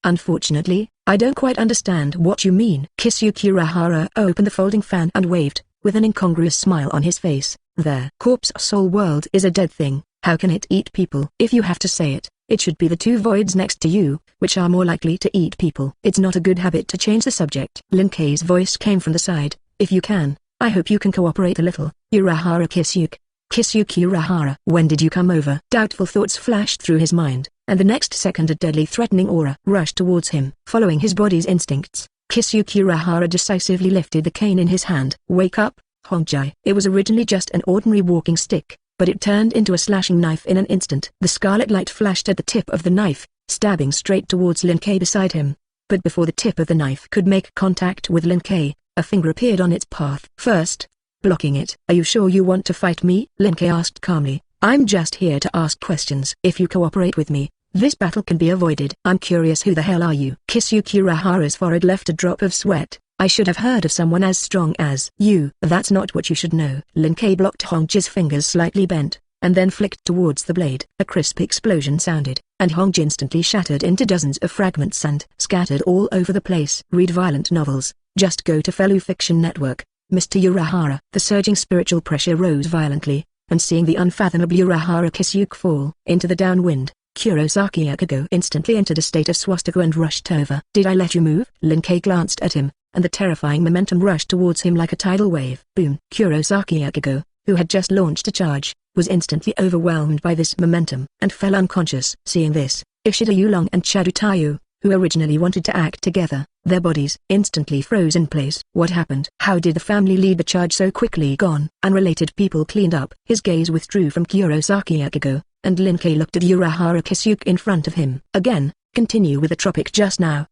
Unfortunately, I don't quite understand what you mean. Kisuke Urahara opened the folding fan and waved, with an incongruous smile on his face. Their corpse soul world is a dead thing. How can it eat people? If you have to say it, it should be the two voids next to you, which are more likely to eat people. It's not a good habit to change the subject. Linkei's voice came from the side. If you can, I hope you can cooperate a little. Urahara Kisuke. Kisuke Urahara. When did you come over? Doubtful thoughts flashed through his mind, and the next second a deadly threatening aura rushed towards him. Following his body's instincts, Kisuke Urahara decisively lifted the cane in his hand. Wake up, Hongjai. It was originally just an ordinary walking stick, but it turned into a slashing knife in an instant. The scarlet light flashed at the tip of the knife, stabbing straight towards Lin Kei beside him. But before the tip of the knife could make contact with Lin Kei, a finger appeared on its path. First, blocking it. "Are you sure you want to fight me?" Lin Kei asked calmly. "I'm just here to ask questions. If you cooperate with me, this battle can be avoided." "I'm curious, who the hell are you?" Kisuke Urahara's forehead left a drop of sweat. "I should have heard of someone as strong as you." "That's not what you should know." Lin Kei blocked Hongji's fingers slightly bent, and then flicked towards the blade. A crisp explosion sounded, and Hongji instantly shattered into dozens of fragments and scattered all over the place. Read violent novels, just go to Fellow Fiction Network, Mr. Urahara. The surging spiritual pressure rose violently, and seeing the unfathomable Urahara Kisuke fall into the downwind, Kurosaki Yakugo instantly entered a state of swastika and rushed over. "Did I let you move?" Lin Kei glanced at him, and the terrifying momentum rushed towards him like a tidal wave. Boom! Kurosaki Yakugo, who had just launched a charge, was instantly overwhelmed by this momentum and fell unconscious. Seeing this, Ishida Yulong and Chadu Tayu, who originally wanted to act together, their bodies instantly froze in place. What happened? How did the family lead the charge so quickly gone? Unrelated people cleaned up. His gaze withdrew from Kurosaki Yakugo, and Lin Kei looked at Urahara Kisuke in front of him. Again, continue with the tropic just now.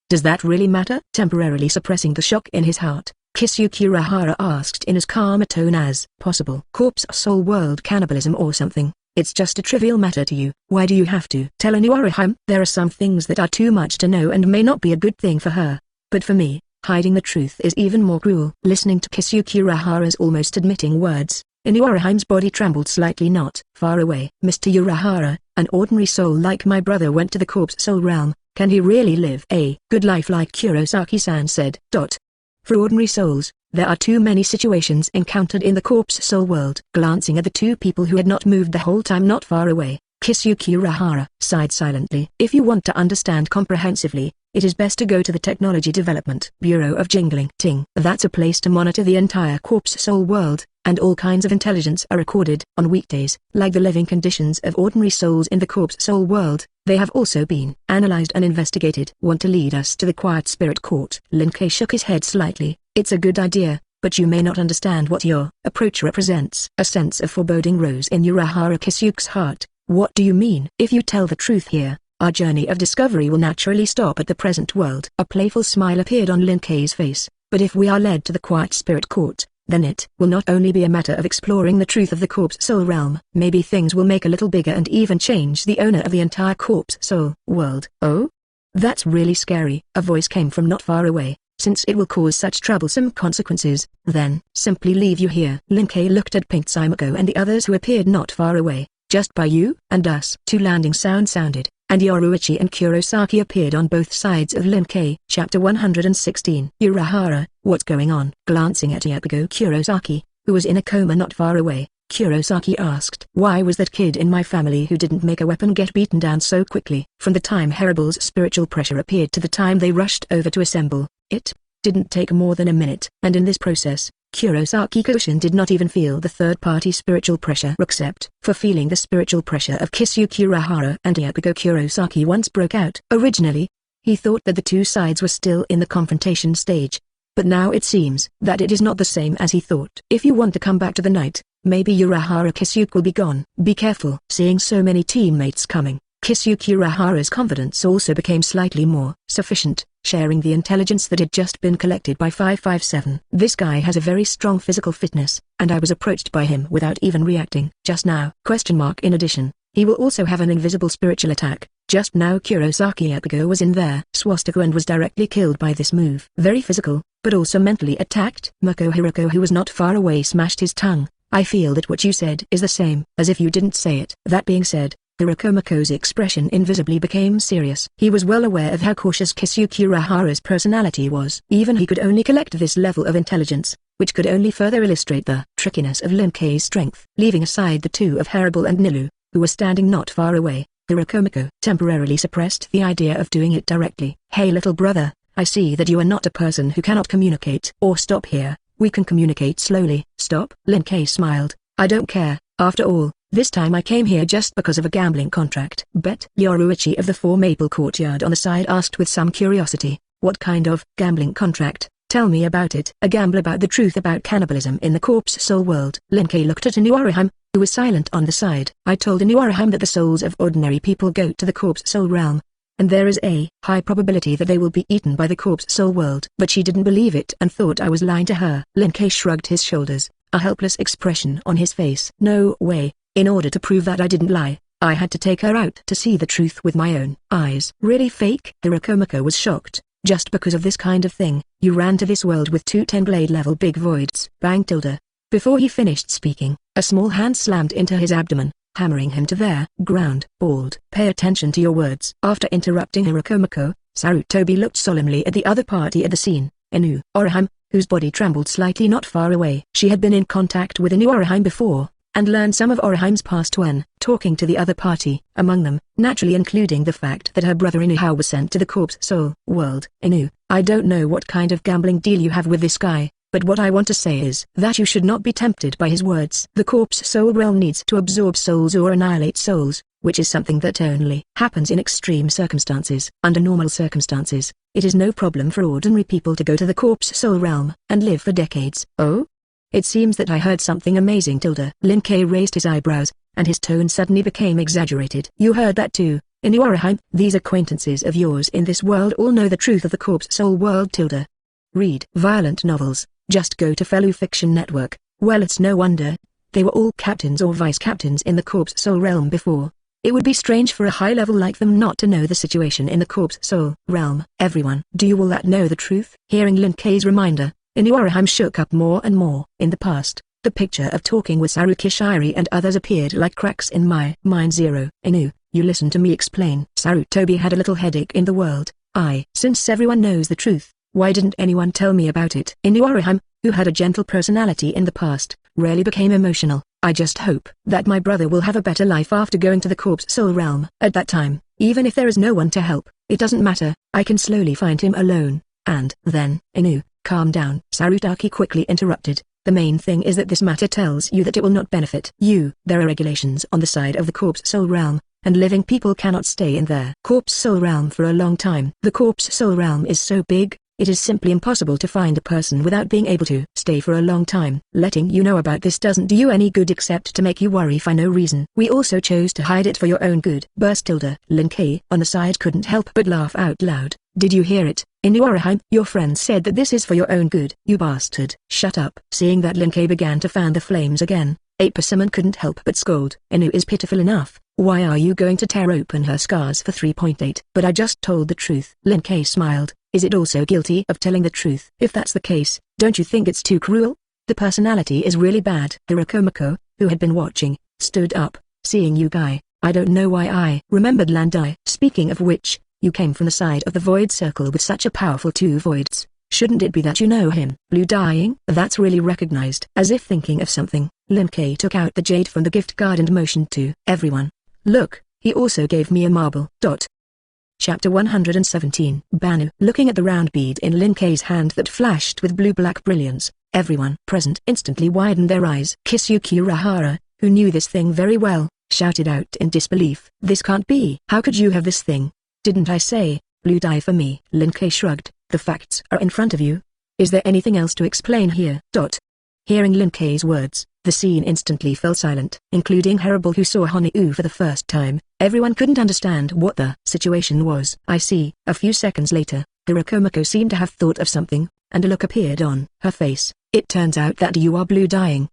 Does that really matter? Temporarily suppressing the shock in his heart, Kisuke Urahara asked in as calm a tone as possible. "Corpse soul world cannibalism or something? It's just a trivial matter to you. Why do you have to tell Anuarahime?" "There are some things that are too much to know and may not be a good thing for her. But for me, hiding the truth is even more cruel." Listening to Kisuke Urahara's almost admitting words, Anuarahime's body trembled slightly. "Not far away." "Mr. Urahara, an ordinary soul like my brother went to the corpse soul realm. Can he really live a good life like Kurosaki-san said?" For ordinary souls, there are too many situations encountered in the corpse soul world. Glancing at the two people who had not moved the whole time not far away, Kisuke Urahara sighed silently. "If you want to understand comprehensively, it is best to go to the Technology Development Bureau of Jingling Ting. That's a place to monitor the entire corpse soul world, and all kinds of intelligence are recorded. On weekdays, like the living conditions of ordinary souls in the corpse soul world, they have also been analyzed and investigated." "Want to lead us to the Quiet Spirit Court?" Lin Kei shook his head slightly. "It's a good idea, but you may not understand what your approach represents." A sense of foreboding rose in Urahara Kisuke's heart. "What do you mean?" "If you tell the truth here, our journey of discovery will naturally stop at the present world." A playful smile appeared on Lin Kei's face. "But if we are led to the Quiet Spirit Court, then it will not only be a matter of exploring the truth of the corpse soul realm. Maybe things will make a little bigger and even change the owner of the entire corpse soul world." "Oh? That's really scary." A voice came from not far away. "Since it will cause such troublesome consequences, then simply leave you here." Lin Kei looked at Pink Simako and the others who appeared not far away. "Just by you and us." Two landing sounds sounded, and Yoruichi and Kurosaki appeared on both sides of Lin Kei. Chapter 116. Urahara, what's going on? Glancing at Yakugo Kurosaki, who was in a coma not far away, Kurosaki asked. "Why was that kid in my family who didn't make a weapon get beaten down so quickly?" From the time Haribal's spiritual pressure appeared to the time they rushed over to assemble, it didn't take more than a minute. And in this process, Kurosaki-Kushin did not even feel the third-party spiritual pressure except for feeling the spiritual pressure of Kisuke Urahara and Yakugo Kurosaki once broke out. Originally, he thought that the two sides were still in the confrontation stage, but now it seems that it is not the same as he thought. "If you want to come back to the night, maybe Urahara Kisuke will be gone. Be careful." Seeing so many teammates coming, Kisuke Urahara's confidence also became slightly more sufficient, sharing the intelligence that had just been collected by 557. "This guy has a very strong physical fitness, and I was approached by him without even reacting just now." In addition, he will also have an invisible spiritual attack. Just now Kurosaki Yakugo was in there swastika and was directly killed by this move. Very physical, but also mentally attacked. Mako Hiroko, who was not far away, smashed his tongue. "I feel that what you said is the same as if you didn't say it." That being said, Hiroko Mako's expression invisibly became serious. He was well aware of how cautious Kisuke Urahara's personality was. Even he could only collect this level of intelligence, which could only further illustrate the trickiness of Lin Kei's strength. Leaving aside the two of Haribal and Nilu, who were standing not far away, Hiroko Mako temporarily suppressed the idea of doing it directly. "Hey little brother, I see that you are not a person who cannot communicate. Or stop here, we can communicate slowly." "Stop?" Lin Kei smiled. "I don't care, after all. This time I came here just because of a gambling contract." "Bet?" Yoruichi of the Four Maple Courtyard on the side asked with some curiosity. "What kind of gambling contract? Tell me about it." "A gamble about the truth about cannibalism in the corpse soul world." Lin Kei looked at Anuarahime, who was silent on the side. I told Inuarahan that the souls of ordinary people go to the corpse soul realm, and there is a high probability that they will be eaten by the corpse soul world. But she didn't believe it and thought I was lying to her. Lin Kei shrugged his shoulders, a helpless expression on his face. No way. In order to prove that I didn't lie, I had to take her out to see the truth with my own eyes. Really fake? Hirakomiko was shocked. Just because of this kind of thing, you ran to this world with 2 10-blade level big voids. Bang tilde. Before he finished speaking, a small hand slammed into his abdomen, hammering him to the ground. Bald. Pay attention to your words. After interrupting Hirakomiko, Sarutobi looked solemnly at the other party at the scene, Inu Orihime, whose body trembled slightly not far away. She had been in contact with Inu Orihime before, and learned some of Orihime's past when talking to the other party, among them, naturally including the fact that her brother Inu was sent to the corpse soul world. Inu, I don't know what kind of gambling deal you have with this guy, but what I want to say is that you should not be tempted by his words. The corpse soul realm needs to absorb souls or annihilate souls, which is something that only happens in extreme circumstances. Under normal circumstances, it is no problem for ordinary people to go to the corpse soul realm and live for decades. Oh? It seems that I heard something amazing tilde. Lin Kei raised his eyebrows, and his tone suddenly became exaggerated. You heard that too, Inu Orihime? These acquaintances of yours in this world all know the truth of the corpse soul world tilde. Read violent novels, just go to Fellow Fiction Network. Well, it's no wonder. They were all captains or vice-captains in the corpse soul realm before. It would be strange for a high level like them not to know the situation in the corpse soul realm. Everyone, do you all that know the truth? Hearing Lin Kei's reminder, Inu Orihime shook up more and more. In the past, the picture of talking with Sarukishiri and others appeared like cracks in my mind. Zero. Inu, you listen to me explain. Sarutobi had a little headache in the world. Since everyone knows the truth, why didn't anyone tell me about it? Inu Orihime, who had a gentle personality in the past, rarely became emotional. I just hope that my brother will have a better life after going to the corpse soul realm. At that time, even if there is no one to help, it doesn't matter, I can slowly find him alone. And then, Inu, calm down. Sarutaki quickly interrupted. The main thing is that this matter tells you that it will not benefit you. There are regulations on the side of the corpse soul realm, and living people cannot stay in their corpse soul realm for a long time. The corpse soul realm is so big, it is simply impossible to find a person without being able to stay for a long time. Letting you know about this doesn't do you any good except to make you worry for no reason. We also chose to hide it for your own good. Burst tilde. Lin Kei on the side couldn't help but laugh out loud. Did you hear it, Inu Orihime? Your friend said that this is for your own good. You bastard. Shut up. Seeing that Lin Kei began to fan the flames again, a persimmon couldn't help but scold. Inu is pitiful enough. Why are you going to tear open her scars for 3.8? But I just told the truth. Lin Kei smiled. Is it also guilty of telling the truth? If that's the case, don't you think it's too cruel? The personality is really bad. Hirakomiko, who had been watching, stood up. Seeing you guy, I don't know why I remembered Landai. Speaking of which, you came from the side of the void circle with such a powerful 2 voids. Shouldn't it be that you know him? Blue dying? That's really recognized. As if thinking of something, Lin Kei took out the jade from the gift card and motioned to everyone. Look, he also gave me a marble. Chapter 117. Banu. Looking at the round bead in Lin Kei's hand that flashed with blue-black brilliance, everyone present instantly widened their eyes. Kisuke Urahara, who knew this thing very well, shouted out in disbelief. This can't be. How could you have this thing? Didn't I say, blue dye for me? Lin Kei shrugged. The facts are in front of you. Is there anything else to explain here? Hearing Lin Kei's words, the scene instantly fell silent, including Herable who saw Honiu for the first time. Everyone couldn't understand what the situation was. I see. A few seconds later, Hirakomiko seemed to have thought of something, and a look appeared on her face. It turns out that you are blue dyeing.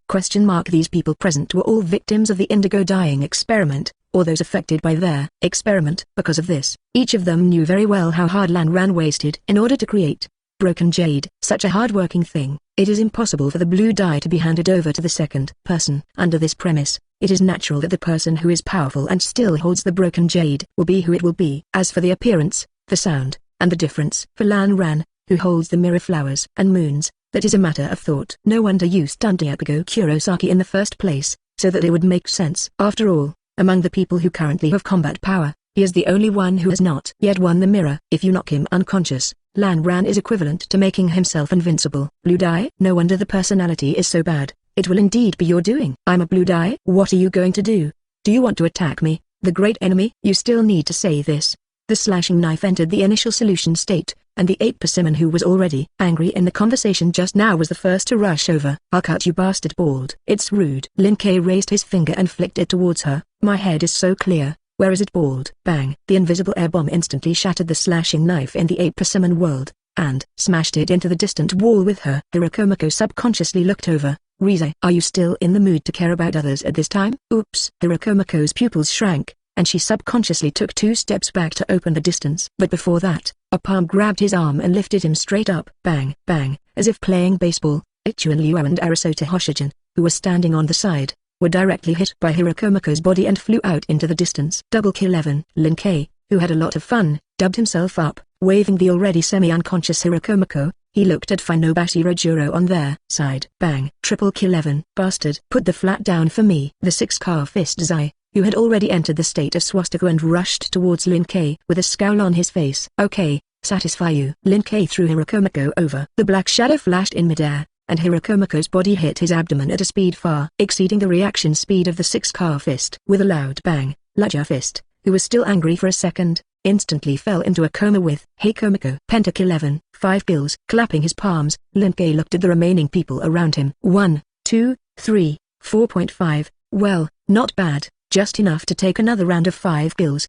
These people present were all victims of the indigo dyeing experiment, or those affected by their experiment. Because of this, each of them knew very well how hard Lan Ran wasted in order to create broken jade. Such a hard-working thing, it is impossible for the blue dye to be handed over to the second person. Under this premise, it is natural that the person who is powerful and still holds the broken jade will be who it will be. As for the appearance, the sound, and the difference for Lan Ran, who holds the mirror flowers and moons, that is a matter of thought. No wonder you stunned Yakugo Kurosaki in the first place, so that it would make sense. After all, among the people who currently have combat power, he is the only one who has not yet won the mirror. If you knock him unconscious, Lan Ran is equivalent to making himself invincible. Blue dye? No wonder the personality is so bad. It will indeed be your doing. I'm a blue dye? What are you going to do? Do you want to attack me, the great enemy? You still need to say this. The slashing knife entered the initial solution state, and the ape persimmon who was already angry in the conversation just now was the first to rush over. "I'll cut you bastard," bawled. "It's rude." Lin Kei raised his finger and flicked it towards her. "My head is so clear. Where is it?" bawled. Bang! The invisible air bomb instantly shattered the slashing knife in the ape persimmon world, and smashed it into the distant wall with her. Hirokomiko subconsciously looked over. "Rize, are you still in the mood to care about others at this time?" Oops! Hirokomiko's pupils shrank, and she subconsciously took 2 steps back to open the distance. But before that, a palm grabbed his arm and lifted him straight up. Bang! Bang! As if playing baseball, Ichuan Liu and Arasota Hoshijin, who were standing on the side, were directly hit by Hirokomiko's body and flew out into the distance. Double kill. 11. Lin Kei, who had a lot of fun, dubbed himself up, waving the already semi-unconscious Hirokomiko. He looked at Funobashi Rojuro on their side. Bang! Triple kill. 11. Bastard. Put the flat down for me. The 6-car fist Zai, who had already entered the state of swastika and rushed towards Lin Kei with a scowl on his face. "Okay, satisfy you." Lin Kei threw Hirokomiko over. The black shadow flashed in midair, and Hirokomiko's body hit his abdomen at a speed far exceeding the reaction speed of the 6-car fist. With a loud bang, Luja Fist, who was still angry for a second, instantly fell into a coma with Heikomiko. Pentakill. 11. 5 kills. Clapping his palms, Lin Kei looked at the remaining people around him. 1, 2, 3, 4.5. Well, not bad, just enough to take another round of 5 kills.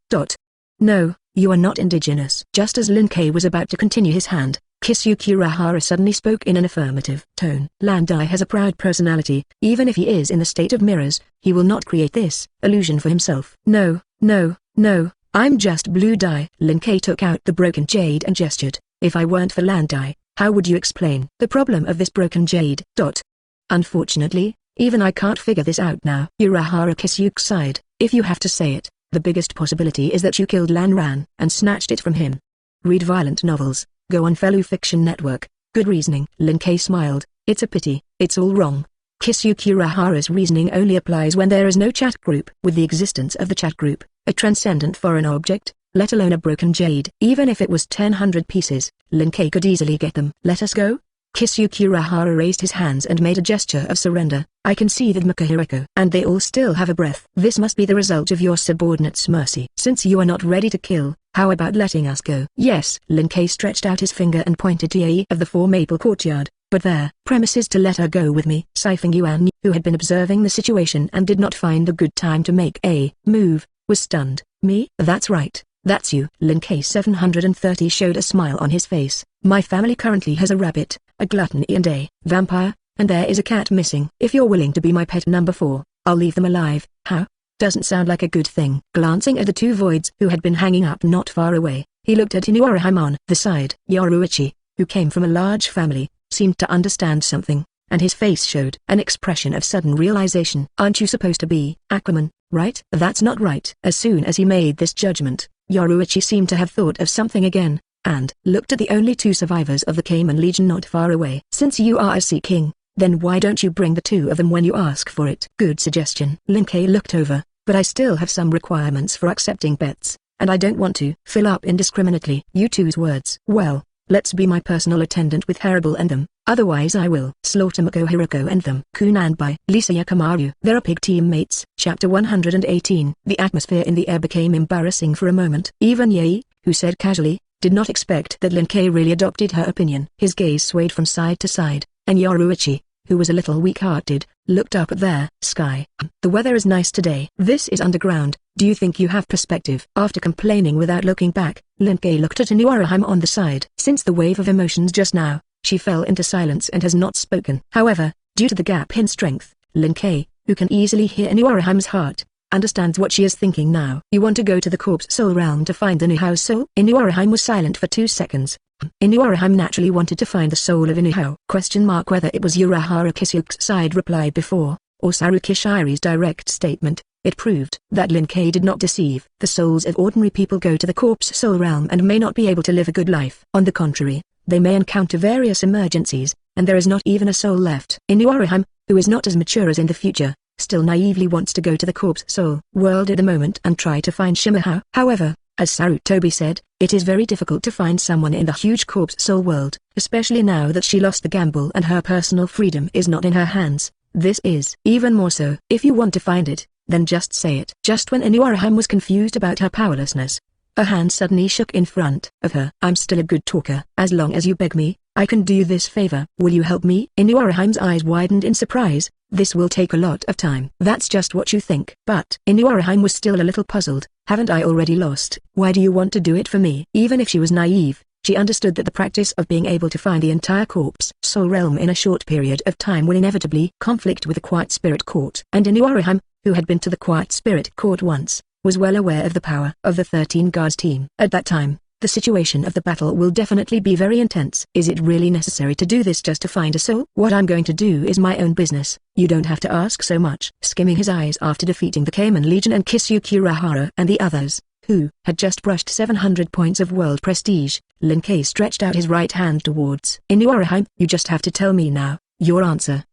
No, you are not indigenous. Just as Lin Kei was about to continue his hand, Kisuke Urahara suddenly spoke in an affirmative tone. Landai has a proud personality. Even if he is in the state of mirrors, he will not create this illusion for himself. No, no, no, I'm just blue dye. Lin Kei took out the broken jade and gestured. If I weren't for Landai, how would you explain the problem of this broken jade? Unfortunately, even I can't figure this out now. Urahara Kisuke sighed. If you have to say it, the biggest possibility is that you killed Lan Ran and snatched it from him. Read violent novels, go on Fellow Fiction Network. Good reasoning. Lin Kei smiled. It's a pity, it's all wrong. Kisuke Urahara's reasoning only applies when there is no chat group. With the existence of the chat group, a transcendent foreign object, let alone a broken jade, even if it was 100 pieces, Lin Kei could easily get them. Let us go? Kisuke Urahara raised his hands and made a gesture of surrender. I can see that Mikahiriko and they all still have a breath. This must be the result of your subordinate's mercy. Since you are not ready to kill, how about letting us go? Yes. Lin Kei stretched out his finger and pointed to Yae of the 4 Maple Courtyard. But their premise is to let her go with me. Sifeng Yuan, who had been observing the situation and did not find a good time to make a move, was stunned. Me? That's right. That's you. Lin Kei 730 showed a smile on his face. My family currently has a rabbit, a glutton and a vampire, and there is a cat missing. If you're willing to be my pet number 4, I'll leave them alive. How? Doesn't sound like a good thing. Glancing at the 2 voids who had been hanging up not far away, he looked at Inuarahem on the side. Yaruichi, who came from a large family, seemed to understand something, and his face showed an expression of sudden realization. Aren't you supposed to be Aquaman, right? That's not right. As soon as he made this judgment, Yaruichi seemed to have thought of something again, and looked at the only 2 survivors of the Cayman Legion not far away. Since you are a Sea King, then why don't you bring the 2 of them when you ask for it? Good suggestion. Lin Kei looked over, but I still have some requirements for accepting pets, and I don't want to fill up indiscriminately. You 2's words. Well, let's be my personal attendant with Haribel and them, otherwise I will slaughter Mako Hiroko and them. Kunan by Lisa Yakamaru. There are pig teammates. Chapter 118. The atmosphere in the air became embarrassing for a moment. Even Yae, who said casually, did not expect that Lin Kei really adopted her opinion. His gaze swayed from side to side, and Yaruichi, who was a little weak-hearted, looked up at their sky. The weather is nice today. This is underground. Do you think you have perspective? After complaining without looking back, Lin Kei looked at Inuarahem on the side. Since the wave of emotions just now, she fell into silence and has not spoken. However, due to the gap in strength, Lin Kei, who can easily hear Inuarahem's heart, understands what she is thinking now. You want to go to the corpse soul realm to find the Inuhao soul? Inuarahem was silent for 2 seconds. Inuarahem naturally wanted to find the soul of Inuhao. Whether it was Urahara Kisuke's side replied before, or Saru Kishiri's direct statement, it proved that Lin Kei did not deceive. The souls of ordinary people go to the corpse soul realm and may not be able to live a good life. On the contrary, they may encounter various emergencies, and there is not even a soul left. Inuarahem, who is not as mature as in the future, still naively wants to go to the corpse soul world at the moment and try to find Shimahao. However, as Sarutobi said, it is very difficult to find someone in the huge corpse soul world, especially now that she lost the gamble and her personal freedom is not in her hands. This is even more so. If you want to find it, then just say it. Just when Inuarahem was confused about her powerlessness, A hand suddenly shook in front of her. I'm still a good talker. As long as you beg me, I can do you this favor. Will you help me? Inuaraheim's eyes widened in surprise. This will take a lot of time. That's just what you think. But Inuaraheim was still a little puzzled. Haven't I already lost? Why do you want to do it for me? Even if she was naive, she understood that the practice of being able to find the entire corpse soul realm in a short period of time will inevitably conflict with the Quiet Spirit Court. And Inuaraheim, who had been to the Quiet Spirit Court once, was well aware of the power of the 13 guards team. At that time, the situation of the battle will definitely be very intense. Is it really necessary to do this just to find a soul? What I'm going to do is my own business. You don't have to ask so much. Skimming his eyes after defeating the Kamen Legion and Kisuke Urahara and the others, who had just brushed 700 points of world prestige, Lin Kei stretched out his right hand towards Inuaraheim. You just have to tell me now, your answer.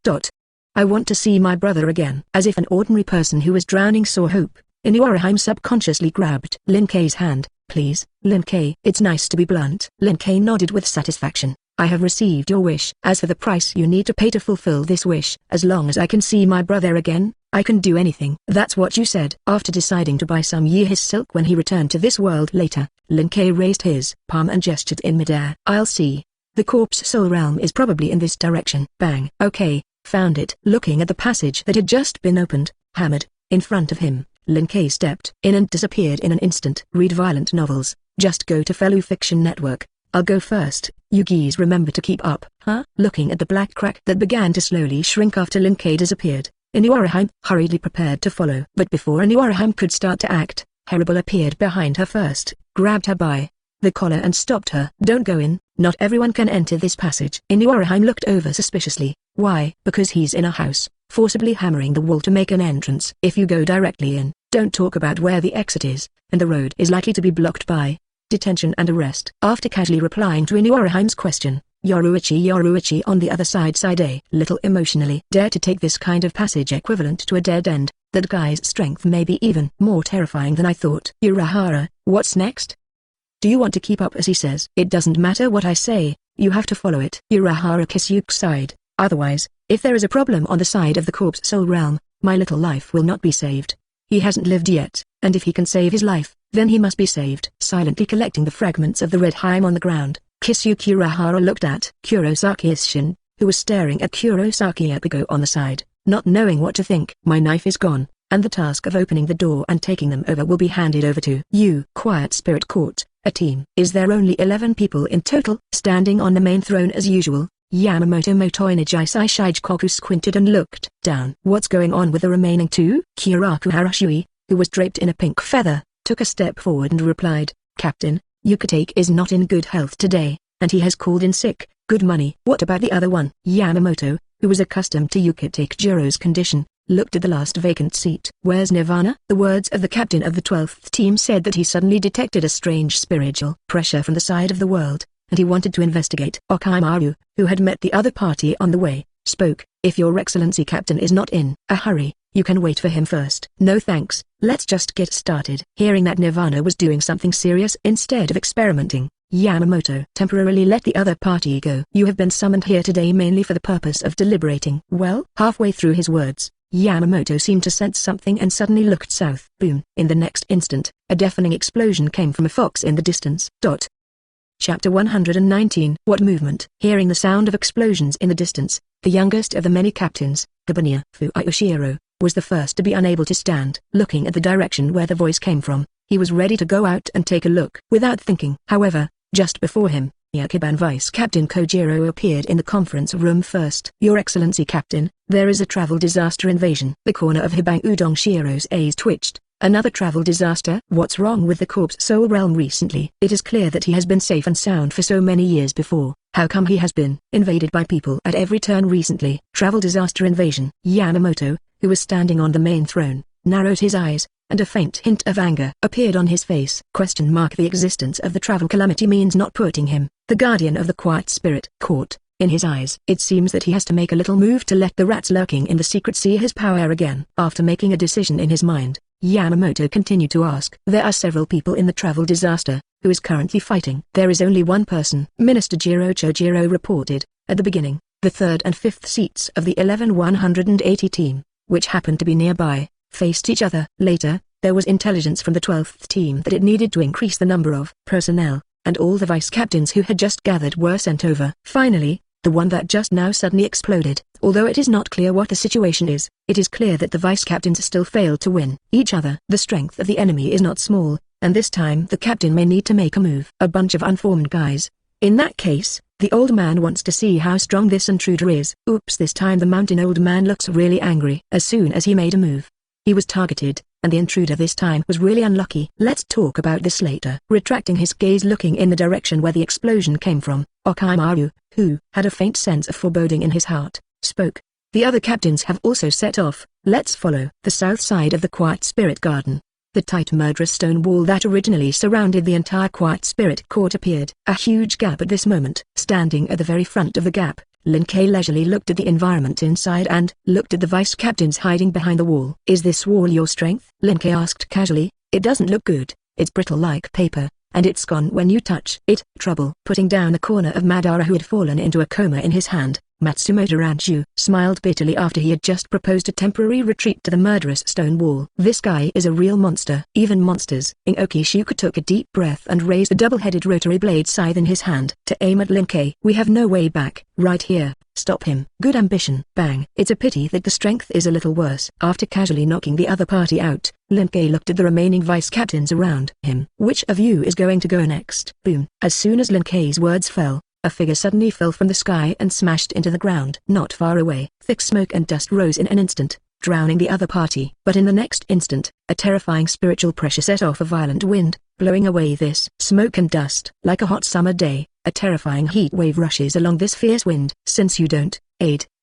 I want to see my brother again. As if an ordinary person who was drowning saw hope, Inuaraheim subconsciously grabbed Lin Kei's hand. Please, Lin Kei. It's nice to be blunt. Lin Kei nodded with satisfaction. I have received your wish. As for the price you need to pay to fulfill this wish, as long as I can see my brother again, I can do anything. That's what you said. After deciding to buy some his silk when he returned to this world later, Lin Kei raised his palm and gestured in midair. I'll see. The corpse soul realm is probably in this direction. Bang. Okay, found it. Looking at the passage that had just been opened, hammered, in front of him, Lin Kei stepped in and disappeared in an instant. Read violent novels, just go to Fellow Fiction Network. I'll go first. You geese remember to keep up, huh? Looking at the black crack that began to slowly shrink after Lin Kei disappeared, Inuaraheim hurriedly prepared to follow. But before Inuaraheim could start to act, Haribel appeared behind her first, grabbed her by the collar and stopped her. Don't go in, not everyone can enter this passage. Inuaraheim looked over suspiciously. Why? Because he's in a house, forcibly hammering the wall to make an entrance. If you go directly in, don't talk about where the exit is, and the road is likely to be blocked by detention and arrest. After casually replying to Inuaraheim's question, Yoruichi on the other side sighed a little emotionally. Dare to take this kind of passage equivalent to a dead end. That guy's strength may be even more terrifying than I thought. Urahara, what's next? Do you want to keep up as he says? It doesn't matter what I say, you have to follow it. Urahara Kisuke sighed. Otherwise, if there is a problem on the side of the corpse soul realm, my little life will not be saved. He hasn't lived yet, and if he can save his life, then he must be saved. Silently collecting the fragments of the red Haim on the ground, Kisuke Urahara looked at Kurosaki Isshin, who was staring at Kurosaki Epigo on the side, not knowing what to think. My knife is gone, and the task of opening the door and taking them over will be handed over to you. Quiet Spirit Court, a team. Is there only 11 people in total? Standing on the main throne as usual, Yamamoto Motoinijai Shichikoku squinted and looked down. What's going on with the remaining two? Kiraku Harashui, who was draped in a pink feather, took a step forward and replied, Captain, Yukitake is not in good health today, and he has called in sick. Good money. What about the other one? Yamamoto, who was accustomed to Yukitake Jiro's condition, looked at the last vacant seat. Where's Nirvana? The words of the captain of the 12th team said that he suddenly detected a strange spiritual pressure from the side of the world, and he wanted to investigate. Okaimaru, who had met the other party on the way, spoke. If your excellency captain is not in a hurry, you can wait for him first. No thanks, let's just get started. Hearing that Nirvana was doing something serious instead of experimenting, Yamamoto temporarily let the other party go. You have been summoned here today mainly for the purpose of deliberating. Well, halfway through his words, Yamamoto seemed to sense something and suddenly looked south. Boom. In the next instant, a deafening explosion came from a fox in the distance. Chapter 119. What movement? Hearing the sound of explosions in the distance, the youngest of the many captains, Hibania Fuioshiro, was the first to be unable to stand. Looking at the direction where the voice came from, he was ready to go out and take a look. Without thinking, however, just before him, Yakuban Vice Captain Kojiro appeared in the conference room first. Your Excellency Captain, there is a travel disaster invasion. The corner of Hibang Udong Shiro's eyes twitched. Another travel disaster? What's wrong with the corpse soul realm recently? It is clear that he has been safe and sound for so many years before. How come he has been invaded by people at every turn recently? Travel disaster invasion. Yamamoto, who was standing on the main throne, narrowed his eyes, and a faint hint of anger appeared on his face. The existence of the travel calamity means not putting him, the guardian of the Quiet Spirit Court, in his eyes. It seems that he has to make a little move to let the rats lurking in the secret see his power again. After making a decision in his mind, Yamamoto continued to ask. There are several people in the travel disaster, who is currently fighting. There is only one person. Minister Jiro Chojiro reported. At the beginning, the third and fifth seats of the 11-180 team, which happened to be nearby, faced each other. Later, There was intelligence from the 12th team that it needed to increase the number of personnel, and all the vice-captains who had just gathered were sent over. Finally, the one that just now suddenly exploded. Although it is not clear what the situation is, it is clear that the vice-captains still failed to win each other. The strength of the enemy is not small, and this time the captain may need to make a move. A bunch of unformed guys. In that case, the old man wants to see how strong this intruder is. Oops, this time the mountain old man looks really angry. As soon as he made a move, he was targeted, and the intruder this time was really unlucky. Let's talk about this later. Retracting his gaze, looking in the direction where the explosion came from, Okimaru, who had a faint sense of foreboding in his heart, spoke. The other captains have also set off. Let's follow. The south side of the Quiet Spirit Garden. The tight murderous stone wall that originally surrounded the entire Quiet Spirit Court appeared. A huge gap at this moment. Standing at the very front of the gap, Lin Kei leisurely looked at the environment inside and looked at the vice-captains hiding behind the wall. Is this wall your strength? Lin Kei asked casually. It doesn't look good. It's brittle like paper, and it's gone when you touch it. Trouble. Putting down the corner of Madara, who had fallen into a coma, in his hand, Matsumoto Ranju smiled bitterly after he had just proposed a temporary retreat to the murderous stone wall. This guy is a real monster. Even monsters. Inoki Shuka took a deep breath and raised a double-headed rotary blade scythe in his hand to aim at Lin Kei. We have no way back. Right here. Stop him. Good ambition. Bang. It's a pity that the strength is a little worse. After casually knocking the other party out, Lin Kei looked at the remaining vice-captains around him. Which of you is going to go next? Boom. As soon as Lin Kei's words fell, a figure suddenly fell from the sky and smashed into the ground. Not far away, thick smoke and dust rose in an instant, drowning the other party. But in the next instant, a terrifying spiritual pressure set off a violent wind, blowing away this smoke and dust. Like a hot summer day, a terrifying heat wave rushes along this fierce wind. Since you don't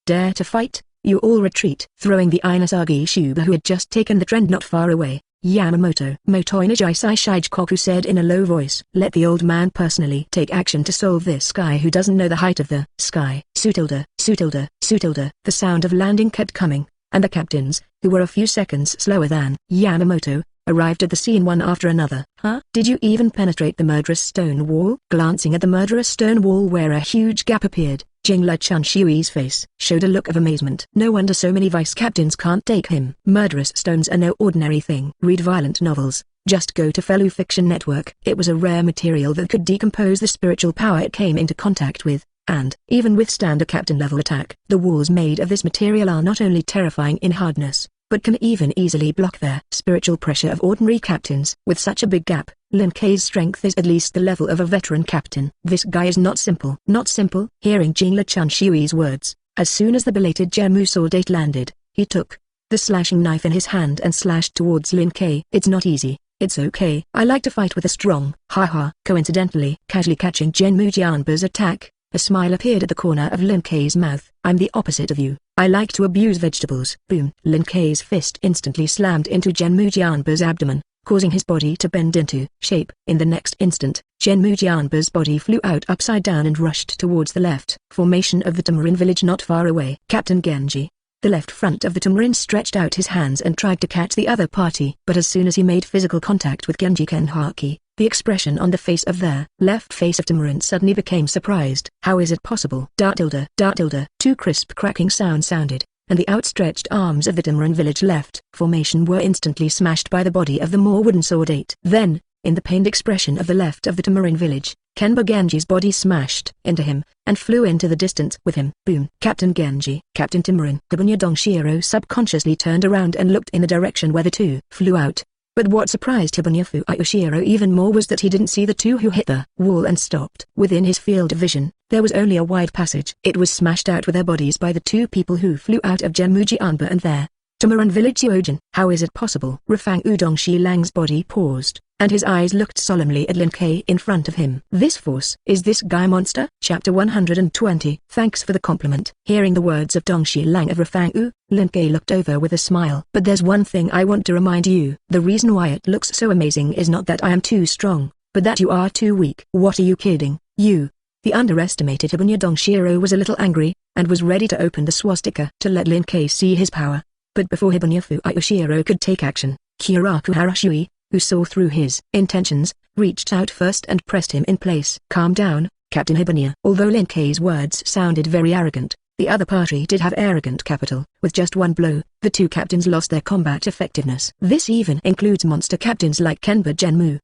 dare to fight, you all retreat. Throwing the Inasagi Shuba, who had just taken the trend not far away, Yamamoto Motoinajai Shichikoku said in a low voice. Let the old man personally take action to solve this guy who doesn't know the height of the sky. Sutilda. The sound of landing kept coming, and the captains, who were a few seconds slower than Yamamoto, arrived at the scene one after another. Huh? Did you even penetrate the murderous stone wall? Glancing at the murderous stone wall where a huge gap appeared, Jingla Chunshui's face showed a look of amazement. No wonder so many vice-captains can't take him. Murderous stones are no ordinary thing. Read violent novels. Just go to Fellow Fiction Network. It was a rare material that could decompose the spiritual power it came into contact with, and even withstand a captain-level attack. The walls made of this material are not only terrifying in hardness, but can even easily block their spiritual pressure of ordinary captains. With such a big gap, Lin Kei's strength is at least the level of a veteran captain. This guy is not simple. Not simple? Hearing Jingla Chunshui's words, as soon as the belated Jemu Sword landed, he took the slashing knife in his hand and slashed towards Lin Kei. It's not easy. It's okay. I like to fight with a strong. Haha. Coincidentally, casually catching Jemu Jianba's attack, a smile appeared at the corner of Lin Kei's mouth. I'm the opposite of you. I like to abuse vegetables. Boom. Lin Kei's fist instantly slammed into Jemu Jianba's abdomen, causing his body to bend into shape. In the next instant, Jemu Jianba's body flew out upside down and rushed towards the left formation of the Tamarin village not far away. Captain Genji. The left front of the Tamarin stretched out his hands and tried to catch the other party. But as soon as he made physical contact with Genji Kenhaki, the expression on the face of their left face of Tamarin suddenly became surprised. How is it possible? Two crisp cracking sounds sounded, and the outstretched arms of the Tamarin village left formation were instantly smashed by the body of the more wooden sword 8. Then, in the pained expression of the left of the Tamarin village, Kenba Genji's body smashed into him, and flew into the distance with him. Boom. Captain Genji, Captain Tamarin. Hibunya Dongshiro subconsciously turned around and looked in the direction where the two flew out. But what surprised Hibunya Fuyoshiro even more was that he didn't see the two who hit the wall and stopped. Within his field of vision, there was only a wide passage. It was smashed out with their bodies by the two people who flew out of Jemu Jianba and their Tamarin village Yojin. How is it possible? Rafang Udong Shilang's body paused, and his eyes looked solemnly at Lin Kei in front of him. This force, is this guy monster? Chapter 120. Thanks for the compliment. Hearing the words of Dong Shilang of Rafang Lin Kei looked over with a smile. But there's one thing I want to remind you. The reason why it looks so amazing is not that I am too strong, but that you are too weak. What are you kidding? You. The underestimated Hibunya Dongshiro was a little angry, and was ready to open the swastika to let Lin Kei see his power. But before Hibunya Fuyoshiro could take action, Kyoraku Harashui, who saw through his intentions, reached out first and pressed him in place. Calm down, Captain Hibunya. Although Lin Kei's words sounded very arrogant, The other party did have arrogant capital. With just one blow, the two captains lost their combat effectiveness. This even includes monster captains like Kenba Genmu.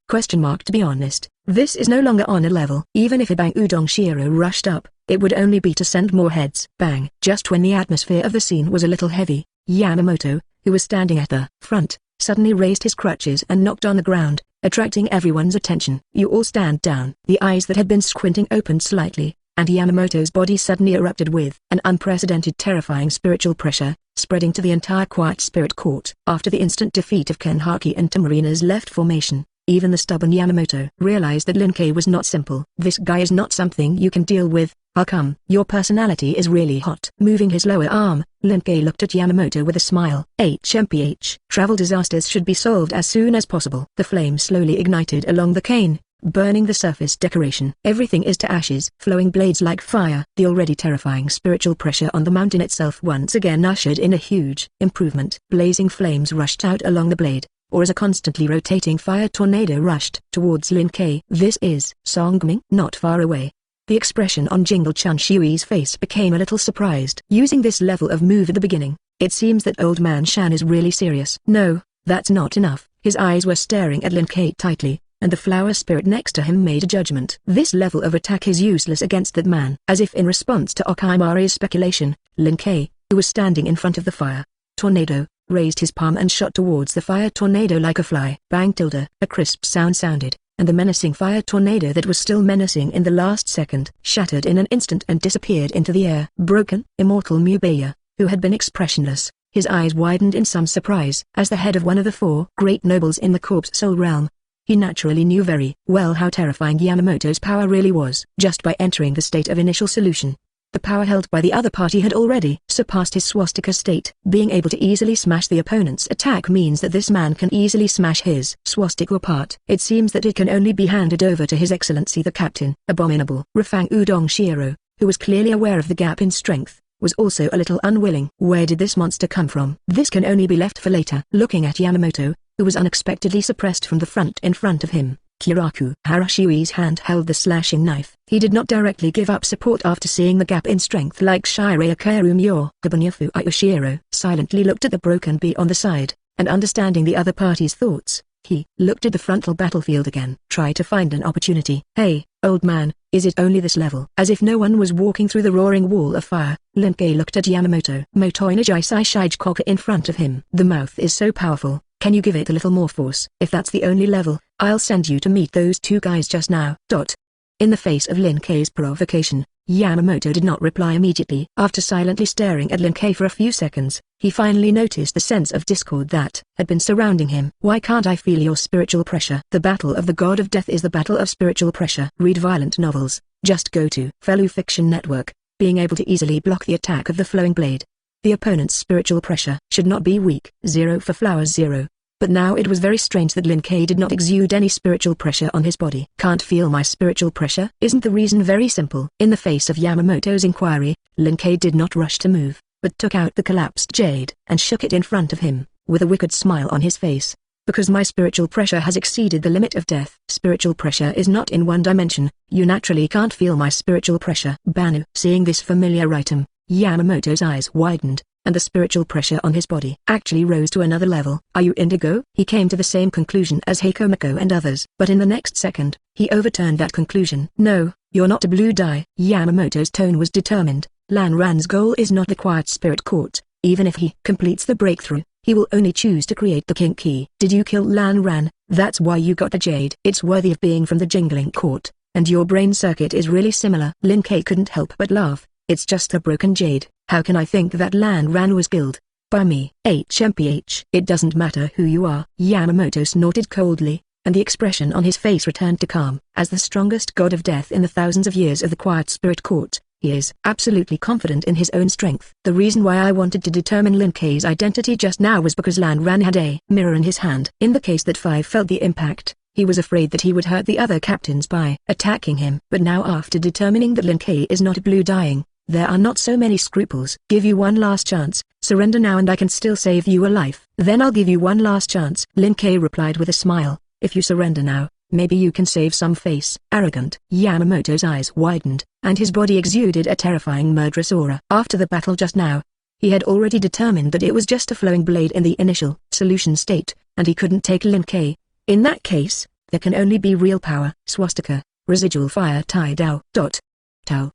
To be honest, this is no longer on a level. Even if a Bang Udong Shiro rushed up, it would only be to send more heads. Bang! Just when the atmosphere of the scene was a little heavy, Yamamoto, who was standing at the front, suddenly raised his crutches and knocked on the ground, attracting everyone's attention. You all stand down. The eyes that had been squinting opened slightly, and Yamamoto's body suddenly erupted with an unprecedented terrifying spiritual pressure, spreading to the entire Quiet Spirit Court. After the instant defeat of Kenhaki and Tamarina's left formation, even the stubborn Yamamoto realized that Lin-Kei was not simple. This guy is not something you can deal with. How come? Your personality is really hot. Moving his lower arm, Lin-Kei looked at Yamamoto with a smile. HMPH. Travel disasters should be solved as soon as possible. The flame slowly ignited along the cane, burning the surface decoration. Everything is to ashes. Flowing blades like fire. The already terrifying spiritual pressure on the mountain itself once again ushered in a huge improvement. Blazing flames rushed out along the blade, or as a constantly rotating fire tornado rushed towards Lin-Kei. This is Songming. Not far away. The expression on Jingle Chun Shui's face became a little surprised. Using this level of move at the beginning, it seems that old man Shan is really serious. No, that's not enough. His eyes were staring at Lin-Kei tightly, and the flower spirit next to him made a judgment. This level of attack is useless against that man. As if in response to Okaimari's speculation, Lin-Kei, who was standing in front of the fire tornado, raised his palm and shot towards the fire tornado like a fly. Bang! A crisp sound sounded, and the menacing fire tornado that was still menacing in the last second shattered in an instant and disappeared into the air. Broken. Immortal Mubeya, who had been expressionless, his eyes widened in some surprise. As the head of one of the four great nobles in the corpse soul realm, he naturally knew very well how terrifying Yamamoto's power really was. Just by entering the state of initial solution, the power held by the other party had already surpassed his swastika state. Being able to easily smash the opponent's attack means that this man can easily smash his swastika apart. It seems that it can only be handed over to His Excellency the Captain. Abominable. Rafang Udong Shiro, who was clearly aware of the gap in strength, was also a little unwilling. Where did this monster come from? This can only be left for later. Looking at Yamamoto, who was unexpectedly suppressed from the front in front of him, Kiraku Harashui's hand held the slashing knife. He did not directly give up support after seeing the gap in strength like Shirei Akarumyo. Habanyafu Ayushiro silently looked at the broken bee on the side, and understanding the other party's thoughts, he looked at the frontal battlefield again. Try to find an opportunity. Hey, old man, is it only this level? As if no one was walking through the roaring wall of fire, Lin-Kei looked at Yamamoto. Motoinajai Saishijikoka in front of him. The mouth is so powerful. Can you give it a little more force? If that's the only level, I'll send you to meet those two guys just now. In the face of Lin-Kei's provocation, Yamamoto did not reply immediately. After silently staring at Lin-Kei for a few seconds, he finally noticed the sense of discord that had been surrounding him. Why can't I feel your spiritual pressure? The battle of the god of death is the battle of spiritual pressure. Read violent novels. Just go to Fellow Fiction Network. Being able to easily block the attack of the flowing blade. The opponent's spiritual pressure should not be weak. 0 for flowers 0. But now it was very strange that Lin-Kei did not exude any spiritual pressure on his body. Can't feel my spiritual pressure? Isn't the reason very simple? In the face of Yamamoto's inquiry, Lin-Kei did not rush to move, but took out the collapsed jade and shook it in front of him, with a wicked smile on his face. Because my spiritual pressure has exceeded the limit of death. Spiritual pressure is not in one dimension. You naturally can't feel my spiritual pressure. Banu. Seeing this familiar item, Yamamoto's eyes widened, and the spiritual pressure on his body actually rose to another level. Are you indigo? He came to the same conclusion as Heikomiko and others, but in the next second, he overturned that conclusion. No, you're not a blue dye. Yamamoto's tone was determined. Lan Ran's goal is not the Quiet Spirit Court. Even if he completes the breakthrough, he will only choose to create the King Key. Did you kill Lan Ran? That's why you got the jade. It's worthy of being from the Jingling Court, and your brain circuit is really similar. Lin-Kei couldn't help but laugh. It's just a broken jade. How can I think that Lan Ran was killed by me? HMPH. It doesn't matter who you are. Yamamoto snorted coldly, and the expression on his face returned to calm. As the strongest god of death in the thousands of years of the Quiet Spirit Court, he is absolutely confident in his own strength. The reason why I wanted to determine Lin-Kei's identity just now was because Lan Ran had a mirror in his hand. In the case that Five felt the impact, he was afraid that he would hurt the other captains by attacking him. But now after determining that Lin-Kei is not blue dyeing, there are not so many scruples. Give you one last chance. Surrender now and I can still save you a life. Then I'll give you one last chance. Lin-Kei replied with a smile. If you surrender now, maybe you can save some face. Arrogant. Yamamoto's eyes widened, and his body exuded a terrifying murderous aura. After the battle just now, he had already determined that it was just a flowing blade in the initial solution state, and he couldn't take Lin Kei. In that case, there can only be real power. Swastika, residual fire Tai Dao. Tao.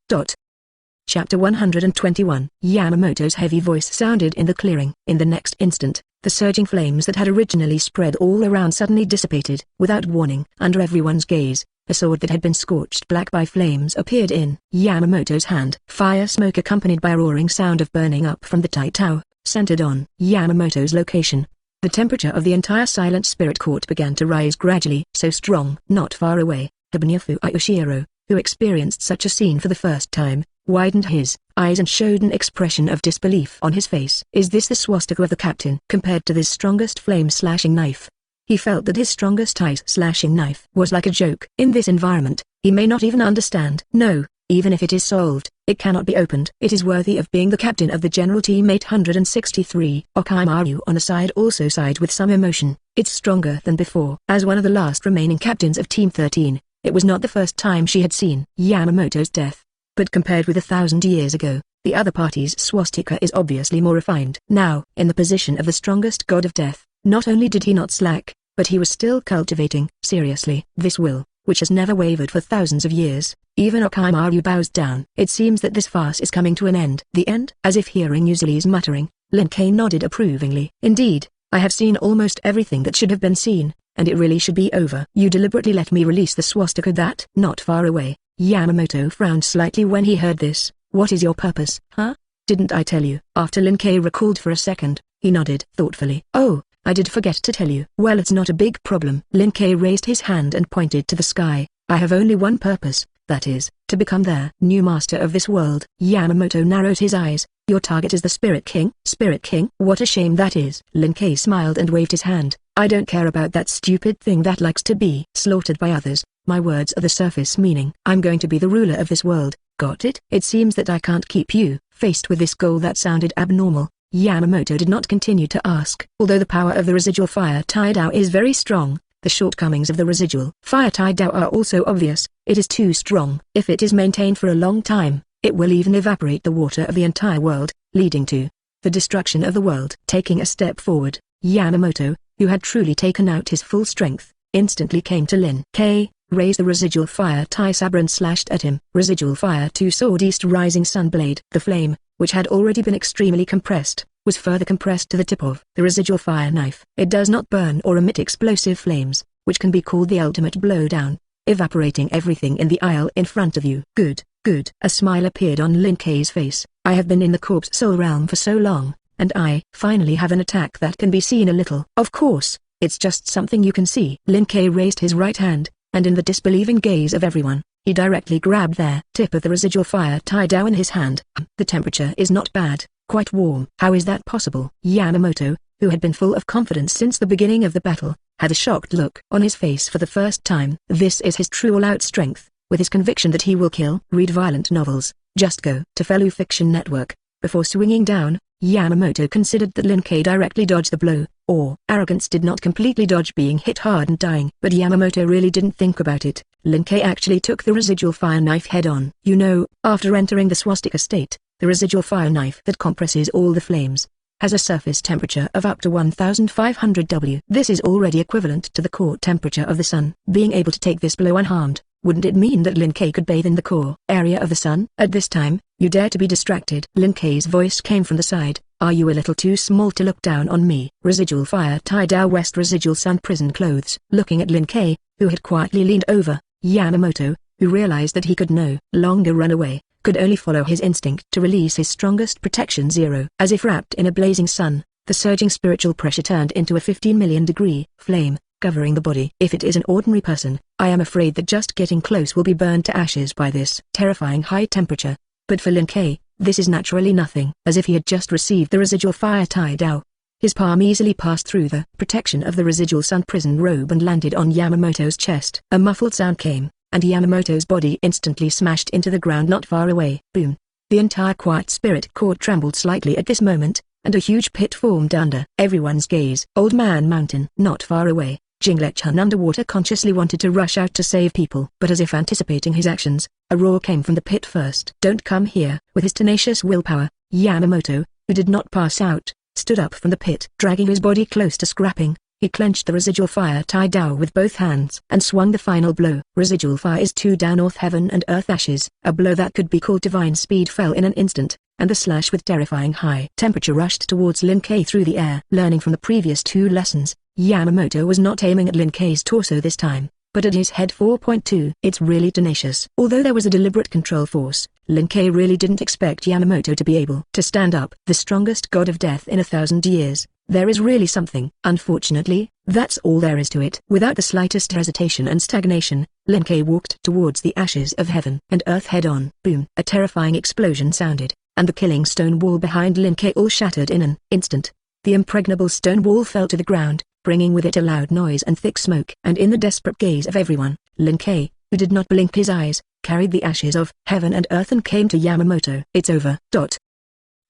Chapter 121. Yamamoto's heavy voice sounded in the clearing. In the next instant, the surging flames that had originally spread all around suddenly dissipated. Without warning, under everyone's gaze, a sword that had been scorched black by flames appeared in Yamamoto's hand. Fire smoke accompanied by a roaring sound of burning up from the Tai Tao, centered on Yamamoto's location. The temperature of the entire silent spirit court began to rise gradually. So strong. Not far away, Hibunyafu Ayushiro, who experienced such a scene for the first time, widened his eyes and showed an expression of disbelief on his face. Is this the swastika of the captain? Compared to this strongest flame-slashing knife, he felt that his strongest ice-slashing knife was like a joke. In this environment, he may not even understand. No, even if it is solved, it cannot be opened. It is worthy of being the captain of the general team. 863. Okaimaru on the side also sighed with some emotion. It's stronger than before. As one of the last remaining captains of Team 13, it was not the first time she had seen Yamamoto's death. But compared with 1,000 years ago, the other party's swastika is obviously more refined. Now, in the position of the strongest god of death, not only did he not slack, but he was still cultivating, seriously, this will, which has never wavered for thousands of years. Even Okaimaru bows down. It seems that this farce is coming to an end. The end? As if hearing Yuzuli's muttering, Lin Kei nodded approvingly. Indeed, I have seen almost everything that should have been seen, and it really should be over. You deliberately let me release the swastika that? Not far away, Yamamoto frowned slightly when he heard this. What is your purpose, huh? Didn't I tell you? After Lin Kei recalled for a second, he nodded thoughtfully. Oh, I did forget to tell you. Well, it's not a big problem. Lin Kei raised his hand and pointed to the sky. I have only one purpose, that is, to become their new master of this world. Yamamoto narrowed his eyes. Your target is the Spirit King? Spirit King? What a shame that is. Lin Kei smiled and waved his hand. I don't care about that stupid thing that likes to be slaughtered by others. My words are the surface meaning. I'm going to be the ruler of this world. Got it? It seems that I can't keep you. Faced with this goal that sounded abnormal, Yamamoto did not continue to ask. Although the power of the residual fire Tai Dao is very strong, the shortcomings of the residual fire Tai Dao are also obvious. It is too strong. If it is maintained for a long time, it will even evaporate the water of the entire world, leading to the destruction of the world. Taking a step forward, Yamamoto, who had truly taken out his full strength, instantly came to Lin Kei, raised the residual fire Tai saber and slashed at him. Residual fire 2 sword east rising sun blade. The flame, which had already been extremely compressed, was further compressed to the tip of the residual fire knife. It does not burn or emit explosive flames, which can be called the ultimate blowdown, evaporating everything in the aisle in front of you. Good, good. A smile appeared on Lin Kei's face. I have been in the corpse soul realm for so long, and I finally have an attack that can be seen a little. Of course, it's just something you can see. Lin Kei raised his right hand, and in the disbelieving gaze of everyone, he directly grabbed their tip of the residual fire Tai Dao in his hand. The temperature is not bad, quite warm. How is that possible? Yamamoto, who had been full of confidence since the beginning of the battle, had a shocked look on his face for the first time. This is his true all-out strength, with his conviction that he will kill. Read violent novels, just go to Fellow Fiction Network. Before swinging down, Yamamoto considered that Lin Kei directly dodged the blow, or arrogance did not completely dodge being hit hard and dying. But Yamamoto really didn't think about it. Lin Kei actually took the residual fire knife head-on. You know, after entering the swastika state, the residual fire knife that compresses all the flames has a surface temperature of up to 1500 W. This is already equivalent to the core temperature of the sun. Being able to take this blow unharmed, wouldn't it mean that Lin Kei could bathe in the core area of the sun? At this time, you dare to be distracted. Lin Kei's voice came from the side. Are you a little too small to look down on me? Residual fire Tai Dao West residual sun prison clothes. Looking at Lin Kei, who had quietly leaned over, Yamamoto, who realized that he could no longer run away, could only follow his instinct to release his strongest protection zero. As if wrapped in a blazing sun, the surging spiritual pressure turned into a 15 million degree flame, covering the body. If it is an ordinary person, I am afraid that just getting close will be burned to ashes by this terrifying high temperature. But for Lin Kei, this is naturally nothing. As if he had just received the residual fire Tai Dao, his palm easily passed through the protection of the residual sun prison robe and landed on Yamamoto's chest. A muffled sound came, and Yamamoto's body instantly smashed into the ground not far away. Boom. The entire quiet spirit court trembled slightly at this moment, and a huge pit formed under everyone's gaze. Old Man Mountain. Not far away, Jinglechan underwater consciously wanted to rush out to save people. But as if anticipating his actions, a roar came from the pit first. "Don't come here!" With his tenacious willpower, Yamamoto, who did not pass out, stood up from the pit. Dragging his body close to scrapping, he clenched the residual fire Tai-Dao with both hands and swung the final blow. Residual fire is 2 down North Heaven and Earth Ashes. A blow that could be called divine speed fell in an instant, and the slash with terrifying high temperature rushed towards Lin Kei through the air. Learning from the previous 2 lessons, Yamamoto was not aiming at Lin Kei's torso this time, but at his head. 4.2. It's really tenacious. Although there was a deliberate control force, Lin Kei really didn't expect Yamamoto to be able to stand up. The strongest god of death in 1,000 years. There is really something. Unfortunately, that's all there is to it. Without the slightest hesitation and stagnation, Lin Kei walked towards the ashes of heaven and earth head-on. Boom! A terrifying explosion sounded, and the killing stone wall behind Lin Kei all shattered in an instant. The impregnable stone wall fell to the ground, bringing with it a loud noise and thick smoke. And in the desperate gaze of everyone, Lin Kei, who did not blink his eyes, carried the ashes of heaven and earth and came to Yamamoto. It's over.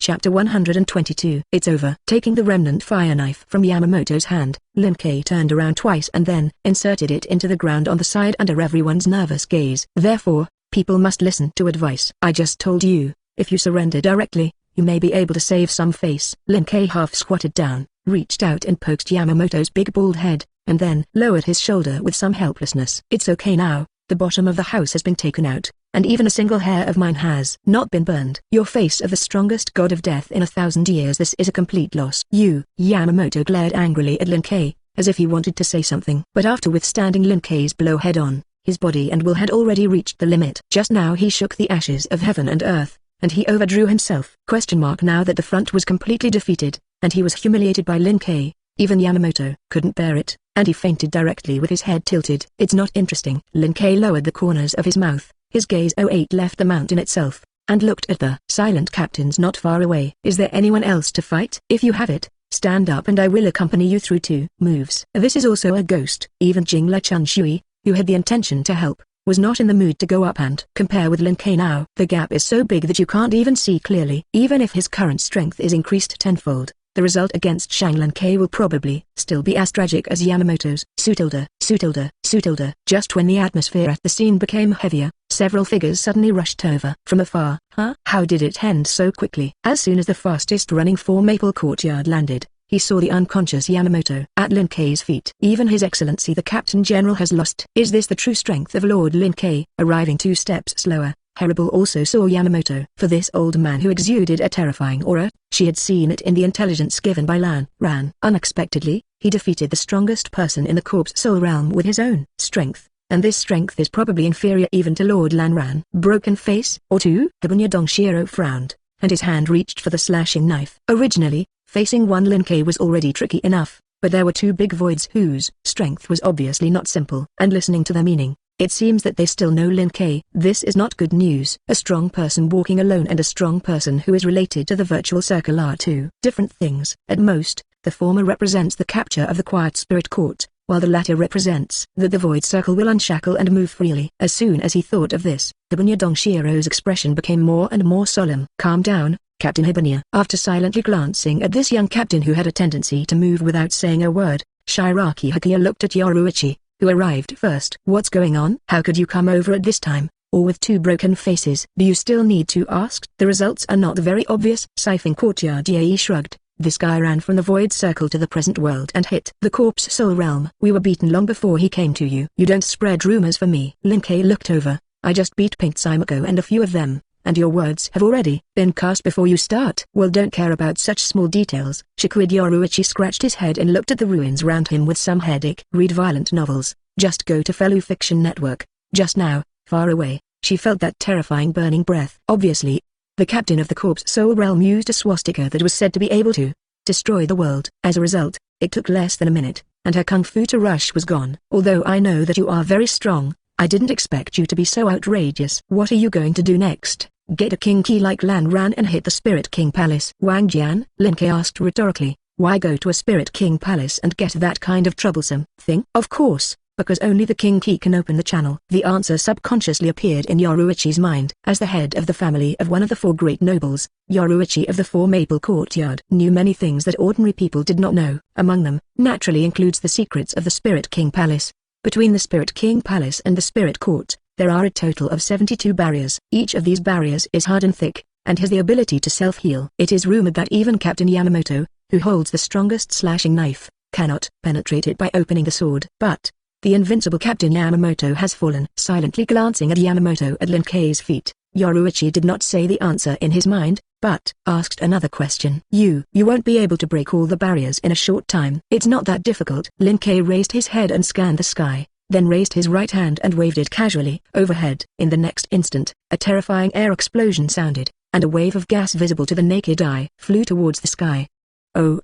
Chapter 122. It's over. Taking the remnant fire knife from Yamamoto's hand, Lin Kei turned around twice and then inserted it into the ground on the side under everyone's nervous gaze. Therefore, people must listen to advice. I just told you, if you surrender directly, you may be able to save some face. Lin Kei half squatted down, reached out and poked Yamamoto's big bald head, and then lowered his shoulder with some helplessness. It's okay now, the bottom of the house has been taken out, and even a single hair of mine has not been burned. Your face of the strongest god of death in 1,000 years. This is a complete loss. Yamamoto glared angrily at Lin Kei, as if he wanted to say something. But after withstanding Lin Kei's blow head-on, his body and will had already reached the limit. Just now he shook the ashes of heaven and earth, and he overdrew himself. Now that the front was completely defeated, and he was humiliated by Lin Kei, even Yamamoto couldn't bear it, and he fainted directly with his head tilted. It's not interesting. Lin Kei lowered the corners of his mouth. His gaze left the mountain itself, and looked at the silent captains not far away. Is there anyone else to fight? If you have it, stand up and I will accompany you through 2 moves. This is also a ghost. Even Jinglechan Shui, who had the intention to help, was not in the mood to go up and compare with Lin Kei now. The gap is so big that you can't even see clearly. Even if his current strength is increased tenfold, the result against Shang Lin Kei will probably still be as tragic as Yamamoto's. Sutilda. Just when the atmosphere at the scene became heavier, several figures suddenly rushed over. From afar, how did it end so quickly? As soon as the fastest running 4 Maple Courtyard landed, he saw the unconscious Yamamoto at Lin Kei's feet. Even His Excellency the Captain General has lost. Is this the true strength of Lord Lin Kei? Arriving 2 steps slower, Haribel also saw Yamamoto. For this old man who exuded a terrifying aura, she had seen it in the intelligence given by Lan Ran. Unexpectedly, he defeated the strongest person in the corpse soul realm with his own strength, and this strength is probably inferior even to Lord Lan Ran. Broken face, or 2? Hibunya Dongshiro frowned, and his hand reached for the slashing knife. Originally, facing one Lin Kei was already tricky enough, but there were 2 big voids whose strength was obviously not simple. And listening to their meaning, it seems that they still know Lin Kei. This is not good news. A strong person walking alone and a strong person who is related to the virtual circle are 2 different things. At most, the former represents the capture of the Quiet Spirit Court, while the latter represents that the Void Circle will unshackle and move freely. As soon as he thought of this, Hibunya Dongshiro's expression became more and more solemn. Calm down, Captain Hibunya. After silently glancing at this young captain who had a tendency to move without saying a word, Shiraki Hakuya looked at Yoruichi, who arrived first. What's going on? How could you come over at this time, or with 2 broken faces? Do you still need to ask? The results are not very obvious. Siphon Courtyard Yae shrugged. This guy ran from the Void Circle to the present world and hit the Corpse Soul Realm. We were beaten long before he came to you. You don't spread rumors for me. Lin Kei looked over. I just beat Pink Simako and a few of them, and your words have already been cast before you start. Well, don't care about such small details. Shikuid Yoruichi scratched his head and looked at the ruins around him with some headache. Read violent novels. Just go to Fellow Fiction Network. Just now, far away, she felt that terrifying burning breath. Obviously, the captain of the Corpse Soul Realm used a swastika that was said to be able to destroy the world. As a result, it took less than a minute, and her kung fu to rush was gone. Although I know that you are very strong, I didn't expect you to be so outrageous. What are you going to do next? Get a king key like Lan Ran and hit the Spirit King Palace? Wang Jian? Lin Kei asked rhetorically. Why go to a Spirit King Palace and get that kind of troublesome thing? Of course, because only the king key can open the channel. The answer subconsciously appeared in Yoruichi's mind. As the head of the family of one of the 4 great nobles, Yoruichi of the 4 Maple Courtyard knew many things that ordinary people did not know. Among them, naturally includes the secrets of the Spirit King Palace. Between the Spirit King Palace and the Spirit Court, there are a total of 72 barriers. Each of these barriers is hard and thick, and has the ability to self-heal. It is rumored that even Captain Yamamoto, who holds the strongest slashing knife, cannot penetrate it by opening the sword. But the invincible Captain Yamamoto has fallen. Silently glancing at Yamamoto at Lin Kei's feet, Yoruichi did not say the answer in his mind, but asked another question. You won't be able to break all the barriers in a short time. It's not that difficult. Lin Kei raised his head and scanned the sky, then raised his right hand and waved it casually overhead. In the next instant, a terrifying air explosion sounded, and a wave of gas visible to the naked eye flew towards the sky. Oh,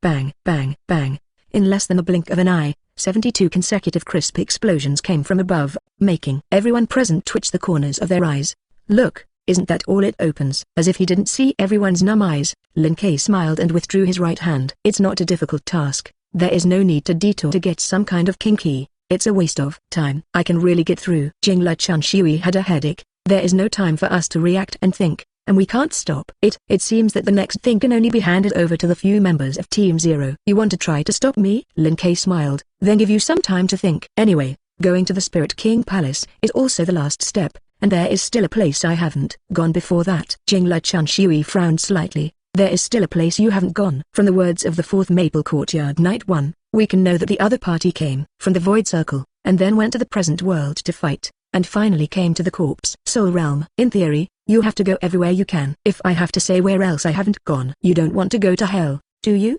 bang, bang, bang. In less than a blink of an eye, 72 consecutive crisp explosions came from above, making everyone present twitch the corners of their eyes. Look, isn't that all it opens? As if he didn't see everyone's numb eyes, Lin Kei smiled and withdrew his right hand. It's not a difficult task. There is no need to detour to get some kind of king key. It's a waste of time. I can really get through. Jingla Chanshui had a headache. There is no time for us to react and think, and we can't stop it. It seems that the next thing can only be handed over to the few members of Team Zero. You want to try to stop me? Lin Kei smiled, then give you some time to think. Anyway, going to the Spirit King Palace is also the last step, and there is still a place I haven't gone before that. Jingla Chanshui frowned slightly. There is still a place you haven't gone. From the words of the 4th Maple Courtyard Knight 1, we can know that the other party came from the Void Circle, and then went to the present world to fight, and finally came to the Corpse Soul Realm. In theory, you have to go everywhere you can. If I have to say where else I haven't gone. You don't want to go to hell, do you?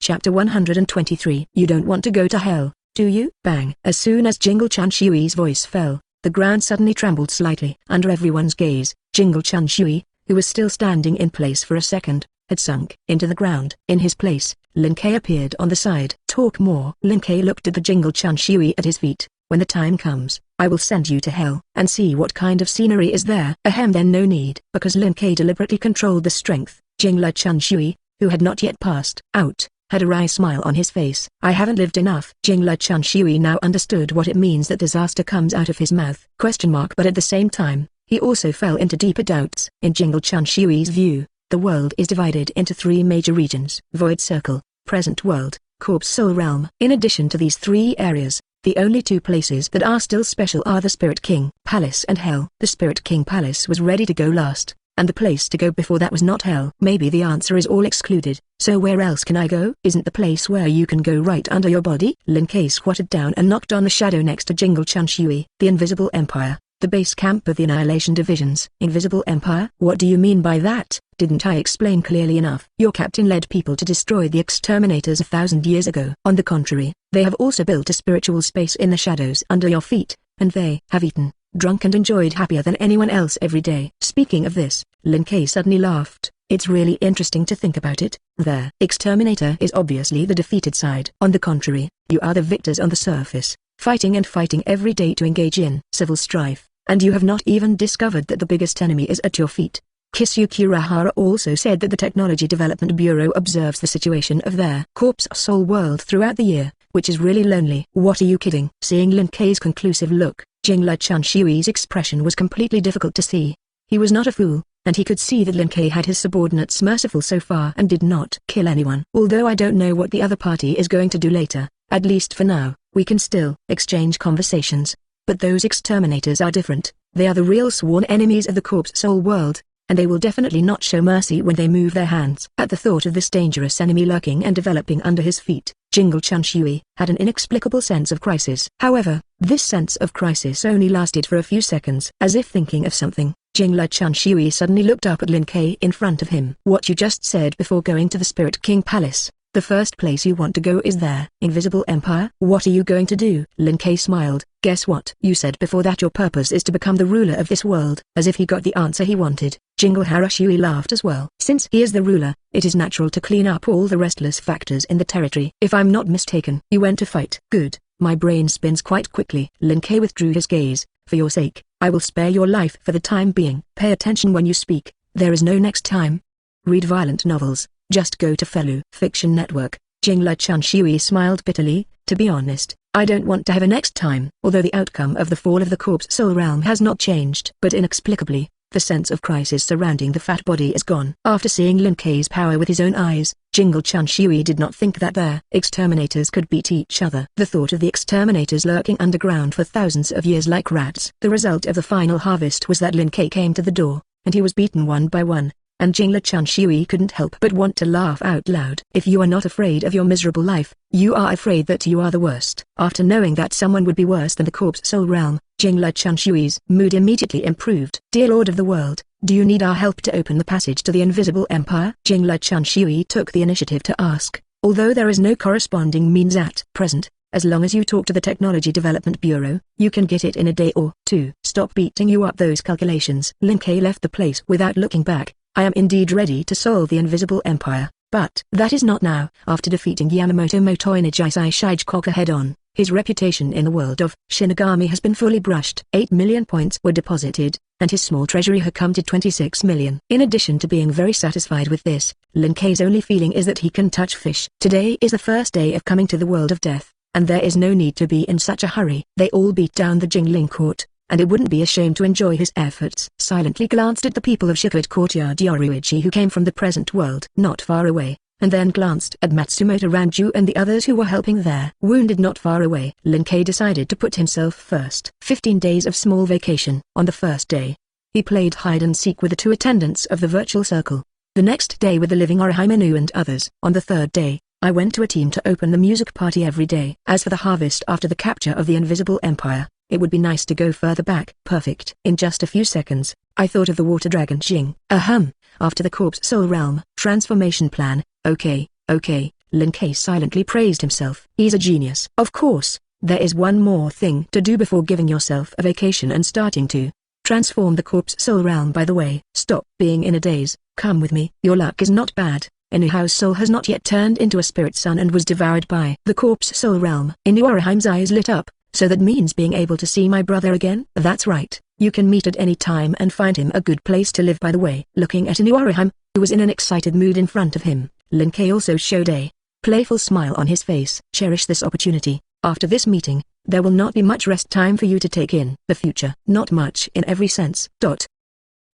Chapter 123. You don't want to go to hell, do you? Bang. As soon as Jingle Chanshui's voice fell, the ground suddenly trembled slightly. Under everyone's gaze, Jingle Chanshui, who was still standing in place for a second, had sunk into the ground. In his place, Lin Kei appeared on the side. Talk more. Lin Kei looked at the Jingle Chanshui at his feet. When the time comes, I will send you to hell and see what kind of scenery is there. Ahem. Then no need. Because Lin Kei deliberately controlled the strength, Jingla Chanshui, who had not yet passed out, had a wry smile on his face. I haven't lived enough. Jingla Chanshui now understood what it means that disaster comes out of his mouth. But at the same time, he also fell into deeper doubts. In Jingle Chanshui's view, the world is divided into 3 major regions: Void Circle, Present World, Corpse Soul Realm. In addition to these 3 areas, the only 2 places that are still special are the Spirit King Palace and Hell. The Spirit King Palace was ready to go last, and the place to go before that was not Hell. Maybe the answer is all excluded. So where else can I go? Isn't the place where you can go right under your body? Lin Kei squatted down and knocked on the shadow next to Jingle Chanshui. The Invisible Empire, the base camp of the Annihilation Divisions. Invisible Empire? What do you mean by that? Didn't I explain clearly enough? Your captain led people to destroy the exterminators 1,000 years ago. On the contrary, they have also built a spiritual space in the shadows under your feet, and they have eaten, drunk and enjoyed happier than anyone else every day. Speaking of this, Lin Kei suddenly laughed. It's really interesting to think about it. The exterminator is obviously the defeated side. On the contrary, you are the victors on the surface, fighting and fighting every day to engage in civil strife, and you have not even discovered that the biggest enemy is at your feet. Kisyu Kurahara also said that the Technology Development Bureau observes the situation of their Corpse Soul world throughout the year, which is really lonely. What are you kidding? Seeing Lin Kei's conclusive look, Jingla Chanshui's expression was completely difficult to see. He was not a fool, and he could see that Lin Kei had his subordinates merciful so far and did not kill anyone. Although I don't know what the other party is going to do later, at least for now, we can still exchange conversations. But those exterminators are different. They are the real sworn enemies of the Corpse Soul world, and they will definitely not show mercy when they move their hands. At the thought of this dangerous enemy lurking and developing under his feet, Jingle Chanshui had an inexplicable sense of crisis. However, this sense of crisis only lasted for a few seconds. As if thinking of something, Jingla Chanshui suddenly looked up at Lin Kei in front of him. What you just said before going to the Spirit King Palace, the first place you want to go is there. Invisible Empire? What are you going to do? Lin Kei smiled. Guess what? You said before that your purpose is to become the ruler of this world. As if he got the answer he wanted, Jingle Harashui laughed as well. Since he is the ruler, it is natural to clean up all the restless factors in the territory. If I'm not mistaken, you went to fight. Good. My brain spins quite quickly. Lin Kei withdrew his gaze. For your sake, I will spare your life for the time being. Pay attention when you speak. There is no next time. Read violent novels. Just go to Felu Fiction Network. Jingla Chanshui smiled bitterly. To be honest, I don't want to have a next time. Although the outcome of the fall of the corpse soul realm has not changed, but inexplicably, the sense of crisis surrounding the fat body is gone. After seeing Lin Kei's power with his own eyes, Jingle Chun Shui did not think that their exterminators could beat each other. The thought of the exterminators lurking underground for thousands of years like rats. The result of the final harvest was that Lin Kei came to the door, and he was beaten one by one. And Jingle Chun Shui couldn't help but want to laugh out loud. If you are not afraid of your miserable life, you are afraid that you are the worst. After knowing that someone would be worse than the corpse soul realm, Jingle Chun Shui's mood immediately improved. Dear Lord of the World, do you need our help to open the passage to the Invisible Empire? Jingle Chun Shui took the initiative to ask, although there is no corresponding means at present. As long as you talk to the Technology Development Bureau, you can get it in a day or two. Stop beating you up those calculations. Lin Kei left the place without looking back. I am indeed ready to solve the Invisible Empire, but that is not now. After defeating Yamamoto Motoi Nijisai Shigekoka head-on, his reputation in the world of Shinigami has been fully brushed. 8 million points were deposited, and his small treasury had come to 26 million. In addition to being very satisfied with this, Lin Kei's only feeling is that he can touch fish. Today is the first day of coming to the world of death, and there is no need to be in such a hurry. They all beat down the Jingling Court, and it wouldn't be a shame to enjoy his efforts. Silently glanced at the people of Shikuid Courtyard Yoruichi who came from the present world not far away, and then glanced at Matsumoto Ranju and the others who were helping there. Wounded not far away. Lin Kei decided to put himself first. 15 days of small vacation. On the first day, he played hide and seek with the two attendants of the virtual circle. The next day with the living Orihimenu and others. On the third day, I went to a team to open the music party every day. As for the harvest after the capture of the Invisible Empire, it would be nice to go further back. Perfect. In just a few seconds, I thought of the water dragon Jing. After the corpse soul realm transformation plan. Okay. Lin Kei silently praised himself. He's a genius. Of course, there is one more thing to do before giving yourself a vacation and starting to transform the corpse soul realm. By the way, stop being in a daze. Come with me. Your luck is not bad. Inuha's soul has not yet turned into a spirit son and was devoured by the corpse soul realm. Inu Orihim's eyes lit up. So that means being able to see my brother again? That's right. You can meet at any time and find him a good place to live. By the way. Looking at Inu Orihime, who was in an excited mood in front of him, Lin Kei also showed a playful smile on his face. Cherish this opportunity. After this meeting, there will not be much rest time for you to take in the future. Not much in every sense.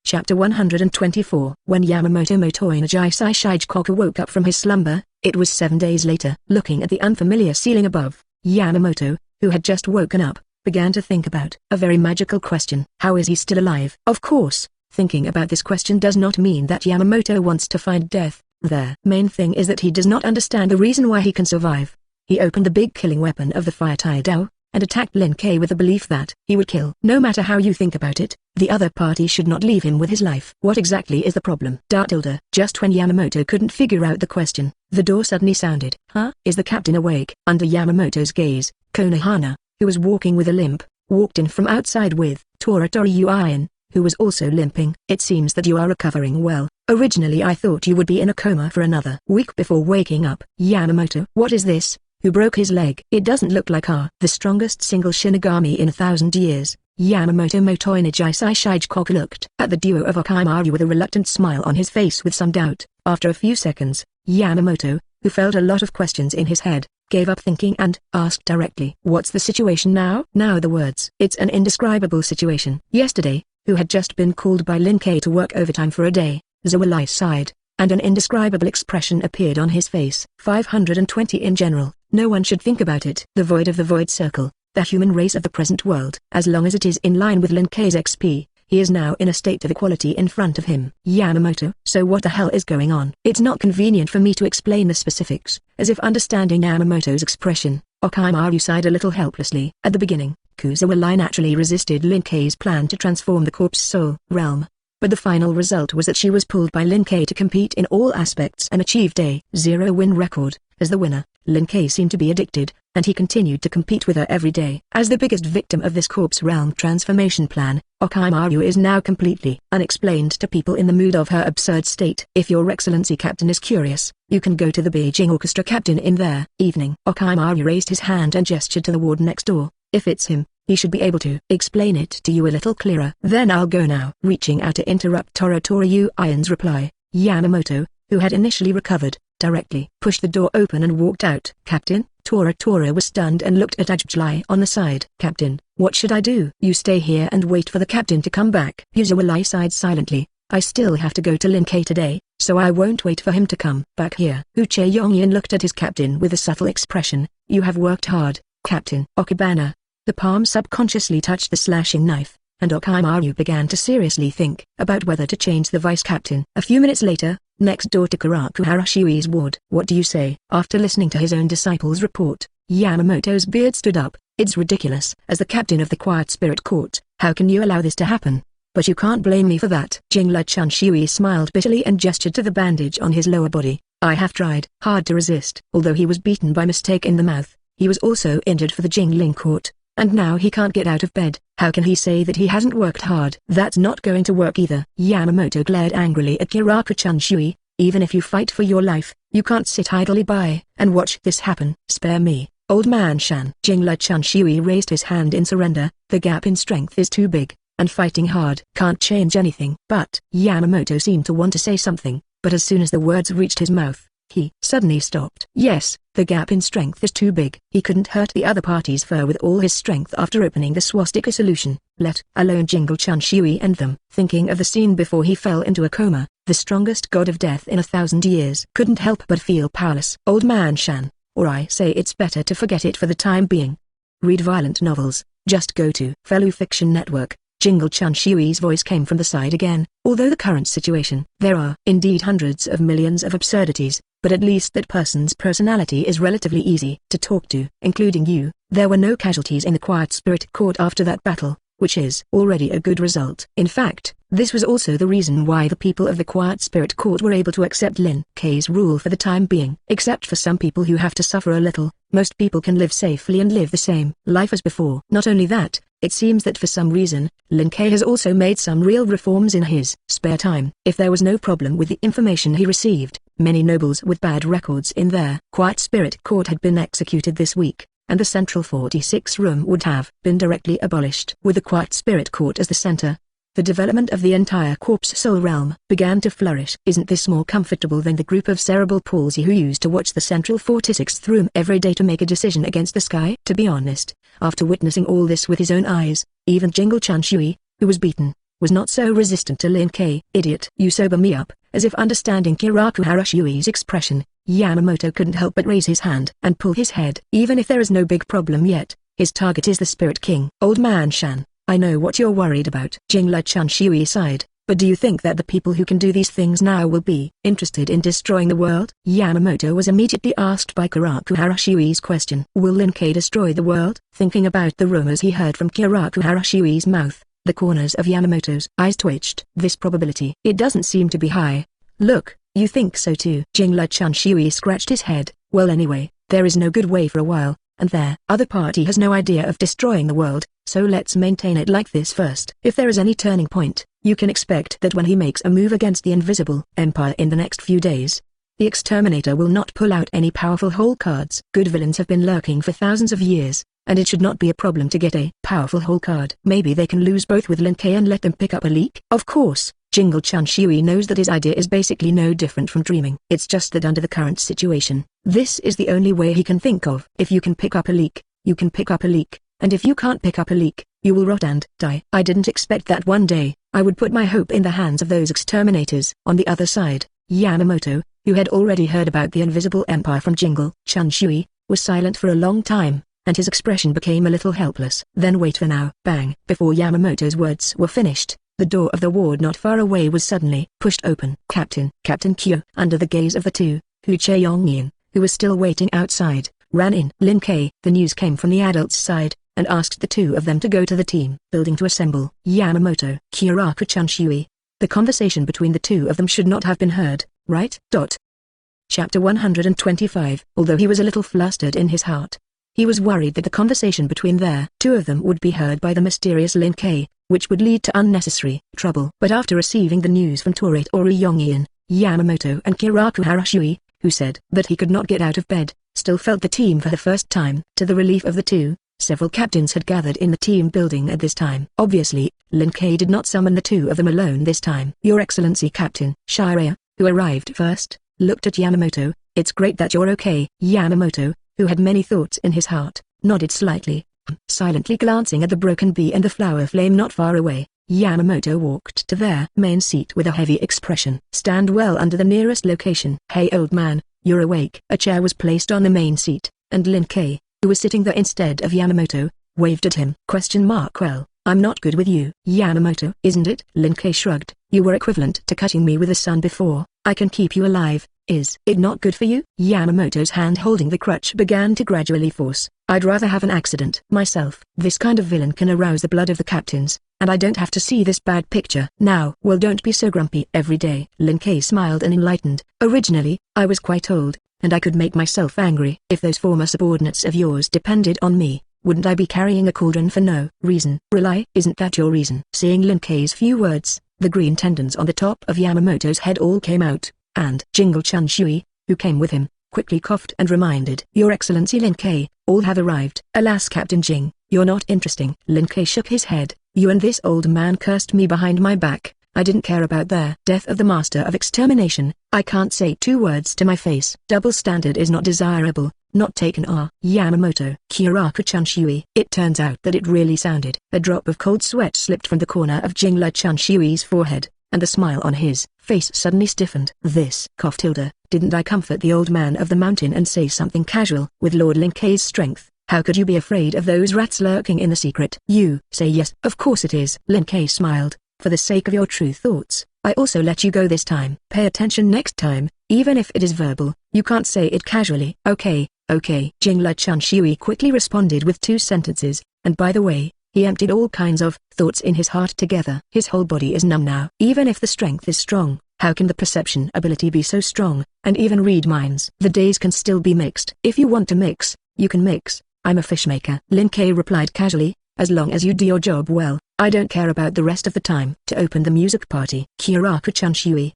Chapter 124. When Yamamoto Motoi Nijisai Shigekoka woke up from his slumber, it was 7 days later. Looking at the unfamiliar ceiling above, Yamamoto, who had just woken up, began to think about a very magical question. How is he still alive? Of course, thinking about this question does not mean that Yamamoto wants to find death. The main thing is that he does not understand the reason why he can survive. He opened the big killing weapon of the Fire Taidao, and attacked Lin Kei with the belief that he would kill. No matter how you think about it, the other party should not leave him with his life. What exactly is the problem? Just when Yamamoto couldn't figure out the question, the door suddenly sounded. Is the captain awake? Under Yamamoto's gaze, Konohana, who was walking with a limp, walked in from outside with Toratori Uian, who was also limping. It seems that you are recovering well. Originally I thought you would be in a coma for another week before waking up. Yamamoto. What is this? Who broke his leg? It doesn't look like the strongest single Shinigami in 1,000 years. Yamamoto Motoi Nijisai Shigekoka looked at the duo of Okimaru with a reluctant smile on his face with some doubt. After a few seconds, Yamamoto, who felt a lot of questions in his head, gave up thinking and asked directly. What's the situation now? Now the words. It's an indescribable situation. Yesterday, who had just been called by Lin Kei to work overtime for a day, Zawalai sighed, and an indescribable expression appeared on his face. 520 in general, no one should think about it. The void of the void circle, the human race of the present world. As long as it is in line with Lin Kei's XP, he is now in a state of equality in front of him. Yamamoto. So what the hell is going on? It's not convenient for me to explain the specifics. As if understanding Yamamoto's expression, Okimaru sighed a little helplessly. At the beginning, Kuzawa naturally resisted Lin Kei's plan to transform the corpse soul realm. But the final result was that she was pulled by Lin Kei to compete in all aspects and achieved a 0-win record. As the winner, Lin Kei seemed to be addicted, and he continued to compete with her every day. As the biggest victim of this corpse realm transformation plan, Okimaru is now completely unexplained to people in the mood of her absurd state. If your excellency captain is curious, you can go to the Beijing orchestra captain in there. Evening. Okimaru raised his hand and gestured to the ward next door. If it's him, he should be able to explain it to you a little clearer. Then I'll go now. Reaching out to interrupt Toratori Uian's reply, Yamamoto, who had initially recovered, directly, pushed the door open and walked out. Captain, Tora was stunned and looked at Ajay on the side. Captain, what should I do? You stay here and wait for the captain to come back. Yuzawali sighed silently. I still have to go to Lin K today, so I won't wait for him to come back here. Hu Che-yong-yin looked at his captain with a subtle expression. You have worked hard, Captain. Okibana. The palm subconsciously touched the slashing knife, and Okimaru began to seriously think about whether to change the vice-captain. A few minutes later, next door to Karaku Harashui's ward. What do you say? After listening to his own disciple's report, Yamamoto's beard stood up. It's ridiculous. As the captain of the Quiet Spirit Court, how can you allow this to happen? But you can't blame me for that. Jingla Chunshui smiled bitterly and gestured to the bandage on his lower body. I have tried hard to resist. Although he was beaten by mistake in the mouth, he was also injured for the Jingling Court, and now he can't get out of bed. How can he say that he hasn't worked hard? That's not going to work either. Yamamoto glared angrily at Kiraku Chunshui. Even if you fight for your life, you can't sit idly by and watch this happen. Spare me, old man Shan. Jingla Chunshui raised his hand in surrender. The gap in strength is too big, and fighting hard can't change anything. But Yamamoto seemed to want to say something, but as soon as the words reached his mouth, he suddenly stopped. Yes, the gap in strength is too big. He couldn't hurt the other party's foe with all his strength after opening the swastika solution, let alone Jingle Chunshui and them. Thinking of the scene before he fell into a coma, the strongest god of death in 1,000 years couldn't help but feel powerless. Old man Shan, or I say it's better to forget it for the time being. Read violent novels, just go to Fellow Fiction Network. Jingle Chunshui's voice came from the side again. Although the current situation, there are indeed hundreds of millions of absurdities, but at least that person's personality is relatively easy to talk to, including you. There were no casualties in the Quiet Spirit Court after that battle, which is already a good result. In fact, this was also the reason why the people of the Quiet Spirit Court were able to accept Lin K's rule for the time being. Except for some people who have to suffer a little, most people can live safely and live the same life as before. Not only that, it seems that for some reason, Lin K has also made some real reforms in his spare time. If there was no problem with the information he received, many nobles with bad records in their Quiet Spirit Court had been executed this week, and the Central 46 room would have been directly abolished. With the Quiet Spirit Court as the center, the development of the entire corpse soul realm began to flourish. Isn't this more comfortable than the group of cerebral palsy who used to watch the Central 46th room every day to make a decision against the sky? To be honest, after witnessing all this with his own eyes, even Jingle Chunshui, who was beaten, was not so resistant to Lin K. Idiot. You sober me up. As if understanding Kiraku Harashui's expression, Yamamoto couldn't help but raise his hand and pull his head. Even if there is no big problem yet, his target is the Spirit King. Old man Shan, I know what you're worried about. Jingla Chunshui sighed, but do you think that the people who can do these things now will be interested in destroying the world? Yamamoto was immediately asked by Kiraku Harashui's question. Will Lin K destroy the world? Thinking about the rumors he heard from Kiraku Harashui's mouth, the corners of Yamamoto's eyes twitched. This probability, it doesn't seem to be high. Look, you think so too? Jingla Chunshui scratched his head. Well anyway, there is no good way for a while, and their other party has no idea of destroying the world, so let's maintain it like this first. If there is any turning point, you can expect that when he makes a move against the Invisible Empire in the next few days, the Exterminator will not pull out any powerful hole cards. Good villains have been lurking for thousands of years, and it should not be a problem to get a powerful hole card. Maybe they can lose both with Lin K and let them pick up a leak. Of course, Jingle Chunshui knows that his idea is basically no different from dreaming. It's just that under the current situation, this is the only way he can think of. If you can pick up a leak, you can pick up a leak, and if you can't pick up a leak, you will rot and die. I didn't expect that one day I would put my hope in the hands of those exterminators. On the other side, Yamamoto, who had already heard about the Invisible Empire from Jingle Chunshui, was silent for a long time, and his expression became a little helpless. Then wait for now. Bang! Before Yamamoto's words were finished, the door of the ward not far away was suddenly pushed open. Captain Kyo, under the gaze of the two, Hu Che-yong-yin, who was still waiting outside, ran in. Lin K. The news came from the adults' side, and asked the two of them to go to the team building to assemble. Yamamoto, Kiraku Chunshui. The conversation between the two of them should not have been heard, right? Chapter 125. Although he was a little flustered in his heart, he was worried that the conversation between the two of them would be heard by the mysterious Lin K, which would lead to unnecessary trouble. But after receiving the news from Tora Yong-yin, Yamamoto and Kiraku Harashui, who said that he could not get out of bed, still felt the team for the first time. To the relief of the two, several captains had gathered in the team building at this time. Obviously, Lin K did not summon the two of them alone this time. Your Excellency Captain Shiraya, who arrived first, looked at Yamamoto, It's great that you're okay. Yamamoto, who had many thoughts in his heart, nodded slightly, silently glancing at the broken bee and the flower flame not far away. Yamamoto walked to their main seat with a heavy expression. Stand well under the nearest location. Hey old man, you're awake. A chair was placed on the main seat, and Lin Kei, who was sitting there instead of Yamamoto, waved at him. Well, I'm not good with you. Yamamoto, isn't it? Lin Kei shrugged. You were equivalent to cutting me with a sun before. I can keep you alive. Is it not good for you? Yamamoto's hand holding the crutch began to gradually force. I'd rather have an accident myself. This kind of villain can arouse the blood of the captains, and I don't have to see this bad picture. Now, well, don't be so grumpy every day. Lin Kei smiled and enlightened. Originally, I was quite old, and I could make myself angry. If those former subordinates of yours depended on me, wouldn't I be carrying a cauldron for no reason? Rely, isn't that your reason? Seeing Lin Kei's few words, the green tendons on the top of Yamamoto's head all came out, and Jingle-chan Shui, who came with him, quickly coughed and reminded. Your Excellency Lin Kei, all have arrived. Alas Captain Jing, you're not interesting. Lin Kei shook his head. You and this old man cursed me behind my back. I didn't care about their death of the master of extermination. I can't say 2 words to my face. Double standard is not desirable, not taken. Yamamoto. Kyoraku-chan Shui. It turns out that it really sounded. A drop of cold sweat slipped from the corner of Jingla-chan Shui's forehead, and the smile on his face suddenly stiffened. This, coughed Hilda, didn't I comfort the old man of the mountain and say something casual? With Lord Lin Kei's strength, how could you be afraid of those rats lurking in the secret? You say yes. Of course it is. Lin Kei smiled. For the sake of your true thoughts, I also let you go this time. Pay attention next time, even if it is verbal. You can't say it casually. Okay, okay. Jingla-chan Shui quickly responded with 2 sentences, and by the way, he emptied all kinds of thoughts in his heart together. His whole body is numb now. Even if the strength is strong, how can the perception ability be so strong, and even read minds? The days can still be mixed. If you want to mix, you can mix. I'm a fishmaker. Lin Kei replied casually, as long as you do your job well, I don't care about the rest of the time. To open the music party. Kyoraku-chan Shui.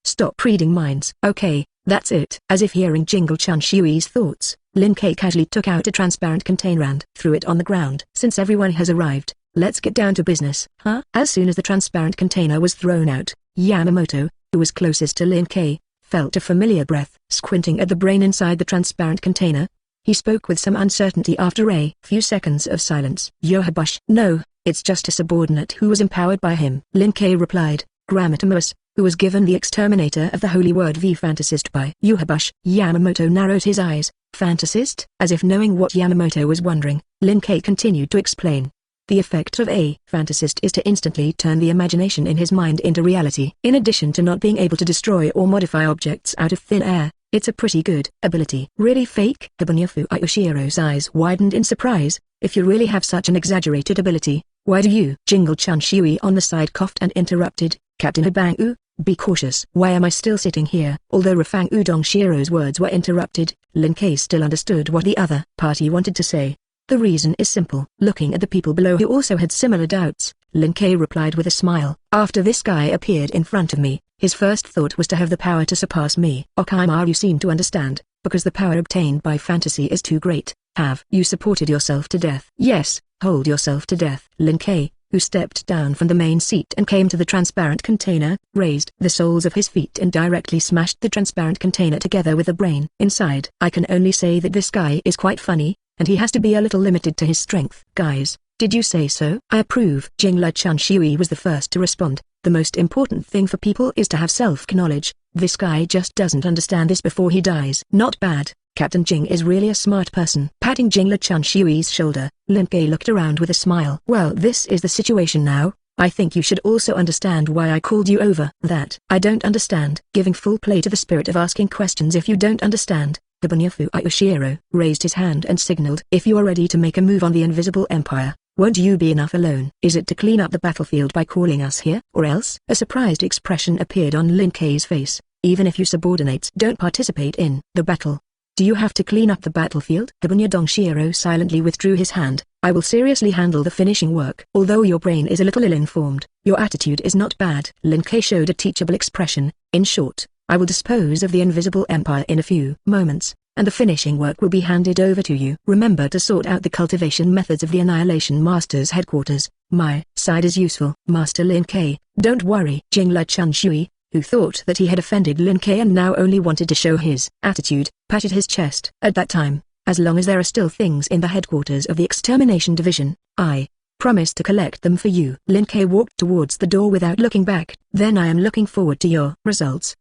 Stop reading minds. Okay, that's it. As if hearing Jingle-chan Shui's thoughts, Lin Kei casually took out a transparent container and threw it on the ground. Since everyone has arrived, let's get down to business. Huh? As soon as the transparent container was thrown out, Yamamoto, who was closest to Lin Kei, felt a familiar breath. Squinting at the brain inside the transparent container, he spoke with some uncertainty after a few seconds of silence. Yohabush. No, it's just a subordinate who was empowered by him. Lin Kei replied. Grammatemus, who was given the exterminator of the holy word V fantasist by Yohabush. Yamamoto narrowed his eyes. Fantasist? As if knowing what Yamamoto was wondering, Lin Kei continued to explain. The effect of a fantasist is to instantly turn the imagination in his mind into reality. In addition to not being able to destroy or modify objects out of thin air, it's a pretty good ability. Really fake? Hibanyafu Ayoshiro's eyes widened in surprise. If you really have such an exaggerated ability, why do you? Jingle-chan Shui on the side coughed and interrupted. Captain Hibangu, be cautious. Why am I still sitting here? Although Rafang Udong-shiro's words were interrupted, Lin Kei still understood what the other party wanted to say. The reason is simple. Looking at the people below who also had similar doubts, Lin Kei replied with a smile. After this guy appeared in front of me, his first thought was to have the power to surpass me. Okaimaru, you seem to understand, because the power obtained by fantasy is too great. Have you supported yourself to death? Yes, hold yourself to death. Lin Kei, who stepped down from the main seat and came to the transparent container, raised the soles of his feet and directly smashed the transparent container together with the brain inside. I can only say that this guy is quite funny, and he has to be a little limited to his strength. Guys, did you say so? I approve. Jingla-chan Shui was the first to respond. The most important thing for people is to have self-knowledge. This guy just doesn't understand this before he dies. Not bad. Captain Jing is really a smart person. Patting Jingla-chan Shui's shoulder, Lin Kei looked around with a smile. Well, this is the situation now. I think you should also understand why I called you over. That I don't understand. Giving full play to the spirit of asking questions if you don't understand. Hibanyafu Ayoshiro raised his hand and signaled. If you are ready to make a move on the Invisible Empire, won't you be enough alone? Is it to clean up the battlefield by calling us here, or else? A surprised expression appeared on Lin Kei's face. Even if you subordinates don't participate in the battle, do you have to clean up the battlefield? Hibanyafu Dongshiro silently withdrew his hand. I will seriously handle the finishing work. Although your brain is a little ill-informed, your attitude is not bad. Lin Kei showed a teachable expression. In short, I will dispose of the Invisible Empire in a few moments, and the finishing work will be handed over to you. Remember to sort out the cultivation methods of the Annihilation Master's headquarters. My side is useful. Master Lin Kei, don't worry. Jingla-chan Shui, who thought that he had offended Lin Kei and now only wanted to show his attitude, patted his chest. At that time, as long as there are still things in the headquarters of the extermination division, I promise to collect them for you. Lin Kei walked towards the door without looking back. Then I am looking forward to your results.